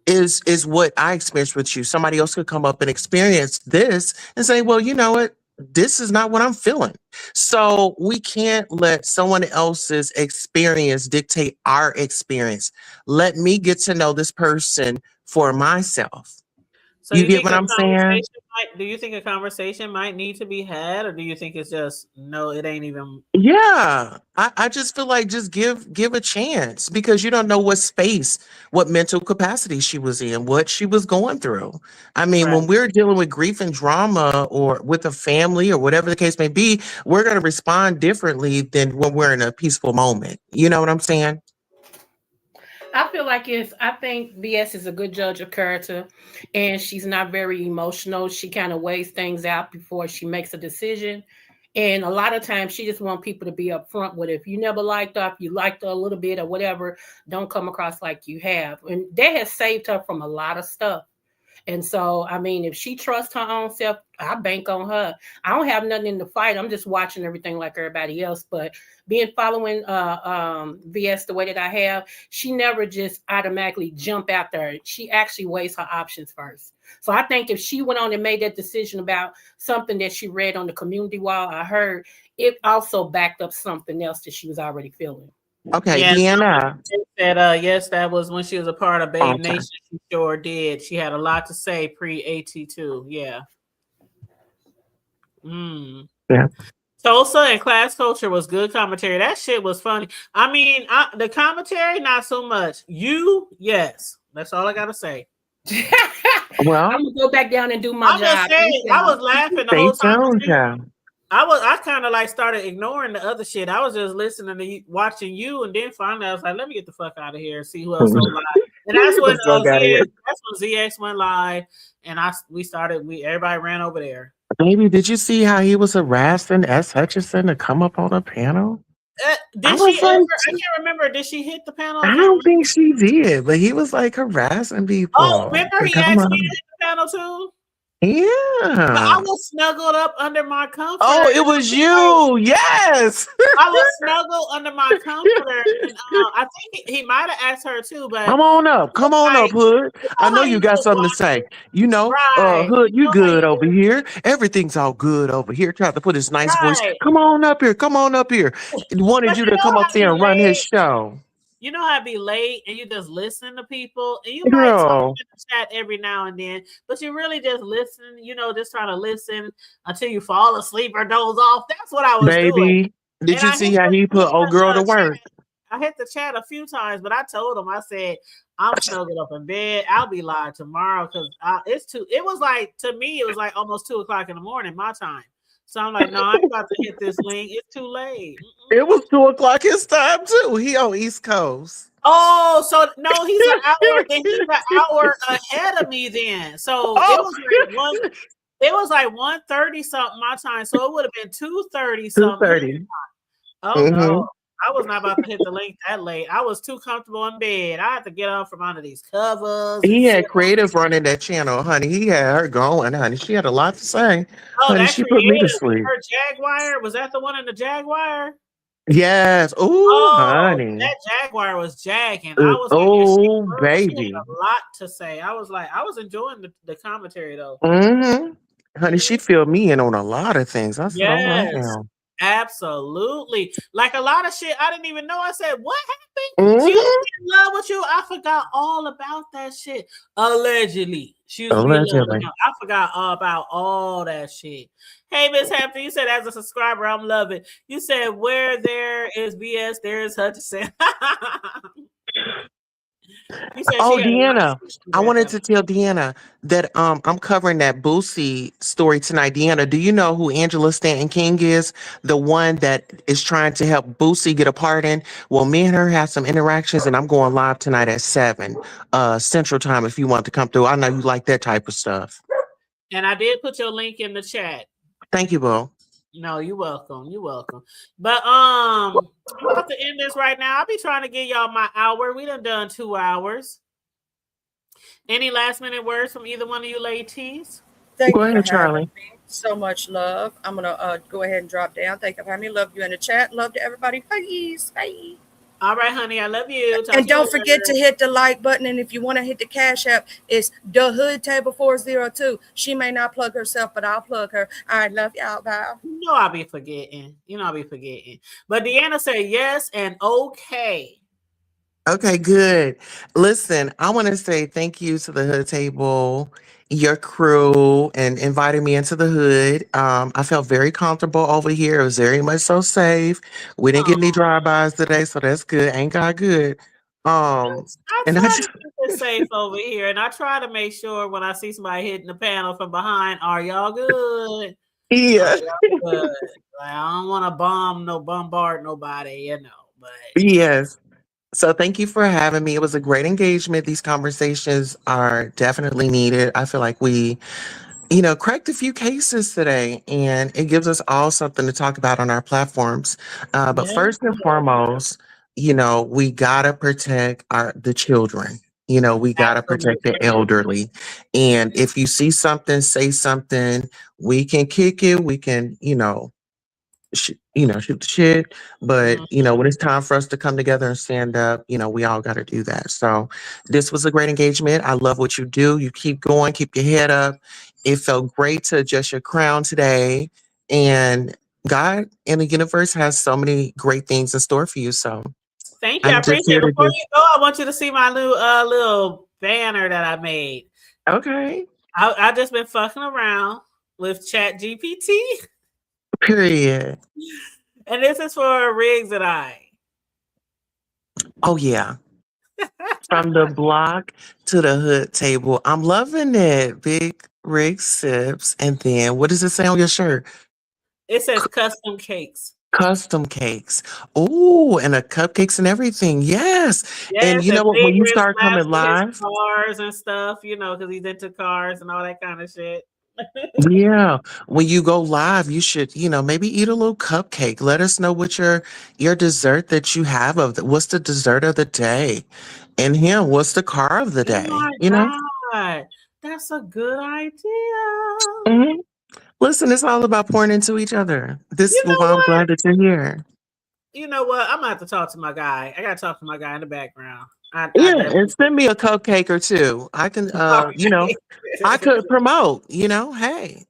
is what I experienced with you. Somebody else could come up and experience this and say, well, you know what? This is not what I'm feeling. So we can't let someone else's experience dictate our experience. Let me get to know this person for myself. So You get what I'm saying? Do you think a conversation might need to be had, or do you think it's just no? It ain't even. Yeah, I just feel like just give a chance because you don't know what space, what mental capacity she was in, what she was going through. I mean, Right. when we're dealing with grief and drama or with a family or whatever the case may be, we're going to respond differently than when we're in a peaceful moment. You know what I'm saying? I feel like I think BS is a good judge of character, and she's not very emotional. She kind of weighs things out before she makes a decision. And a lot of times she just wants people to be upfront with it. If you never liked her, if you liked her a little bit or whatever, don't come across like you have. And that has saved her from a lot of stuff. And so, I mean, if she trusts her own self, I bank on her. I don't have nothing in the fight. I'm just watching everything like everybody else. But following VS the way that I have, she never just automatically jump out there. She actually weighs her options first. So I think if she went on and made that decision about something that she read on the community wall, I heard it also backed up something else that she was already feeling. Okay, Yeah, Deanna. Said, yes, that was when she was a part of Babe Okay. Nation. She sure did. She had a lot to say pre-AT2. Yeah. Yeah. Tulsa and Class Culture was good commentary. That shit was funny. I mean, the commentary, not so much. Yes. That's all I got to say. Well, I'm going to go back down and do my job. I was laughing the whole time. I kind of like started ignoring the other shit. I was just listening to you, watching you, and then finally I was like, let me get the fuck out of here and see who else on live. And that's when ZX went live, and everybody ran over there. Baby, did you see how he was harassing S. Hutchinson to come up on a panel? I can't remember. Did she hit the panel? I don't think she did, but he was like harassing people. Oh, remember he asked me to hit the panel too? Yeah. But I was snuggled up under my comforter. Oh, it was you. Yes. I was snuggled under my comforter. And, I think he might have asked her too, but come on up, Hood. I know you got something to say. You know, Hood, you good over here. Everything's all good over here. Tried to put his nice voice. Come on up here. He wanted you to come up there and run his show. You know how I be late and you just listen to people and you might talk in the chat every now and then, but you really just listen, just trying to listen until you fall asleep or doze off. That's what I was doing. Did you see how he put old girl to work? I hit the chat a few times, but I told him, I said, I'm snuggled up in bed. I'll be live tomorrow because it was like almost 2:00 in the morning, my time. So I'm like, no, I'm about to hit this link. It's too late. It was 2:00 his time too. He on East Coast. Oh, so no, he's an hour ahead of me then. So it was like 1:30 something my time. So it would have been 2:30 something. 2:30. Oh no. I was not about to hit the link that late. I was too comfortable in bed. I had to get up from under these covers. He had creative running that channel, honey. He had her going, honey. She had a lot to say. Oh, honey, she put me to sleep. Her Jaguar, was that the one in the Jaguar? Yes. Ooh, honey. That Jaguar was jagging. Baby. She had a lot to say. I was enjoying the commentary though. Honey, she filled me in on a lot of things. I said, yes. Absolutely. Like a lot of shit I didn't even know. I said, what happened? She was in love with you. I forgot all about that shit. Allegedly. She was I forgot all about all that shit. Hey, Miss Hampton, you said as a subscriber, I'm loving. You said where there is BS, there is Hutchinson. Deanna, I wanted to tell Deanna that I'm covering that Boosie story tonight. Deanna, do you know who Angela Stanton King is? The one that is trying to help Boosie get a pardon? Well, me and her have some interactions, and I'm going live tonight at 7 Central Time if you want to come through. I know you like that type of stuff. And I did put your link in the chat. Thank you, Bo. No, you're welcome. You're welcome. But I'm about to end this right now. I'll be trying to give y'all my hour. We done 2 hours. Any last minute words from either one of you ladies? Thank you ahead, Charlie. So much love. I'm gonna go ahead and drop down. Thank you for having me. Love you in the chat. Love to everybody. Peace. Bye. All right, honey. I love you. And don't forget to hit the like button. And if you want to hit the Cash App, it's the Hood Table 402. She may not plug herself, but I'll plug her. All right, love y'all. Bye. I'll be forgetting. I'll be forgetting. But Deanna said yes and okay. Okay, good. Listen, I want to say thank you to the Hood Table, your crew and invited me into the hood. I felt very comfortable over here. It was very much so safe. We didn't get any Oh, drive-bys today, so that's good. Ain't God good? I And I try to just keep it safe over here, and I try to make sure when I see somebody hitting the panel from behind, are y'all good? yeah. Are y'all good? Like, I don't want to bombard nobody, you know. But Yes. So thank you for having me. It was a great engagement. These conversations are definitely needed. I feel like we, cracked a few cases today, and it gives us all something to talk about on our platforms. But yeah, first and foremost, we gotta protect the children. We gotta protect the absolutely. elderly. And if you see something, say something. We can kick it. We can, shoot the shit. But when it's time for us to come together and stand up, we all got to do that. So this was a great engagement. I love what you do. You keep going, keep your head up. It felt great to adjust your crown today, and God and the universe has so many great things in store for you. So Thank you. I I'm just appreciate here it. to Before just you go, I want you to see my new little banner that I made. okay. I just been fucking around with Chat GPT. Period. And this is for Riggs and I. Oh yeah. From the block to the hood table. I'm loving it. Big rig sips. And then what does it say on your shirt? It says custom cakes. Custom cakes. Oh, and the cupcakes and everything. Yes. And Yes, you know and what? Big When you Ribs start laughs coming with his live, cars and stuff, because he's into cars and all that kind of shit. yeah. When you go live, you should, maybe eat a little cupcake. Let us know what your dessert that you have what's the dessert of the day. And him, what's the car of the Oh day? my God. That's a good idea. Mhm. Listen, it's all about pouring into each other. This You is know why I'm what? glad that you're here. You know what? I'm gonna have to talk to my guy. I gotta talk to my guy in the background. I Yeah, and definitely send me a cupcake or two. I can, I could promote, hey.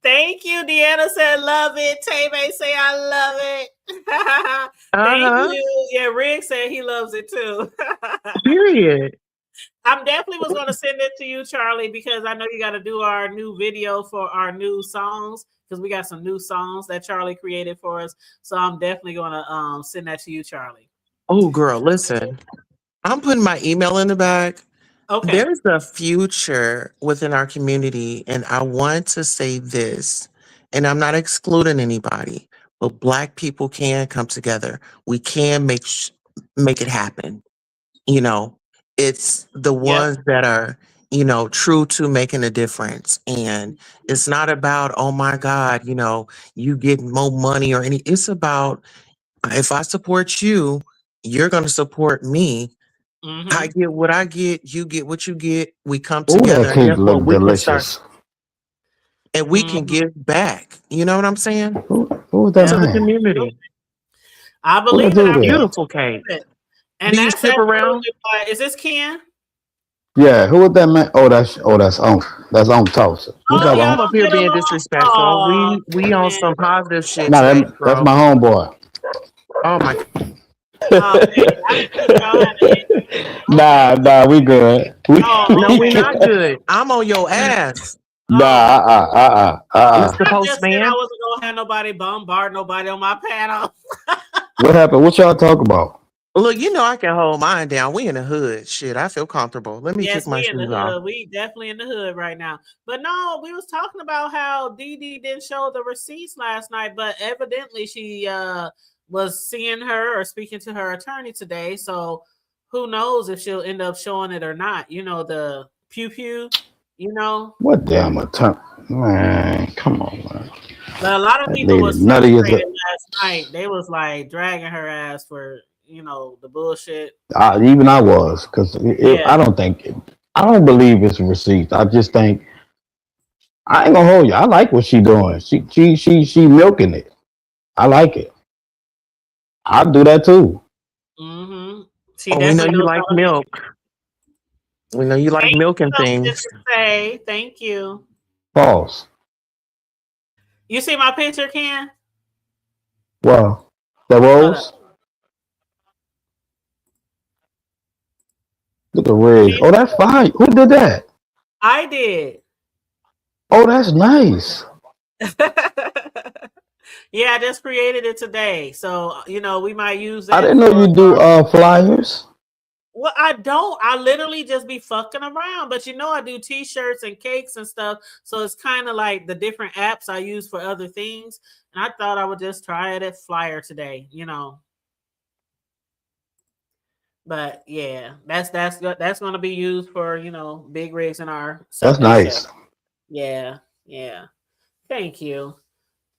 Thank you. Deanna said love it. Tay May say I love it. Thank Uh-huh. you. Yeah, Rick said he loves it too. Period. I'm definitely was gonna send it to you, Charlie, because I know you gotta do our new video for our new songs, because we got some new songs that Charlie created for us. So I'm definitely gonna send that to you, Charlie. Oh, girl, listen. I'm putting my email in the back. Okay. There's a future within our community, and I want to say this, and I'm not excluding anybody, but Black people can come together. We can make it happen. It's the Yep. ones that are, true to making a difference. And it's not about, oh my God, you get more money or any. It's about, if I support you, you're going to support me. I get what I get, you get what you get. We come Ooh, together, that and cake guess what? look We can start, delicious. and we can give back. You know what I'm saying? Who was that To the man? community. I Who believe that it. dude I is? really Beautiful cake. believe it. And Do you that's sip around? absolutely why. Is this Ken? Yeah, who was that man? That's That's Tulsa. You Oh, No, talking y'all about? come up don't here get being along. disrespectful. Oh We on man. some positive shit No, today, that's bro. my homeboy. Oh my. Oh, okay. I didn't think y'all had an issue. Nah, we good. No, Oh, we okay. not good. I'm on your ass, Nah, Mr. I just said I Postman. wasn't gonna have nobody bombard nobody on my panel. What happened? What y'all talk about? Look, I can hold mine down. We in the hood. Shit, I feel comfortable. Let me kick Yes, my we in the shoes off. hood. We definitely in the hood right now. But no, we was talking about how Dee Dee didn't show the receipts last night, but evidently she was seeing her or speaking to her attorney today. So who knows if she'll end up showing it or not? The pew pew. What damn attorney? Man, come on, man. But a lot of That people lady, was none of you. frustrated last night. They was like dragging her ass for the bullshit. Even I was, because Yeah. I don't believe it's receipts. I just think I ain't gonna hold you. I like what she doing. She milking it. I like it. I'll do that too. Mm-hmm. She Oh, we know definitely you knows like how to make milk. We know you like Thank milk you and so much things. to say. Thank you. Pause. You see my picture, Ken? Well, the Hold rose. up. Look at Rig. Oh, that's fine. Who did that? I did. Oh, that's nice. Yeah, I just created it today. So, we might use that. I didn't know you do flyers. Well, I don't. I literally just be fucking around. But I do t-shirts and cakes and stuff. So it's kind of like the different apps I use for other things. And I thought I would just try it at Flyer today, But yeah, that's going to be used for, big rigs in our That's nice. Show. Yeah. Thank you.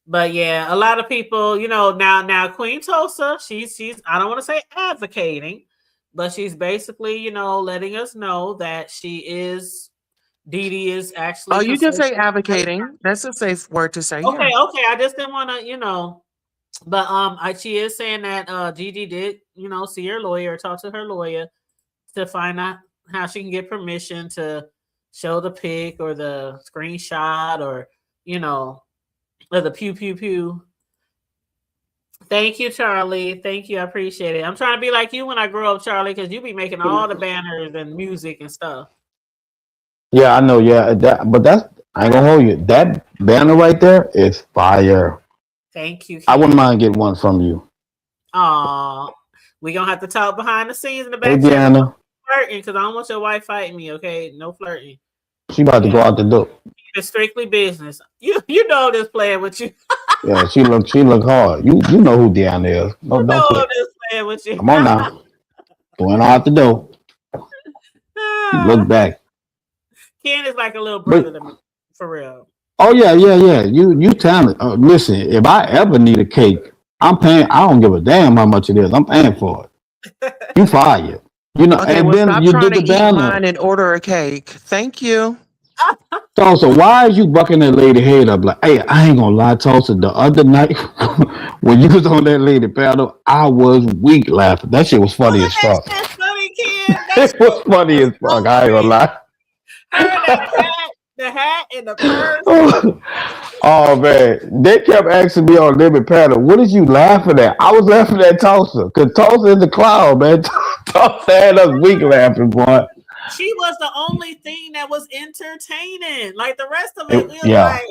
But yeah, a lot of people, now Queen Tulsa, she's I don't want to say advocating, but she's basically, letting us know that Dee Dee is actually. Oh, you can say advocating. That's a safe word to say. Okay, yeah. okay. I just didn't want to, but she is saying that Gigi did, see her lawyer, talk to her lawyer to find out how she can get permission to show the pic or the screenshot or, or the pew pew pew. Thank you, Charlie. Thank you. I appreciate it. I'm trying to be like you when I grow up, Charlie, because you be making all the banners and music and stuff. Yeah, I know. Yeah, but I ain't gonna hold you. That banner right there is fire. Thank you. I wouldn't mind getting one from you. Aw, we gonna have to talk behind the scenes in the back. Hey, Deanna. Flirting, because I don't want your wife fighting me. Okay, no flirting. She about to go out the door. It's strictly business. You know I'm just playing with you. Yeah, she look hard. You know who Deanna is. No, don't I'm just playing with you. Come on now. Going out the door. Look back. Ken is like a little brother to me, for real. Oh yeah. You talented. Listen, if I ever need a cake, I'm paying. I don't give a damn how much it is. I'm paying for it. You fire. Okay, and then stop you trying did to the eat banner. mine and order a cake. Thank you. So why is you bucking that lady head up like, hey, I ain't gonna lie, Tulsa, the other night when you was on that lady panel, I was weak laughing. That shit was funny as fuck. That's funny, Ken. It was funny as fuck. I ain't gonna lie. The hat and the purse. Oh man, they kept asking me on Living Panel, what is you laughing at? I was laughing at Tulsa, because Tulsa is the clown, man. Tulsa had us weak laughing, boy. She was the only thing that was entertaining. Like the rest of it was yeah. like.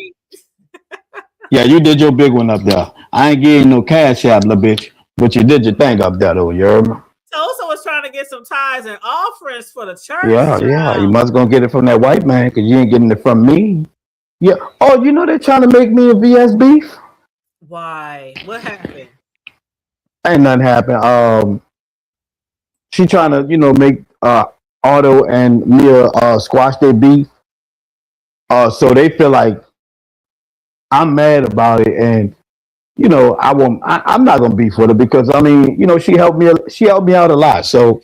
Yeah, you did your big one up there. I ain't giving no cash out, little bitch, but you did your thing up there, though. You heard me? Tulsa was trying to get some tithes and offerings for the church. Yeah. You must gonna get it from that white man, because you ain't getting it from me. Yeah. Oh, they're trying to make me a VS beef? Why? What happened? Ain't nothing happened. She trying to, make Otto and Mia squash their beef. So they feel like I'm mad about it, and I'm not gonna beef with her because she helped me out a lot. So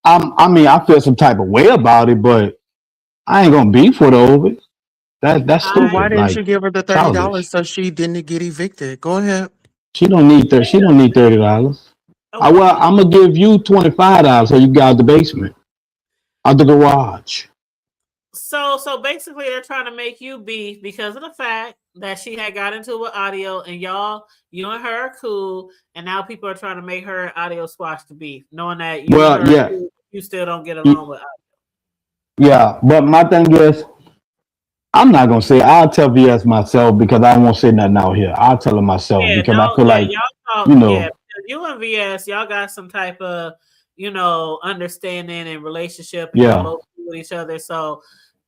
I feel some type of way about it, but I ain't gonna beef with her over it. That's stupid. Why didn't you give her the $30 so she didn't get evicted? Go ahead. She don't need $30. I'm gonna give you $25 so you get out the basement, out the garage. So basically, they're trying to make you beef because of the fact that she had got into it with Audio, and you and her are cool, and now people are trying to make her and Audio squash the beef, knowing that you still don't get along with Audio. Yeah, but my thing is, I'm not gonna say. I'll tell VS myself because I won't say nothing out here. I'll tell him myself because I feel like you and VS, y'all got some type of understanding and relationship. With each other, so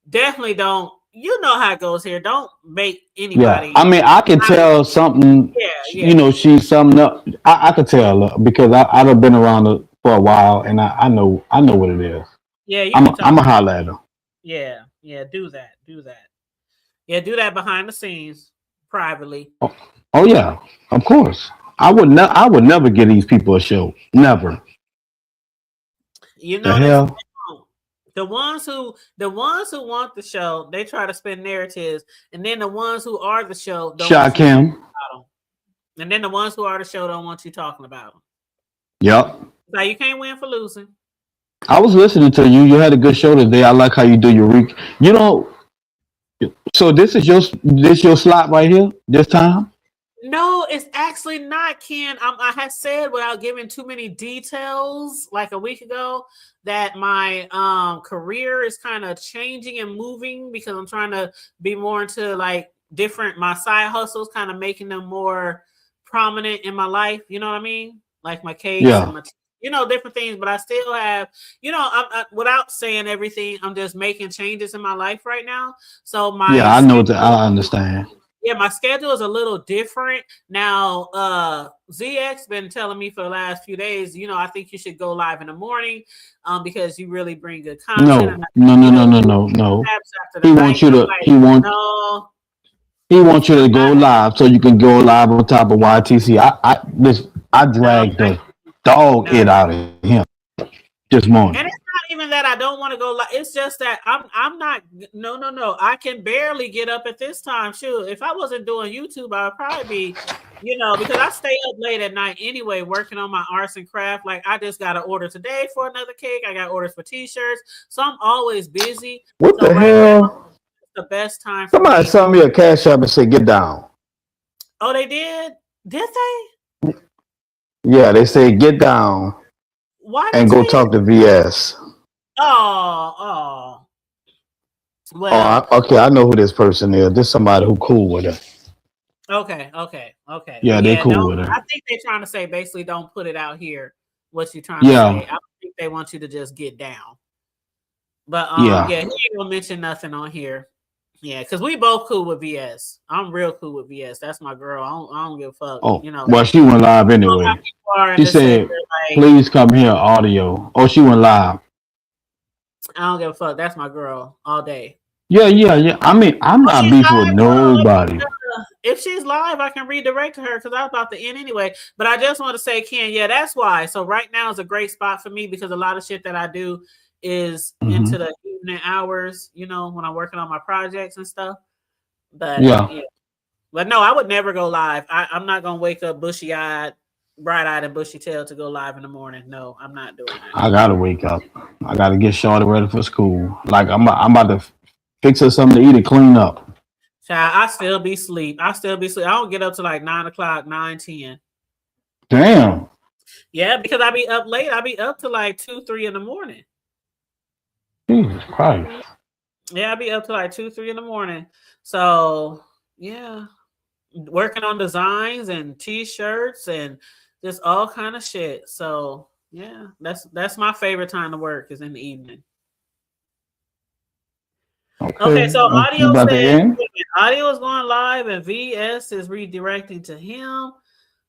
definitely don't. You know how it goes here. Don't make anybody. Yeah, I can tell something. Yeah. She's something up. I could tell because I've been around her for a while, and I know what it is. Yeah, I'm a holler at her. Yeah, do that. Yeah, do that behind the scenes, privately. Oh yeah, of course. I would never give these people a show. Never. The hell. The ones who want the show, they try to spin narratives, and then the ones who are the show don't shock him. And then the ones who are the show don't want you talking about them. Yep. Like you can't win for losing. I was listening to you. You had a good show today. I like how you do your week. So this is your slot right here this time? No, it's actually not, Ken. I had said without giving too many details like a week ago that my career is kind of changing and moving because I'm trying to be more into like different my side hustles, kind of making them more prominent in my life. You know what I mean? Like my cakes and Yeah. my different things, but I still have, without saying everything, I'm just making changes in my life right now. So Yeah, I know that. I understand. my schedule is a little different now. ZX been telling me for the last few days, I think you should go live in the morning, because you really bring good content. No, no, no, no, no, no, no. After the He night, wants you I'm to. like, He want. no, He wants you to go I, live so you can go live on top of YTC. I no, dragged the dog no. it out of him this morning. And it's not even that I don't want to go live. It's just that I'm not. No. I can barely get up at this time. Shoot, if I wasn't doing YouTube, I would probably be, because I stay up late at night anyway, working on my arts and craft. Like I just got an order today for another cake. I got orders for T-shirts, so I'm always busy. What So the right now, hell? it's the best time for Somebody me. sent me a cash app and said, "Get down." Oh, they did? Did they? Yeah, they said, "Get down Why and did go you? talk to VS." Oh. Oh, Well. okay. I know who this person is. This somebody who cool with her. Okay. Yeah, Well, they yeah, cool don't. with her. I think they're trying to say basically don't put it out here. What you trying to say? Yeah, I don't think they want you to just get down. But yeah. yeah, he ain't gonna mention nothing on here. Yeah, because we both cool with VS. I'm real cool with VS. That's my girl. I don't give a fuck. Oh, well, she went live anyway. Are in She the center, said, like "Please come here, audio." Oh, she went live. I don't give a fuck. That's my girl all day. Yeah. I mean, I'm Oh, not she's beefing with live. nobody. If she's live, I can redirect her because I was about to end anyway. But I just want to say, Ken, yeah, that's why. So right now is a great spot for me because a lot of shit that I do is into the evening hours, when I'm working on my projects and stuff. But Yeah. yeah. But no, I would never go live. I'm not gonna wake up bushy-eyed, bright-eyed, and bushy-tailed to go live in the morning. No, I'm not doing that. I gotta wake up. I gotta get Shorty ready for school. Like I'm about to fix her something to eat and clean up. Child, I still be asleep. I don't get up to like 9 o'clock, 9, 10. Damn. Yeah, because I be up late. I be up to like 2, 3 in the morning. Jesus Christ. Yeah, I be up to like 2, 3 in the morning. So yeah, working on designs and T-shirts and just all kind of shit. So yeah, that's my favorite time to work is in the evening. Okay, so You about to end? audio is going live and VS is redirecting to him.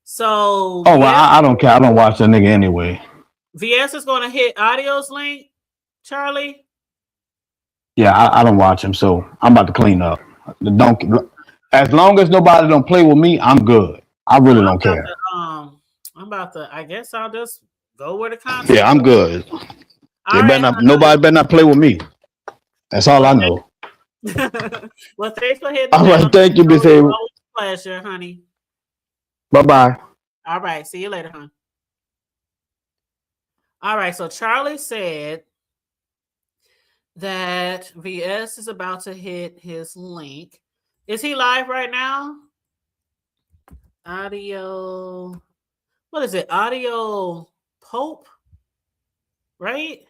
So Oh well, I don't care. I don't watch that nigga anyway. VS is going to hit audio's link, Charlie. Yeah, I don't watch him, so I'm about to clean up. Don't as long as nobody don't play with me, I'm good. I really don't care. I guess I'll just go where the content. Yeah, I'm good. Nobody better not play with me. That's all I know. Well, thanks for hitting. All right, thank you, Miss Hayward. Pleasure, honey. Bye-bye. All right, see you later, hon. All right, so Charlie said that VS is about to hit his link. Is he live right now? Audio. What is it? Audio Pope? Right?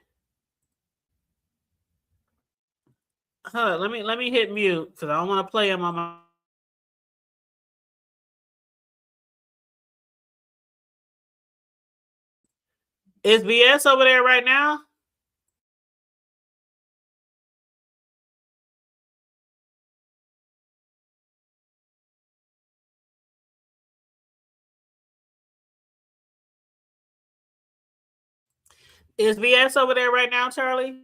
Let me hit mute because I don't want to play him on my. Is VS over there right now? Is VS over there right now, Charlie?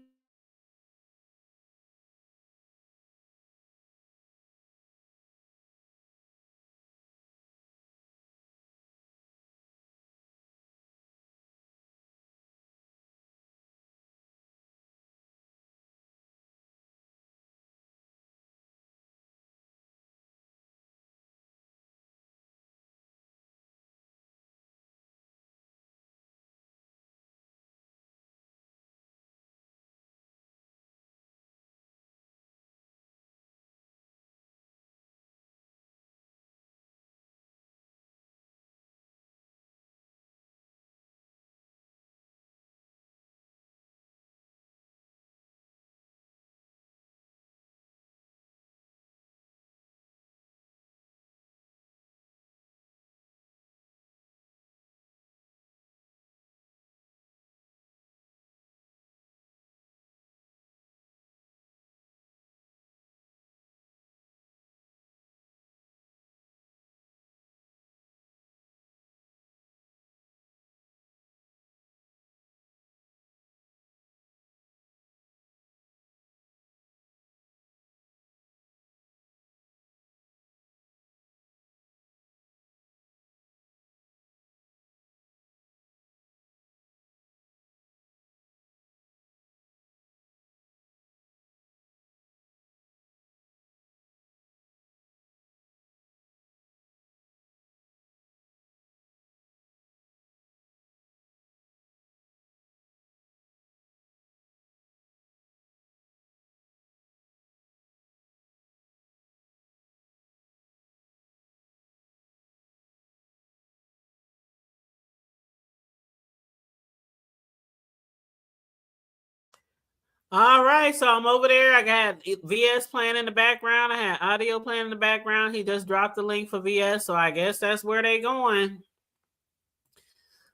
All right, so I'm over there. I got VS playing in the background. I had audio playing in the background. He just dropped the link for VS, so I guess that's where they going.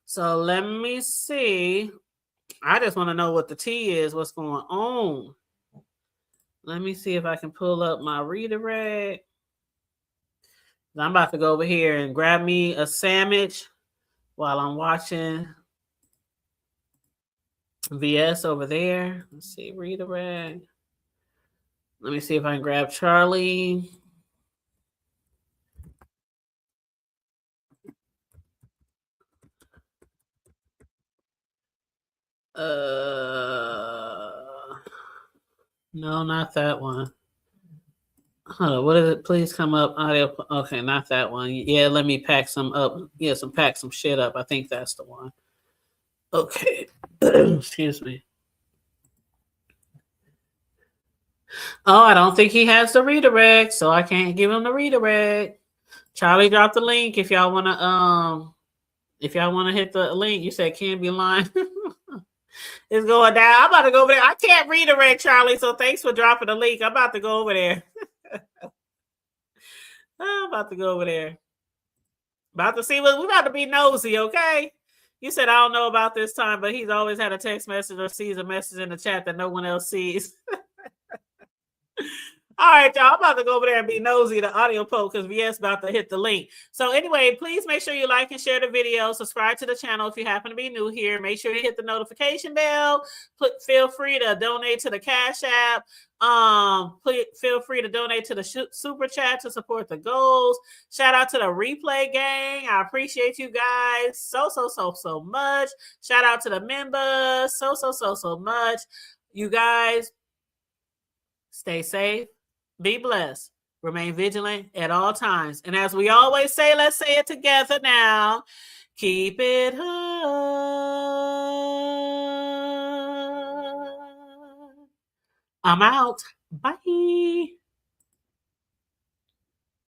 So let me see. I just want to know what the T is, what's going on. Let me see if I can pull up my redirect. I'm about to go over here and grab me a sandwich while I'm watching VS over there. Let's see, redirect. Let me see if I can grab Charlie. No, not that one. Hold on, what is it? Please come up. Audio. Okay, not that one. Yeah, let me pack some up. Yeah, pack some shit up. I think that's the one. Okay. Excuse me. Oh, I don't think he has the redirect, so I can't give him the redirect. Charlie dropped the link if y'all wanna hit the link. You said can't be lying. It's going down. I'm about to go over there. I can't redirect, Charlie, so thanks for dropping the link. I'm about to go over there. I'm about to go over there. About to see what we're about to be nosy, okay? You said I don't know about this time, but he's always had a text message or sees a message in the chat that no one else sees. All right, y'all. I'm about to go over there and be nosy the audio poll because VS about to hit the link. So anyway, please make sure you like and share the video. Subscribe to the channel if you happen to be new here. Make sure you hit the notification bell. Feel free to donate to the Cash App. Feel free to donate to the super chat to support the goals. Shout out to the replay gang. I appreciate you guys so much. Shout out to the members so much. You guys stay safe. Be blessed. Remain vigilant at all times. And as we always say, let's say it together now. Keep it hood. I'm out. Bye.